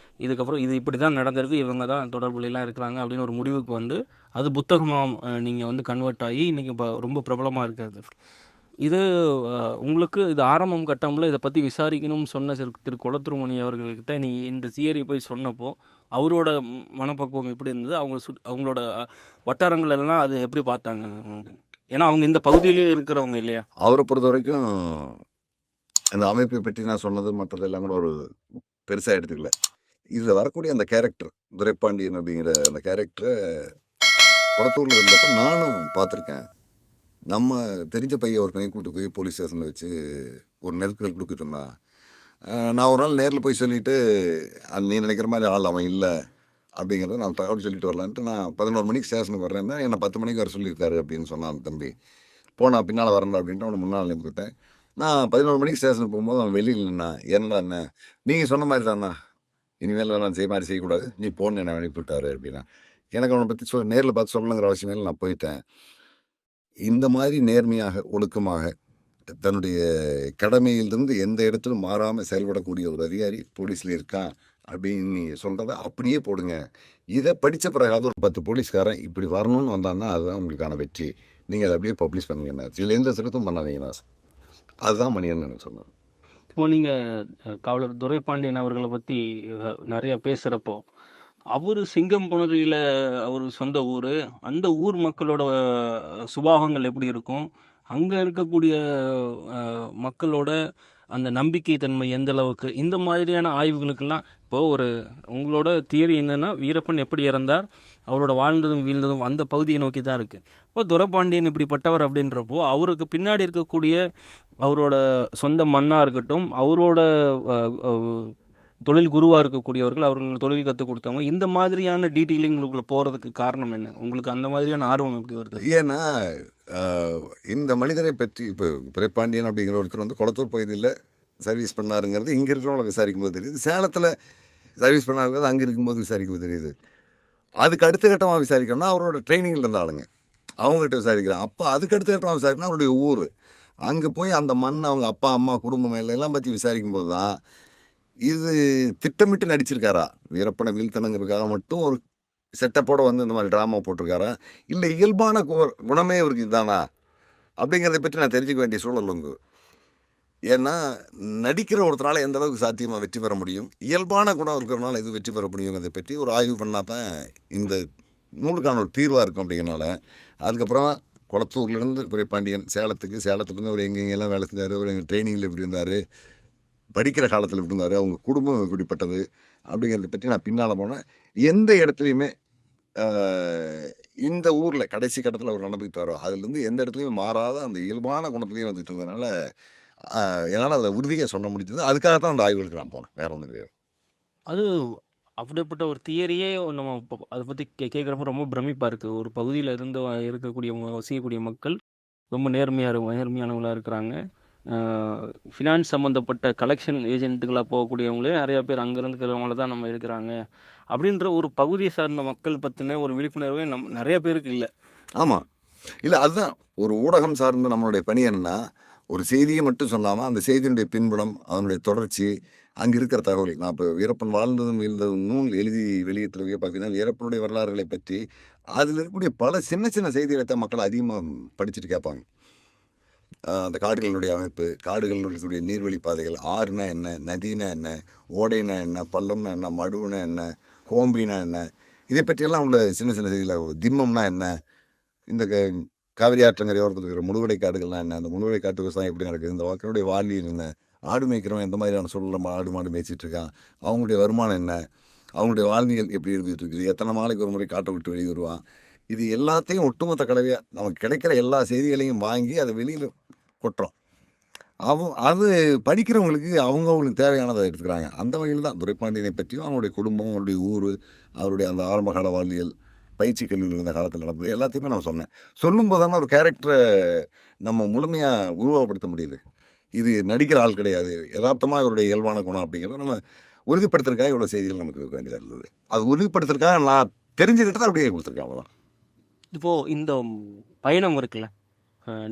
இதுக்கப்புறம் இது இப்படி தான் நடந்திருக்கு, இவங்க தான் தொடர்புலாம் இருக்கிறாங்க அப்படின்னு ஒரு முடிவுக்கு வந்து அது புத்தகமாக நீங்கள் வந்து கன்வெர்ட் ஆகி இன்றைக்கி இப்போ ரொம்ப பிரபலமாக இருக்கிறது. இது உங்களுக்கு இது ஆரம்பம் கட்டம்ல இதை பற்றி விசாரிக்கணும்னு சொன்ன திரு கொளத்துருமணி அவர்கள்கிட்ட நீ இந்த தியரி போய் சொன்னப்போ அவரோட மனப்பக்குவம் எப்படி இருந்தது? அவங்களோட வட்டாரங்கள் எல்லாம் அது எப்படி பார்த்தாங்க? ஏன்னா அவங்க இந்த பகுதியிலே இருக்கிறவங்க இல்லையா? அவரை பொறுத்த வரைக்கும் அந்த அமைப்பை பற்றி நான் சொன்னது மற்றது எல்லாம் கூட ஒரு பெருசாக எடுத்துக்கல. இதில் வரக்கூடிய அந்த கேரக்டர் துரைப்பாண்டியன் அப்படிங்கிற அந்த கேரக்டரை குளத்தூரில் இருந்தப்போ நானும் பார்த்துருக்கேன். நம்ம தெரிஞ்ச பையன் ஒரு பையன் கூப்பிட்டு போய் போலீஸ் ஸ்டேஷனில் வச்சு ஒரு நெருக்கல் கொடுத்துட்டு இருந்தான். நான் ஒரு நாள் நேரில் போய் சொல்லிவிட்டு நீ நினைக்கிற மாதிரி ஆள் அவன் இல்லை அப்படிங்கிறத நான் தகவல் சொல்லிட்டு வரலான்ட்டு நான் 11 மணிக்கு ஸ்டேஷனுக்கு வர்றேன்னா என்னை 10 மணிக்கு வர சொல்லியிருக்காரு அப்படின்னு சொன்னான் அந்த தம்பி. போனால் பின்னால் வரேன் அப்படின்ட்டு அவனை முன்னால் அனுப்பிவிட்டேன். நான் 11 மணிக்கு ஸ்டேஷனுக்கு போகும்போது அவன் வெளியில் நின்னான். என்னடா என்ன நீங்கள் சொன்ன மாதிரி தானா, இனிமேல் நான் மாதிரி செய்யக்கூடாது, நீ போன்னு என்னை அனுப்பிவிட்டாரு அப்படின்னா. எனக்கு அவனை பற்றி நேரில் பார்த்து சொல்லணுங்கிற அவசியம் இல்லை, நான் போயிட்டேன். இந்த மாதிரி நேர்மையாக ஒழுக்கமாக தன்னுடைய கடமையிலிருந்து எந்த இடத்திலும் மாறாமல் செயல்படக்கூடிய ஒரு அதிகாரி போலீஸில் இருக்கான் அப்படின்னு நீங்கள் சொல்கிறத அப்படியே போடுங்க. இதை படித்த பிறகாவது ஒரு 10 போலீஸ்காரன் இப்படி வரணும்னு வந்தான்னா அதுதான் உங்களுக்கான வெற்றி. நீங்கள் அதை அப்படியே பப்ளிஷ் பண்ணுங்கண்ணா, இதில் எந்த திருத்தம் பண்ணாதீங்கண்ணா. அதுதான் மணியன் எனக்கு சொன்னார். இப்போ நீங்கள் காவலர் துரைப்பாண்டியன் அவர்களை பற்றி நிறையா பேசுகிறப்போ அவர் சிங்கம்புணரியில் அவர் சொந்த ஊர், அந்த ஊர் மக்களோட சுபாவங்கள் எப்படி இருக்கும், அங்கே இருக்கக்கூடிய மக்களோட அந்த நம்பிக்கை தன்மை எந்த அளவுக்கு, இந்த மாதிரியான ஆய்வுகளுக்கெல்லாம் இப்போது ஒரு உங்களோட தியரி என்னென்னா வீரப்பன் எப்படி இறந்தார், அவரோட வாழ்ந்ததும் வீழ்ந்ததும் அந்த பகுதியை நோக்கி தான் இருக்குது. இப்போ துரைப்பாண்டியன் இப்படிப்பட்டவர் அப்படின்றப்போ அவருக்கு பின்னாடி இருக்கக்கூடிய அவரோட சொந்த மண்ணாக இருக்கட்டும், அவரோட தொழில் குருவாக இருக்கக்கூடியவர்கள், அவர்கள் தொழில் கற்றுக் கொடுத்தவங்க, இந்த மாதிரியான டீட்டெயிலிங்களுக்குள்ள போகிறதுக்கு காரணம் என்ன? உங்களுக்கு அந்த மாதிரியான ஆர்வம் எப்படி வருது? ஏன்னா இந்த மனிதரை பற்றி இப்போ துரைப்பாண்டியன் அப்படிங்கிற ஒருத்தர் வந்து குளத்தூர் பகுதியில் சர்வீஸ் பண்ணாருங்கிறது இங்கே இருக்கிறவங்கள விசாரிக்கும் போது தெரியுது. சேலத்தில் சர்வீஸ் பண்ணாருங்கிறது அங்கே இருக்கும்போது விசாரிக்கும் போது தெரியுது. அதுக்கு அடுத்த கட்டமாக விசாரிக்கணும்னா அவரோட ட்ரைனிங்கில் இருந்த ஆளுங்க அவங்ககிட்ட விசாரிக்கிறேன். அப்போ அதுக்கு அடுத்த கட்டமாக விசாரிக்கணும் அவருடைய ஊர், அங்கே போய் அந்த மண், அவங்க அப்பா அம்மா குடும்பம் எல்லாம் பற்றி விசாரிக்கும் போது தான் இது திட்டமிட்டு நடிச்சிருக்காரா, வீரப்பனை வீழ்த்தணுங்கிறதுக்காக மட்டும் ஒரு செட்டப்போடு வந்து இந்த மாதிரி ட்ராமா போட்டிருக்காரா, இல்லை இயல்பான குணமே இவருக்கு இதுதானா அப்படிங்கிறத பற்றி நான் தெரிஞ்சுக்க வேண்டிய சூழல் உண்டு. ஏன்னா நடிக்கிற ஒருத்தரால் எந்த அளவுக்கு சாத்தியமாக வெற்றி பெற முடியும், இயல்பான குணம் இருக்கிறனால எது வெற்றி பெற முடியுங்கிறத பற்றி ஒரு ஆய்வு பண்ணால் தான் இந்த நூலுக்கான ஒரு தீர்வாக இருக்கும். அப்படிங்கிறனால அதுக்கப்புறமா குளத்தூர்லேருந்து துரைப்பாண்டியன் சேலத்துலேருந்து அவர் எங்கெங்கெல்லாம் வேலை செஞ்சார், அவர் எங்கள் ட்ரைனிங்கில் எப்படி இருந்தார், படிக்கிற காலத்தில் எப்படி இருந்தார், அவங்க குடும்பம் எப்படிப்பட்டது அப்படிங்கிறத பற்றி நான் பின்னால் போனேன். எந்த இடத்துலையுமே இந்த ஊரில் கடைசி கட்டத்தில் அவர் நடந்துக்கிட்டு வரோம், அதுலேருந்து எந்த இடத்துலையுமே மாறாத அந்த இயல்பான குணத்துலேயும் வந்துட்டு இருந்ததுனால என்னால் அதை உறுதியாக சொல்ல முடிஞ்சது. அதுக்காக தான் அந்த ஆய்வுகளுக்கு நான் போனேன், வேற ஒன்றும் கிடையாது. அது அப்படிப்பட்ட ஒரு தியரியே நம்ம இப்போ அதை பற்றி கேட்குறப்ப ரொம்ப பிரமிப்பாக இருக்குது. ஒரு பகுதியில் இருந்து இருக்கக்கூடிய வசிக்கக்கூடிய மக்கள் ரொம்ப நேர்மையானவங்களாக இருக்கிறாங்க. ஃபினான்ஸ் சம்மந்தப்பட்ட கலெக்ஷன் ஏஜென்ட்டுகளாக போகக்கூடியவங்களே நிறையா பேர் அங்கேருந்து இருக்கிறவங்கள தான் நம்ம இருக்கிறாங்க அப்படின்ற ஒரு பகுதியை சார்ந்த மக்கள் பற்றின ஒரு விழிப்புணர்வே நிறைய பேருக்கு இல்லை. ஆமாம், இல்லை அதுதான் ஒரு ஊடகம் சார்ந்த நம்மளுடைய பணி என்னன்னா, ஒரு செய்தியை மட்டும் சொல்லாமல் அந்த செய்தியினுடைய பின்புலம், அதனுடைய தொடர்ச்சி, அங்கே இருக்கிற தகவல். நான் இப்போ வீரப்பன் வாழ்ந்ததும் வீழ்ந்ததும் நூல் எழுதி வெளியிட்டுறவே பார்த்தீங்கன்னா வீரப்பனுடைய வரலாறுகளை பற்றி அதில் இருக்கக்கூடிய பல சின்ன சின்ன செய்திகளை தான் மக்கள் அதிகமாக படிச்சுட்டு கேட்பாங்க. அந்த காடுகளினுடைய அமைப்பு, காடுகளில் இருக்கக்கூடிய நீர்வழி பாதைகள், ஆறுனா என்ன, நதினா என்ன, ஓடைனா என்ன, பள்ளம்னா என்ன, மடுவுனா என்ன, கோம்பினா என்ன, இதை பற்றியெல்லாம் உள்ள சின்ன சின்ன செய்திகள். திம்மம்னா என்ன, இந்த காவிரி ஆற்றங்கரை ஓரத்தில் இருக்கிற முழுவடை காடுகள்லாம் என்ன, அந்த முழுவடை காட்டு விவசாயம் எப்படி நடக்குது, இந்த மக்களுடைய வாழ்வியல் என்ன, ஆடு மேய்க்கிறவன் எந்த மாதிரியான சூழலில் ஆடு மாடு மேய்ச்சிட்டு இருக்கான், அவங்களுடைய வருமானம் என்ன, அவங்களுடைய வாழ்வியல் எப்படி இருந்துகிட்டு இருக்குது, எத்தனை நாளைக்கு ஒரு முறை காட்டை விட்டு வெளியே வருவான், இது எல்லாத்தையும் ஒட்டுமொத்த கலவையாக நமக்கு கிடைக்கிற எல்லா செய்திகளையும் வாங்கி அதை வெளியில் கொட்டுறோம். அது படிக்கிறவங்களுக்கு அவங்களுக்கு தேவையானதை எடுத்துக்கிறாங்க. அந்த வகையில் தான் துரைப்பாண்டியனை பற்றியும் அவனுடைய குடும்பம், அவனுடைய ஊர், அவருடைய அந்த ஆரம்பகால வாழ்வியல், பயிற்சி கல்வியில் இருந்த காலத்தில் நடந்தது எல்லாத்தையுமே நான் சொன்னேன். சொல்லும்போது தானே ஒரு கேரக்டரை நம்ம முழுமையாக உருவகப்படுத்த முடியுது. இது நடிக்கிற ஆள் கிடையாது, யதார்த்தமாக இவருடைய இயல்பான குணம் அப்படிங்கிறத நம்ம உறுதிப்படுத்துறதுக்காக இவ்வளோ செய்திகள் நமக்கு இருக்க வேண்டியதாக இருந்தது. அது உறுதிப்படுத்துறதுக்காக நான் தெரிஞ்சுக்கிட்டு தான் அப்படியே கொடுத்துருக்கேன். அவ்வளோதான். இப்போது இந்த பயணம் இருக்குல்ல,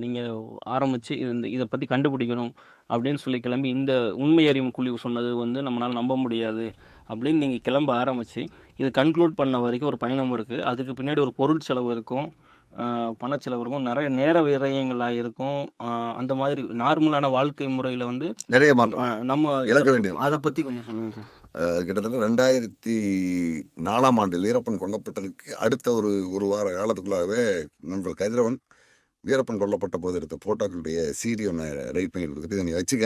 நீங்கள் ஆரம்பித்து இதை பற்றி கண்டுபிடிக்கணும் அப்படின்னு சொல்லி கிளம்பி இந்த உண்மை அறியும் குழு சொன்னது வந்து நம்மளால் நம்ப முடியாது அப்படின்னு நீங்கள் கிளம்ப ஆரம்பித்து இது கன்க்ளூட் பண்ண வரைக்கும் ஒரு பயணம் இருக்குது. அதுக்கு பின்னாடி ஒரு பொருள் செலவு இருக்கும், பணச்செலவு இருக்கும், நிறைய நேர விரயங்களாக இருக்கும். அந்த மாதிரி நார்மலான வாழ்க்கை முறையில் வந்து நிறைய மாற்றம் நம்ம இழக்க வேண்டியது. அதை பற்றி கொஞ்சம் சொல்லுங்கள் சார். கிட்டத்தட்ட 2004 வீரப்பன் கொல்லப்பட்டதுக்கு அடுத்த ஒரு வார காலத்துக்குள்ளாகவே நண்பர் கதிரவன் வீரப்பன் கொல்லப்பட்ட போது எடுத்த போட்டோக்களுடைய சிடி ஒன்று ரைட் பண்ணி கொடுத்துட்டு இதை நீ வச்சுக்க,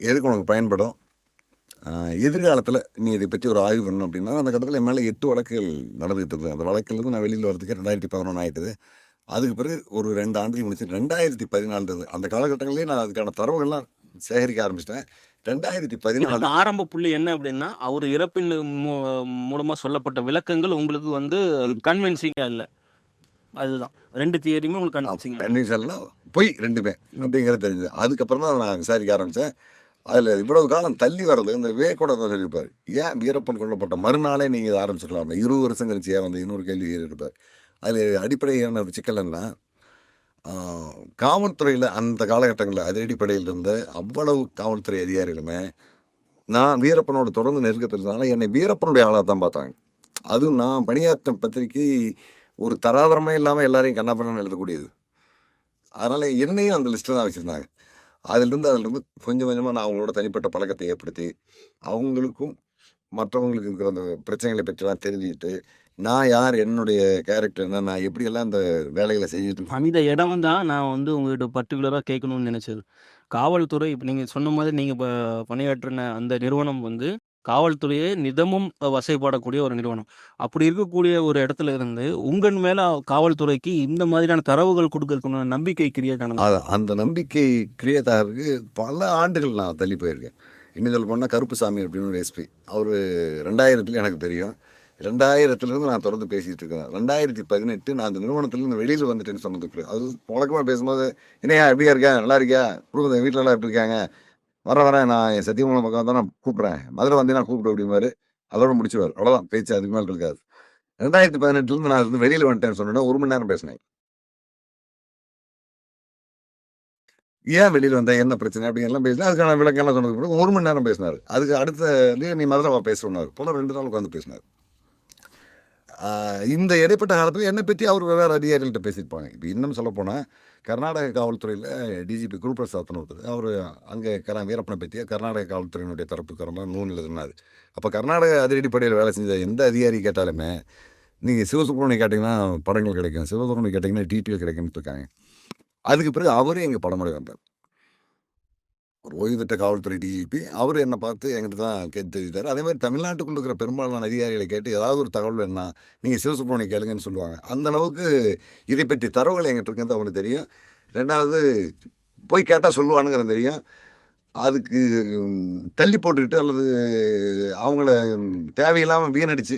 எதுக்கு உனக்கு பயன்படும், எதிர்காலத்தில் நீ இதை பற்றி ஒரு ஆய்வு பண்ணணும் அப்படின்னா. அந்த கட்டத்தில் என் மேலே 8 வழக்குகள் நடந்துகிட்டு இருக்குது. அந்த வழக்கிலிருந்து நான் வெளியில் வரதுக்கு 2011 ஆகிட்டுது. அதுக்கு பிறகு ஒரு 2 ஆண்டுகள் முடிச்சு 2014 அந்த காலகட்டங்களிலே நான் அதுக்கான தரவுகள்லாம் சேகரிக்க ஆரம்பிச்சிட்டேன். 2014 ஆரம்ப புள்ளி என்ன அப்படின்னா, அவர் இறப்பின் மூலமா சொல்லப்பட்ட விளக்கங்கள் உங்களுக்கு வந்து கன்வின்சிங்கா இல்லை. அதுதான் 2 தியரியுமே உங்களுக்கு கன்வின்சிங். கன்வின்ஷன்லாம் பொய் ரெண்டுமே அப்படிங்கிறது தெரிஞ்சது. அதுக்கப்புறம் தான் நான் விசாரிக்க ஆரம்பித்தேன். அதில் இவ்வளவு காலம் தள்ளி வர்றது இந்த விவேக் கூட தான் சொல்லியிருப்பார், ஏன் வீரப்பன் கொல்லப்பட்ட மறுநாளே நீங்கள் இதை ஆரம்பிச்சிடலாம், 20 வருஷம் கழிச்சு ஏன் வந்து இன்னொரு கேள்வி இருப்பார். அதில் அடிப்படையான ஒரு சிக்கல் என்ன, காவல்துறையில் அந்த காலகட்டங்களில் அதிரடிப்படையில் இருந்த அவ்வளவு காவல்துறை அதிகாரிகளுமே நான் வீரப்பனோட தொடர்ந்து நெருக்கத்திருந்தனால என்னை வீரப்பனுடைய ஆளாக தான் பார்த்தாங்க. அதுவும் நான் பணியாற்ற பத்திரிக்கை ஒரு தராதரமே இல்லாமல் எல்லாரையும் கண்ணாப்பண்ணு எழுதக்கூடியது. அதனால் என்னையும் அந்த லிஸ்ட்டில் தான் வச்சுருந்தாங்க. அதிலிருந்து கொஞ்சம் கொஞ்சமாக நான் அவங்களோட தனிப்பட்ட பழக்கத்தை ஏற்படுத்தி அவங்களுக்கும் மற்றவங்களுக்கு இருக்கிற அந்த பிரச்சனைகளை பற்றிலாம் தெரிஞ்சுக்கிட்டு நான் யார், என்னுடைய கேரக்டர் என்ன, நான் எப்படியெல்லாம் அந்த வேலைகளை செஞ்சுட்டு. அந்த இடம் தான் நான் வந்து உங்கள்கிட்ட பர்டிகுலராக கேட்கணும்னு நினச்சது. காவல்துறை இப்போ நீங்கள் சொன்ன மாதிரி நீங்கள் இப்போ பணியாற்றின அந்த நிறுவனம் வந்து காவல்துறையே நிதமும் வசைப்பாடக்கூடிய ஒரு நிறுவனம். அப்படி இருக்கக்கூடிய ஒரு இடத்துல இருந்து உங்கள் மேலே காவல்துறைக்கு இந்த மாதிரியான தரவுகள் கொடுக்கறதுக்கு நம்பிக்கை கிரியேட் ஆனது. அந்த நம்பிக்கை கிரியேட் ஆகிறதுக்கு பல ஆண்டுகள் நான் தள்ளி போயிருக்கேன். இன்னும் சொல்ல போனால் கருப்புசாமி அப்படின்னு ஒரு எஸ்பி, அவர் 2000 எனக்கு தெரியும். 2000 நான் தொடர்ந்து பேசிகிட்டு இருக்கேன். 2018 நான் அந்த நிறுவனத்துலேருந்து வெளியில் வந்துட்டேன்னு சொன்னதுக்கு அது வழக்கமாக பேசும்போது, என்னையா எப்படியா இருக்கேன், நல்லா இருக்கியா, குடும்பத்தை வீட்டிலலாம் எப்படி இருக்காங்க, வரேன் நான் என் சத்தியமூலம் பக்கம் தான் நான் கூப்பிட்றேன், மதுரை வந்து நான் கூப்பிட்டு அப்படிமாரு, அதோட முடிச்சுவார். அவ்வளோதான், பேச்சு அதுக்கு மேலே இருக்காது. 2018 நான் வந்து வெளியில் வந்துட்டேன்னு சொன்னேன்னா 1 மணி நேரம் பேசினேன். ஏன் வெளியில் வந்தேன், என்ன பிரச்சனை அப்படிங்கெல்லாம் பேசினேன். அதுக்கான விளக்கெல்லாம் சொன்னதுக்கு பிறகு 1 மணி நேரம் பேசினார். அதுக்கு அடுத்த நீ மதுரை பேசுனார் போல 2 நாள் உட்காந்து பேசினார். இந்த இடைப்பட்ட காலத்தில் என்னை பற்றி அவர் வேறு அதிகாரிகள்கிட்ட பேசியிருப்பாங்க. இப்போ இன்னும் சொல்லப்போனால் கர்நாடக காவல்துறையில் டிஜிபி குருபிரசாத்னு ஒருத்தர், அவர் அங்கே வீரப்பனை பற்றிய கர்நாடக காவல்துறையினுடைய தரப்புக்காரமாக நூல் எழுதினார். அப்போ கர்நாடக அதிரடிப்படையில் வேலை செஞ்ச எந்த அதிகாரி கேட்டாலுமே நீங்கள் சிவசுப்ரமணியம் கேட்டிங்கன்னா படங்கள் கிடைக்கும், சிவசுப்ரமணியம் கேட்டிங்கன்னா டீட்டெயில் கிடைக்கும்னு இருக்காங்க. அதுக்கு பிறகு அவரே எங்கள் படமுறை வந்தார். ஒரு ஓய்வு பெற்ற காவல்துறை டிஜிபி அவர் என்னை பார்த்து என்கிட்ட தான் கேட்டு தெரிவித்தார். அதே மாதிரி தமிழ்நாட்டுக்குள்ள இருக்கிற பெரும்பாலான அதிகாரிகளை கேட்டு ஏதாவது ஒரு தகவல் வேணா நீங்கள் சிவசுப்ரமணியம் கேளுங்கன்னு சொல்லுவாங்க. அந்த அளவுக்கு இதை பற்றி தரவுகள் எங்கிட்ட இருக்கிறது அவங்களுக்கு தெரியும். 2வது போய் கேட்டால் சொல்லுவானுங்கிறது தெரியும். அதுக்கு தள்ளி போட்டுக்கிட்டு அல்லது அவங்கள தேவையில்லாமல் வீணடிச்சு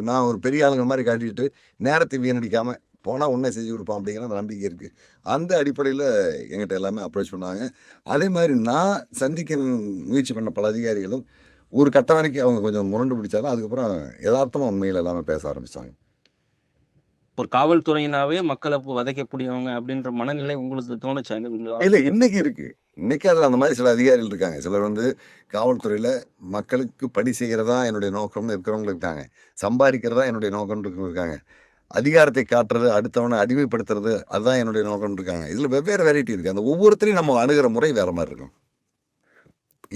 நான் ஒரு பெரிய ஆளுங்க மாதிரி காட்டிக்கிட்டு நேரத்தை வீணடிக்காமல் போனால் ஒன்றே செஞ்சு கொடுப்பான் அப்படிங்கிற அந்த நம்பிக்கை இருக்குது. அந்த அடிப்படையில் எங்கிட்ட எல்லாமே அப்ரோச் பண்ணாங்க. அதே மாதிரி நான் சந்திக்க முயற்சி பண்ண பல அதிகாரிகளும் ஒரு கட்டம் வரைக்கும் அவங்க கொஞ்சம் முரண்டு பிடிச்சாலும் அதுக்கப்புறம் யதார்த்தமாக உண்மையில் எல்லாமே பேச ஆரம்பித்தாங்க. ஒரு காவல்துறையினாவே மக்களை வதைக்கக்கூடியவங்க அப்படின்ற மனநிலை உங்களுக்கு தோணுச்சாங்க? இல்லை, இன்னைக்கு இருக்குது. இன்னைக்கு அதில் அந்த மாதிரி சில அதிகாரிகள் இருக்காங்க. சிலர் வந்து காவல்துறையில் மக்களுக்கு பணி செய்கிறதா என்னுடைய நோக்கம்னு இருக்கிறவங்க இருக்காங்க, சம்பாதிக்கிறதா என்னுடைய நோக்கம்னு இருக்காங்க, அதிகாரத்தை காட்டுறது, அடுத்தவனை அடிமைப்படுத்துறது அதுதான் என்னுடைய நோக்கம்னு இருக்காங்க. இதில் வெவ்வேறு வெரைட்டி இருக்குது. அந்த ஒவ்வொருத்தரையும் நம்ம அணுகிற முறை வேறு மாதிரி இருக்கும்.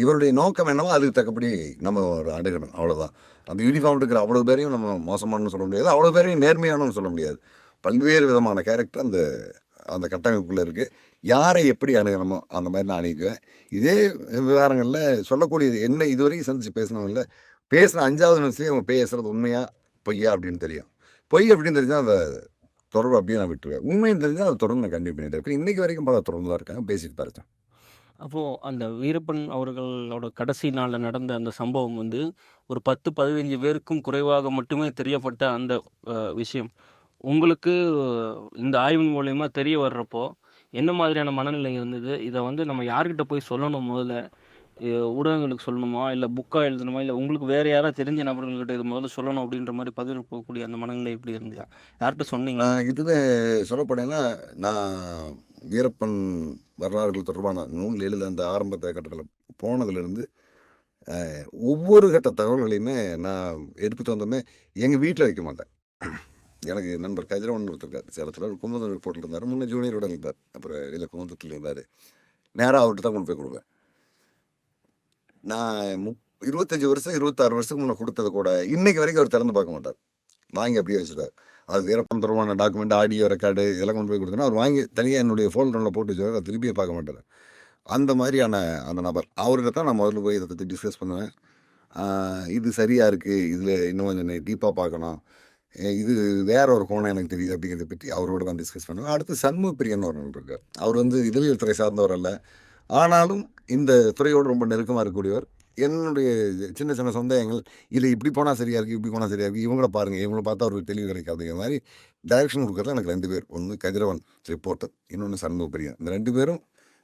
இவருடைய நோக்கம் என்னவோ அதுக்கு தக்கபடி நம்ம ஒரு அணுகணும், அவ்வளோதான். அந்த யூனிஃபார்ம் இருக்கிற அவ்வளோ பேரையும் நம்ம மோசமானு சொல்ல முடியாது, அவ்வளோ பேரையும் நேர்மையானு சொல்ல முடியாது. பல்வேறு விதமான கேரக்டர் அந்த கட்டமைப்புக்குள்ளே இருக்குது. யாரை எப்படி அணுகணுமோ அந்த மாதிரி நான் அணுகுவேன். இதே விவகாரங்களில் சொல்லக்கூடியது என்ன, இதுவரைக்கும் சந்திச்சு பேசினவங்கள பேசுகிற 5வது நிமிஷத்துலேயே அவங்க பேசுகிறது உண்மையா பொய்யா அப்படின்னு தெரியும். பொய் அப்படின்னு தெரிஞ்சால் அந்த தொடர்பு அப்படியே நான் விட்டுருவேன். உண்மைன்னு தெரிஞ்சால் அதை தொடர்ந்து நான் கண்டிப்பாக பண்ணிட்டு இருக்கேன். இன்றைக்கி வரைக்கும் பல தொடர்ந்து தான் இருக்காங்க, பேசிட்டு தான் இருக்கேன். அப்போது அந்த வீரப்பன் அவர்களோட கடைசி நாளில் நடந்த அந்த சம்பவம் வந்து ஒரு 10-15 பேருக்கும் குறைவாக மட்டுமே தெரியப்பட்ட அந்த விஷயம் உங்களுக்கு இந்த ஆய்வின் மூலயமா தெரிய வர்றப்போ என்ன மாதிரியான மனநிலை இருந்தது? இதை வந்து நம்ம யார்கிட்ட போய் சொல்லணும் முதல்ல? ஊடகங்களுக்கு சொல்லணுமா, இல்லை புக்காக எழுதணுமா, இல்லை உங்களுக்கு வேறு யாராவது தெரிஞ்ச நபர்கள்கிட்ட இது முதல்ல சொல்லணும் அப்படின்ற மாதிரி பதில் போகக்கூடிய அந்த மனநிலை எப்படி இருந்துச்சா? யார்கிட்ட சொன்னீங்க? நான் இதுவே சொல்லப்போனேன்னா, நான் வீரப்பன் வரலாறுகள் தொடர்பான நூல் எழுத அந்த ஆரம்ப கட்டத்தில் போனதுலேருந்து ஒவ்வொரு கட்ட தகவல்களையுமே நான் எடுத்துட்டு வந்தோமே எங்கள் வீட்டில் வைக்க மாட்டேன். எனக்கு நண்பர் கதிரவன் ஒருத்தருக்கார் சேலத்தில் குமுதம் ரிப்போர்ட்டில் இருந்தார். முன்னே ஜூனியரோட இருந்தார். அப்புறம் இல்லை குமுதத்தில் இருந்தார். நேராக அவர்கிட்ட தான் கொண்டு போய் கொடுப்பேன். நான் 25 வருஷம் 26 வருஷத்துக்கு முன்னே கொடுத்தது கூட இன்னைக்கு வரைக்கும் அவர் திறந்து பார்க்க மாட்டார். வாங்கி அப்படியே வச்சுட்டார். அது வீரப்பன் தொடர்பான டாக்குமெண்ட், ஆடியோ ரெக்கார்டு இதெல்லாம் கொண்டு போய் கொடுத்தேன்னா அவர் வாங்கி தனியாக என்னுடைய ஃபோல்டரில் போட்டு வச்சுருவார். அதை திருப்பியே பார்க்க மாட்டார். அந்த மாதிரியான அந்த நபர். அவர்கிட்ட தான் நான் முதல்ல போய் இதை பற்றி டிஸ்கஸ் பண்ணுவேன். இது சரியாக இருக்குது, இதில் இன்னும் கொஞ்சம் டீப்பாக பார்க்கணும், இது வேற ஒரு கோணம் எனக்கு தெரியுது அப்படிங்கிறத பற்றி அவரோட தான் டிஸ்கஸ் பண்ணுவேன். அடுத்து சண்முக பிரியன் ஒரு நண்பர் இருக்கார். அவர் இதழியல் துறை சார்ந்தவர் அல்ல, ஆனாலும் இந்த துறையோடு ரொம்ப நெருக்கமாக இருக்கக்கூடியவர். என்னுடைய சின்ன சின்ன சந்தேகங்கள், இது இப்படி போனால் சரியாக இருக்குது, இப்படி போனால் சரியாக இருக்குது, இவங்கள பாருங்கள், இவங்கள பார்த்தா அவருக்கு தெளிவு கிடைக்கும் அப்படிங்கிற மாதிரி டைரக்ஷன் கொடுக்குறதுல எனக்கு 2 பேர். ஒன்று கதிரவன் ரிப்போர்ட்டர், இன்னொன்று சண்முக பிரியன். இந்த 2 பேரும்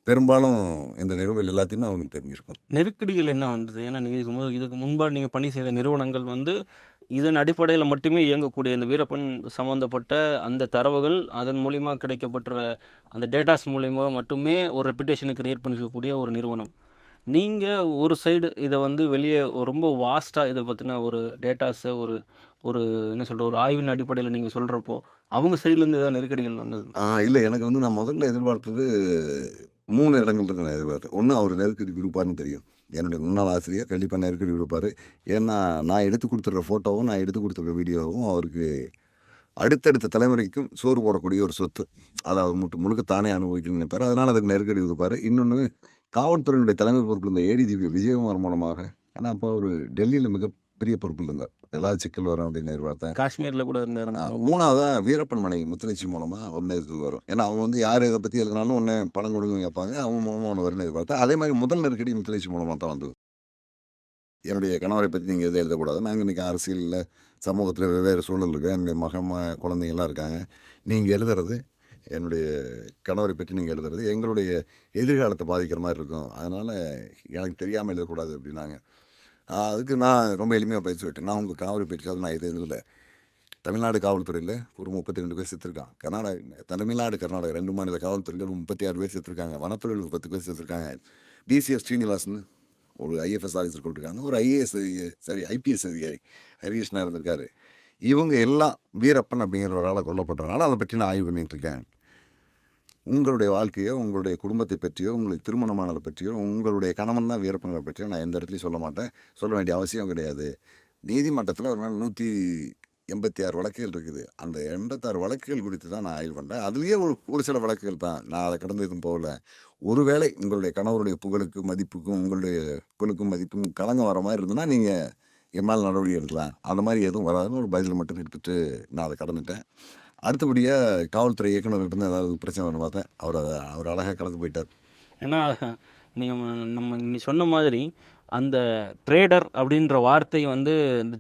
பெரும்பாலும் இந்த நிறுவல் எல்லாத்தையுமே அவங்களுக்கு தெரிஞ்சிருக்கும். நெருக்கடிகள் என்ன வந்தது? ஏன்னா நீங்கள் இதுக்கு முன்பாக நீங்கள் பணி செய்த நிறுவனங்கள் இதன் அடிப்படையில் மட்டுமே இயங்கக்கூடிய இந்த வீரப்பன் சம்மந்தப்பட்ட அந்த தரவுகள் அதன் மூலிமா கிடைக்கப்பட்ட அந்த டேட்டாஸ் மூலிமா மட்டுமே ஒரு ரெப்புடேஷனை கிரியேட் பண்ணிக்கக்கூடிய ஒரு நிறுவனம். நீங்கள் ஒரு சைடு இதை வெளியே ரொம்ப வாஸ்ட்டாக இதை பற்றின ஒரு டேட்டாஸை ஒரு ஒரு என்ன சொல்கிற ஒரு ஆய்வின் அடிப்படையில் நீங்கள் சொல்கிறப்போ அவங்க சைட்லேருந்து ஏதாவது நெருக்கடிகள் வந்தது? இல்லை, எனக்கு நான் முதல்ல எதிர்பார்த்தது 3 இடங்கள் இருக்கு. நான் எதிர்பார்த்தேன். ஒன்று, அவர் நெருக்கடி விடுப்பார்னு தெரியும். என்னுடைய முன்னாள் ஆசிரியர் கண்டிப்பாக நெருக்கடி விடுப்பார். ஏன்னா நான் எடுத்து கொடுத்துட்ற ஃபோட்டோவும் நான் எடுத்து கொடுத்துட்ற வீடியோவும் அவருக்கு அடுத்தடுத்த தலைமுறைக்கும் சோறு போடக்கூடிய ஒரு சொத்து. அதை அவர் முழுக்க தானே அனுபவிக்கணும்னு நினைப்பார். அதனால் அதுக்கு நெருக்கடி விடுப்பார். இன்னொன்று, காவல்துறையினுடைய தலைமை பொறுப்பில் இருந்த ஏடிஜிபி விஜயகுமார் மூலமாக, ஏன்னா அப்போ அவர் டெல்லியில் மிகப்பெரிய பொறுப்பில் இருந்தார். ஏதாவது சிக்கல் வரும் அப்படின்னு எதிர்பார்த்தேன். காஷ்மீரில் கூட இருந்தார். 3ஆவதாக வீரப்பன் மனை முத்துலட்சுமி மூலமாக ஒன்று இதுக்கு வரும். ஏன்னா அவங்க யார் இதை பற்றி எழுதினாலும் ஒன்று பணம் கொடுங்க கேட்பாங்க. அவங்க மூலமாக ஒன்று வரும்னு எதிர்பார்த்தேன். அதே மாதிரி முதல் நெருக்கடி முத்துலட்சுமி மூலமாக தான் வந்தது. என்னுடைய கணவரை பற்றி நீங்கள் எதுவும் எழுதக்கூடாது, நாங்கள் இன்றைக்கி அரசியலில் சமூகத்தில் வெவ்வேறு சூழல் இருக்குது, என்னுடைய மகன் குழந்தைங்கள்லாம் இருக்காங்க, நீங்கள் எழுதுறது என்னுடைய கணவரை பற்றி நீங்கள் எழுதுறது எங்களுடைய எதிர்காலத்தை பாதிக்கிற மாதிரி இருக்கும், அதனால் எனக்கு தெரியாமல் எழுதக்கூடாது அப்படின்னாங்க. அதுக்கு நான் ரொம்ப எளிமையாக பேசி விட்டேன். நான் உங்கள் காவலை பற்றியாவது நான் எது எழுதலை. தமிழ்நாடு காவல்துறையில் ஒரு 32 பேர் செத்துருக்காங்க. தமிழ்நாடு கர்நாடகா 2 மாநில காவல்துறையில் 36 பேர் செத்துருக்காங்க. வனத்துறையில் 10 பேர் செத்துருக்காங்க. டிசிஎஸ் ஸ்ரீனிவாசன் ஒரு ஐஎஃப்எஸ் ஆஃபீஸர் கொடுத்துருக்காங்க. ஒரு ஐபிஎஸ் அதிகாரி ஹரிகிருஷ்ணா இருந்திருக்காரு. இவங்க எல்லாம் வீரப்பன் அப்படிங்கிற ஒரு ஆளை கொல்லப்பட்டதுனால அதை பற்றி நான் ஆய்வு பண்ணிகிட்டு இருக்கேன். உங்களுடைய வாழ்க்கையோ, உங்களுடைய குடும்பத்தை பற்றியோ, உங்களுக்கு திருமணமானதை பற்றியோ, உங்களுடைய கணவன் தான் வீரப்பனை பற்றியோ நான் எந்த இடத்துலையும் சொல்ல மாட்டேன். சொல்ல வேண்டிய அவசியம் கிடையாது. நீதிமன்றத்தில் ஒரு நாள் 186 வழக்குகள் இருக்குது. அந்த 86 வழக்குகள் குறித்து தான் நான் ஆய்வு பண்ணுறேன். அதுலேயே ஒரு சில வழக்குகள் தான், நான் அதை கடந்து எதுவும் போகல. ஒருவேளை உங்களுடைய கணவருடைய புகழுக்கும் மதிப்புக்கும் உங்களுடைய புகழுக்கும் மதிப்பும் களங்கம் வர மாதிரி இருந்ததுன்னா நீங்கள் என் மேலே நடவடிக்கை எடுக்கலாம். அந்த மாதிரி எதுவும் வராதுன்னு ஒரு பதில் மட்டும் எடுத்துகிட்டு நான் அதை கடந்துட்டேன். அடுத்தபடியாக காவல்துறை இயக்குநர்கிட்ட ஏதாவது பிரச்சனை வரணும் பார்த்தேன். அவர் அழகாக கலந்து போயிட்டார். ஏன்னா நீ சொன்ன மாதிரி அந்த ட்ரேடர் அப்படின்ற வார்த்தை இந்த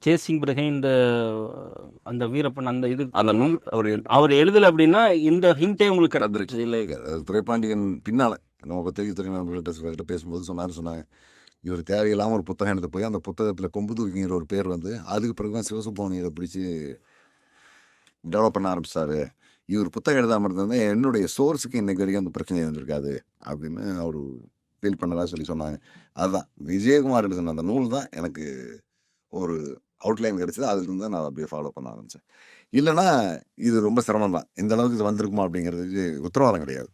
சேசிங் பிஹைண்ட் அந்த வீரப்பன் அந்த நூல் அவர் எழுதலை அப்படின்னா இந்த ஹிண்டே உங்களுக்கு கிடந்துருச்சு இல்லை? துரைப்பாண்டியன் பின்னால் நம்ம பத்திரிகை நண்பர்கள்ட்ட பேசும்போது சொன்னாங்க, இவர் தேவையில்லாமல் ஒரு புத்தகம் எடுத்து போய் அந்த புத்தகத்தில் கொம்பு தூக்கிங்கிற ஒரு பேர் அதுக்கு பிறகு தான் சிவசுப்ரமணியம் இதை பிடிச்சி டெவலப் பண்ண ஆரம்பிச்சாரு. இவர் புத்தகம் எழுதாமல் இருந்தால் என்னுடைய சோர்ஸுக்கு இன்றைக்கு வரைக்கும் அந்த பிரச்சனை இருந்திருக்காது அப்படின்னு அவர் ஃபீல் பண்ணதாக சொன்னாங்க. அதுதான் விஜயகுமார் எழுதின அந்த நூல் தான் எனக்கு ஒரு அவுட்லைன் கிடச்சிது. அதுலேருந்து நான் அப்படியே ஃபாலோ பண்ண ஆரம்பித்தேன். இல்லைன்னா இது ரொம்ப சிரமம் தான். இந்த அளவுக்கு இது வந்திருக்குமா அப்படிங்கிறதுக்கு உத்தரவாதம் கிடையாது.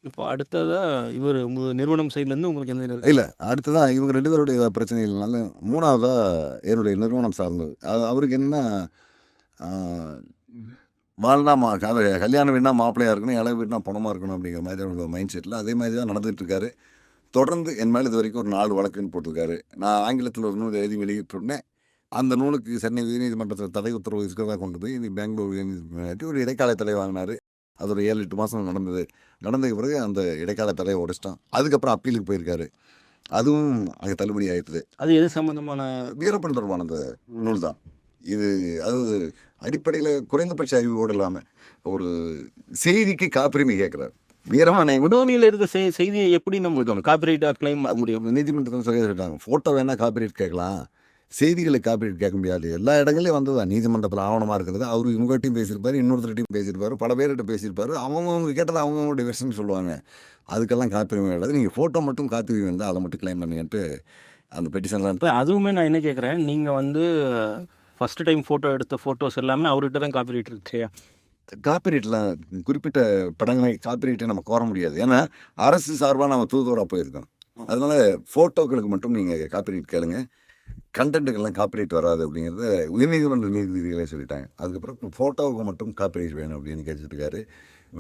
இப்போ அடுத்ததாக இவர் நிறுவனம் சைட்லேருந்து உங்களுக்கு எந்த இல்லை, அடுத்ததான் இவங்க 2 பேருடைய பிரச்சனை இல்லைனால 3ஆவதாக என்னுடைய நிறுவனம் சார்ந்தது. அவருக்கு என்னென்னா, கல்யாணம் வீடுனா மாப்பிள்ளையாக இருக்கணும், இளவு வீடுனா பணமாக இருக்கணும் அப்படிங்கிற மாதிரி அவரோட மைண்ட் செட்டில் அதே மாதிரி தான் நடந்துகிட்டு இருக்காரு. தொடர்ந்து என் மேலே இது வரைக்கும் ஒரு 4 வழக்குன்னு போட்டிருக்காரு. நான் ஆங்கிலத்தில் ஒரு நூல் எழுதி வெளியிட்டிருந்தேன். அந்த நூலுக்கு சென்னை உயர்நீதிமன்றத்தில் தடை உத்தரவு இருக்கிறதா கொண்டு போய் பெங்களூர் உயர்நீதிமன்றத்தில் ஒரு இடைக்கால தடை வாங்கினார். அது ஒரு 7-8 மாதம் நடந்ததுக்கு பிறகு அந்த இடைக்கால தடையை உடைச்சிட்டான். அதுக்கப்புறம் அப்பீலுக்கு போயிருக்காரு. அதுவும் அங்கே தள்ளுபடி ஆகிடுது. அது எது சம்மந்தமான? வீரப்பன் தொடர்பான அந்த நூல் தான் இது. அதாவது அடிப்படையில் குறைந்தபட்ச அறிவோடு இல்லாமல் ஒரு செய்திக்கு காப்புரிமை கேட்குறாரு. வீரமான குடோனியில் இருக்க செய்தியை எப்படி நம்ம இருக்கணும் காப்பிரைட்டாக கிளைம் முடியும்? நீதிமன்றத்தில் சொல்லிட்டாங்க, ஃபோட்டோ வேணால் காப்பிரைட் கேட்கலாம், செய்திகளை காப்பிரைட் கேட்க முடியாது. எல்லா இடங்களையும் வந்ததுதான் நீதிமன்றத்தில் ஆவணமாக இருக்கிறது. அவர் இவங்ககிட்டையும் பேசியிருப்பார், இன்னொருத்தர்கிட்டையும் பேசியிருப்பார், பல பேர்கிட்ட பேசியிருப்பார். அவங்கவுங்க கேட்டதை அவங்கவுங்களுடைய விஷயம் சொல்லுவாங்க. அதுக்கெல்லாம் காப்பிரைட் கிடையாது. நீங்கள் ஃபோட்டோ மட்டும் காப்பி வந்தால் அதை மட்டும் கிளைம் பண்ணுங்கன்ட்டு அந்த பெட்டிஷன்லாம் இப்போ அதுவுமே நான் என்ன கேட்குறேன், நீங்கள் வந்து ஃபஸ்ட்டு டைம் ஃபோட்டோ எடுத்த ஃபோட்டோஸ் எல்லாமே அவர்கிட்ட தான் காப்பிரைட் இருக்கு. காப்பிரைட்லாம் குறிப்பிட்ட படங்களை காப்பிரைட்டை நம்ம கோர முடியாது. ஏன்னா அரசு சார்பாக நம்ம தூதுவராக போயிருக்கோம். அதனால ஃபோட்டோக்களுக்கு மட்டும் நீங்கள் காப்பிரைட் கேளுங்க, கண்டென்ட்டுக்கெல்லாம் காப்பிரைட் வராது அப்படிங்கிறத உயர்நீதிமன்ற நீதிபதிகளே சொல்லிட்டாங்க. அதுக்கப்புறம் ஃபோட்டோவுக்கு மட்டும் காப்பிரைட் வேணும் அப்படின்னு கேட்டுட்டு இருக்காரு.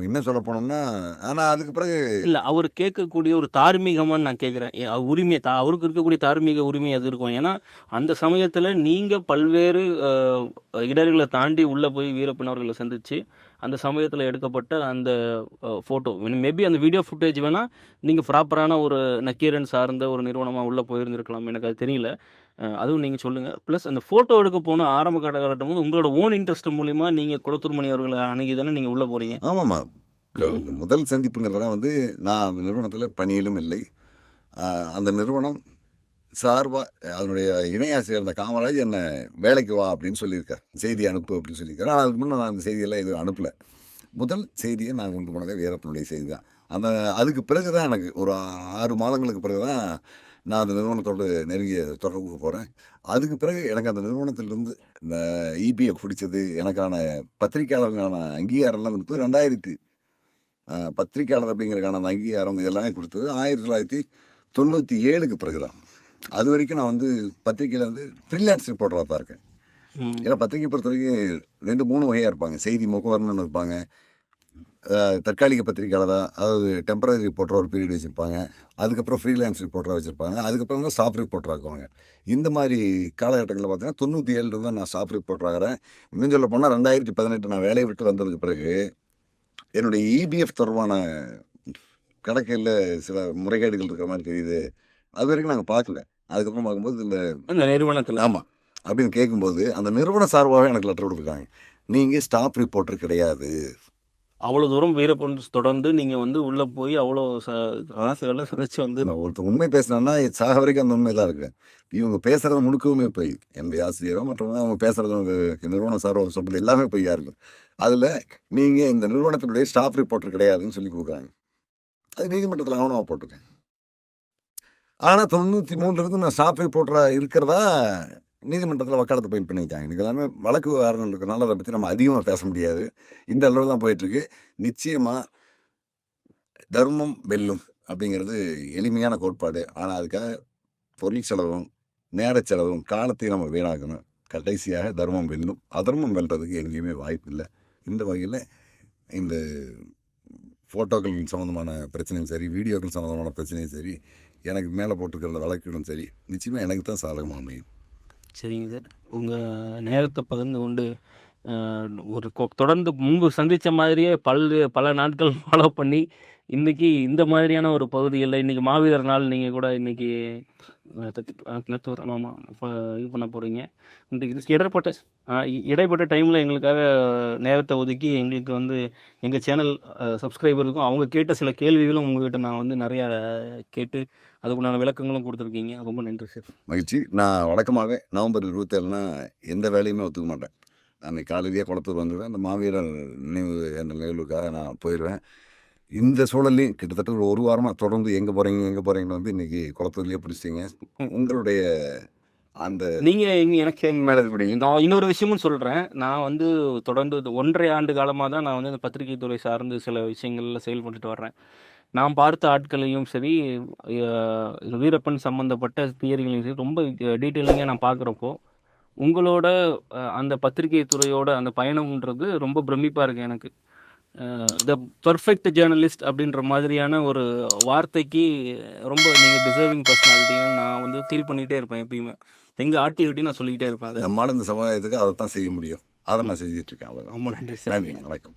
என்ன சொல்ல போனோம்னா, ஆனால் அதுக்கு பிறகு இல்லை, அவர் கேட்கக்கூடிய ஒரு தார்மீகமானு நான் கேட்குறேன். உரிமை அவருக்கு இருக்கக்கூடிய தார்மீக உரிமை அது இருக்கும். ஏன்னா அந்த சமயத்தில் நீங்கள் பல்வேறு இடர்களை தாண்டி உள்ளே போய் வீரப்பன் அவர்களை சந்தித்து அந்த சமயத்தில் எடுக்கப்பட்ட அந்த ஃபோட்டோ மேபி அந்த வீடியோ ஃபுட்டேஜ் வேணால் நீங்கள் ப்ராப்பரான ஒரு நக்கீரன் சார்ந்த ஒரு நிறுவனமாக உள்ளே போயிருந்துருக்கலாம், எனக்கு அது தெரியல. அதுவும் நீங்கள் சொல்லுங்கள். ப்ளஸ் அந்த ஃபோட்டோ எடுக்க போன ஆரம்ப காலகட்டம் போது உங்களோட ஓன் இன்ட்ரெஸ்ட் மூலிமா நீங்கள் குளத்தூர் மணி அவர்களை அணுகி தானே நீங்கள் உள்ளே போகிறீங்க? ஆமாம்மா, முதல் சந்திப்புங்கிறதெல்லாம் வந்து நான் அந்த நிறுவனத்தில் பணியிலும் இல்லை. அந்த நிறுவனம் சார்பாக அதனுடைய இணையாசிரியர் அந்த காமராஜ் என்னை வேலைக்கு வா அப்படின்னு சொல்லியிருக்கார், செய்தி அனுப்பு அப்படின்னு சொல்லியிருக்காரு. ஆனால் அதுக்கு முன்னே நான் அந்த செய்தியெல்லாம் எதுவும் அனுப்பலை. முதல் செய்தியை நான் கொண்டு போனதே வீரப்பனுடைய செய்தி தான். அதுக்கு பிறகு தான் எனக்கு ஒரு 6 மாதங்களுக்கு பிறகு தான் நான் அந்த நிறுவனத்தோடு நெருங்கிய தொடர்புக்கு போகிறேன். அதுக்கு பிறகு எனக்கு அந்த நிறுவனத்திலிருந்து இந்த இபிஎஃப் பிடிச்சது, எனக்கான பத்திரிக்கையாளருக்கான அங்கீகாரம்லாம் கொடுத்தது 2000 பத்திரிக்கையாளர் அப்படிங்கிறதுக்கான அந்த அங்கீகாரம் இதெல்லாமே கொடுத்தது 1997க்கு பிறகு தான். அது வரைக்கும் நான் வந்து பத்திரிக்கையில் வந்து ஃப்ரீலான்ஸ் ரிப்போர்ட்டராக தான் இருக்கேன். ஏன்னா பத்திரிக்கை பொறுத்த வரைக்கும் 2-3 வகையாக இருப்பாங்க. செய்தி முகவர்னு இருப்பாங்க, தற்காலிக பத்திரிக்கையாளராக, அதாவது டெம்பரரி ரிப்போர்ட்டராக ஒரு பீரியட் வச்சுருப்பாங்க, அதுக்கப்புறம் ஃப்ரீலான்ஸ் ரிப்போர்ட்டராக வச்சுருப்பாங்க, அதுக்கப்புறம் தான் ஸ்டாஃப் ரிப்போர்ட்டராக இருக்குவாங்க. இந்த மாதிரி காலகட்டங்களில் பார்த்தீங்கன்னா 97 தான் நான் ஸ்டாஃப் ரிப்போர்ட்டர் ஆகிறேன். இன்னும் சொல்ல போனால் 2018 நான் வேலையை விட்டு வந்ததுக்கு பிறகு என்னுடைய இபிஎஃப் தொடர்பான கணக்கில் சில முறைகேடுகள் இருக்கிற மாதிரி தெரியுது. அது வரைக்கும் நாங்கள் பார்க்கல. அதுக்கப்புறம் பார்க்கும்போது இந்த நிறுவனத்தில் ஆமாம் அப்படின்னு கேட்கும்போது அந்த நிறுவன சார்பாகவே எனக்கு லெட்டர் கொடுத்துருக்காங்க, நீங்கள் ஸ்டாஃப் ரிப்போர்ட்டர் கிடையாது. அவ்வளோ தூரம் வீரப்பன் தொடர்ந்து நீங்கள் வந்து உள்ளே போய் அவ்வளோ காசுகளை சதைச்சு வந்து ஒருத்தர் உண்மை பேசினான்னா சாக வரைக்கும் அந்த உண்மை தான் இருக்கு. இவங்க பேசுறது முழுக்கவுமே போய் என்னுடைய ஆசிரியரோ மற்றவங்க அவங்க பேசுறது நிறுவனம் சார்பாக சொல்றது எல்லாமே பொய்யா இருக்கும். அதில் நீங்கள் இந்த நிறுவனத்தினுடைய ஸ்டாஃப் ரிப்போர்ட்டர் கிடையாதுன்னு சொல்லி கொடுக்குறாங்க. அது நீதிமன்றத்தில் ஆவணமாக போட்டிருக்கேன். ஆனால் 93 நான் ஸ்டாஃப் ரிப்போர்ட்டராக இருக்கிறதா நீதிமன்றத்தில் வக்காலத்து பாயிண்ட் பண்ணிட்டாங்க. இதுக்கு எல்லாமே வழக்கு விவகாரங்கள் இருக்கிறனால அதை பற்றி நம்ம அதிகமாக பேச முடியாது. இந்த அளவு தான் போயிட்டுருக்கு. நிச்சயமாக தர்மம் வெல்லும் அப்படிங்கிறது எளிமையான கோட்பாடு. ஆனால் அதுக்காக பொருள் செலவும் நேர செலவும் காலத்தையும் நம்ம வீணாக்கணும். கடைசியாக தர்மம் வெல்லும். அதர்மம் வெல்றதுக்கு எங்கேயுமே வாய்ப்பு இல்லை. இந்த வகையில் இந்த ஃபோட்டோக்கள் சம்மந்தமான பிரச்சனையும் சரி, வீடியோக்கள் சம்மந்தமான பிரச்சனையும் சரி, எனக்கு மேலே போட்டுருக்கிற வழக்குகளும் சரி, நிச்சயமாக எனக்கு தான் சாதகமாக அமையும். சரிங்க சார், உங்கள் நேரத்தை பகிர்ந்து கொண்டு ஒரு தொடர்ந்து முன்பு சந்தித்த மாதிரியே பல நாட்கள் ஃபாலோ பண்ணி இன்றைக்கி இந்த மாதிரியான ஒரு பகுதிகளில் இன்றைக்கி மாவீரர் நாள் நீங்கள் கூட இன்றைக்கி ஆமாம் இது பண்ண போகிறீங்க. இன்றைக்கி இடைப்பட்ட டைமில் எங்களுக்காக நேரத்தை ஒதுக்கி எங்களுக்கு வந்து எங்கள் சேனல் சப்ஸ்கிரைபருக்கும் அவங்க கேட்ட சில கேள்விகளும் உங்கள்கிட்ட நான் வந்து நிறையா கேட்டு அதுக்குண்டான விளக்கங்களும் கொடுத்துருக்கீங்க. ரொம்ப நன்றி சார். மகிழ்ச்சி. நான் வழக்கமாகவே நவம்பர் 27 எந்த வேலையுமே ஒத்துக்க மாட்டேன். அன்றைக்கி காலையிலேயே குளத்தூர் வந்துடுவேன். அந்த மாவீரர் நிகழ்வுக்காக நான் போயிடுவேன். இந்த சூழல்லையும் கிட்டத்தட்ட ஒரு வாரமாக தொடர்ந்து எங்கே போகிறீங்கன்னு வந்து இன்றைக்கி குளத்தூர்லேயே பிடிச்சிட்டிங்க. உங்களுடைய அந்த நீங்கள் எனக்கு மேலே பிடிங்க. நான் இன்னொரு விஷயமும் சொல்கிறேன். நான் வந்து தொடர்ந்து 1.5 ஆண்டு காலமாக தான் நான் வந்து இந்த பத்திரிகை துறை சார்ந்து சில விஷயங்களில் செயல்பட்டுட்டு வர்றேன். நான் பார்த்த ஆட்களையும் சரி, வீரப்பன் சம்மந்தப்பட்ட தியரிகளையும் சரி ரொம்ப டீட்டெயிலிங்காக நான் பார்க்குறப்போ உங்களோட அந்த பத்திரிகை துறையோட அந்த பயணம்ன்றது ரொம்ப பிரமிப்பாக இருக்குது எனக்கு. த பர்ஃபெக்ட் ஜேர்னலிஸ்ட் அப்படின்ற மாதிரியான ஒரு வார்த்தைக்கு ரொம்ப நீங்கள் டிசர்விங் பர்சனாலிட்டின்னு நான் வந்து ஃபீல் பண்ணிகிட்டே இருப்பேன். எப்பயுமே எங்கள் ஆக்டிவிட்டி நான் சொல்லிக்கிட்டே இருப்பேன். நம்மளால் இந்த சமுதாயத்துக்கு அதை தான் செய்ய முடியும். அதை நான் செஞ்சிட்ருக்கேன். ரொம்ப நன்றி சார். வணக்கம்.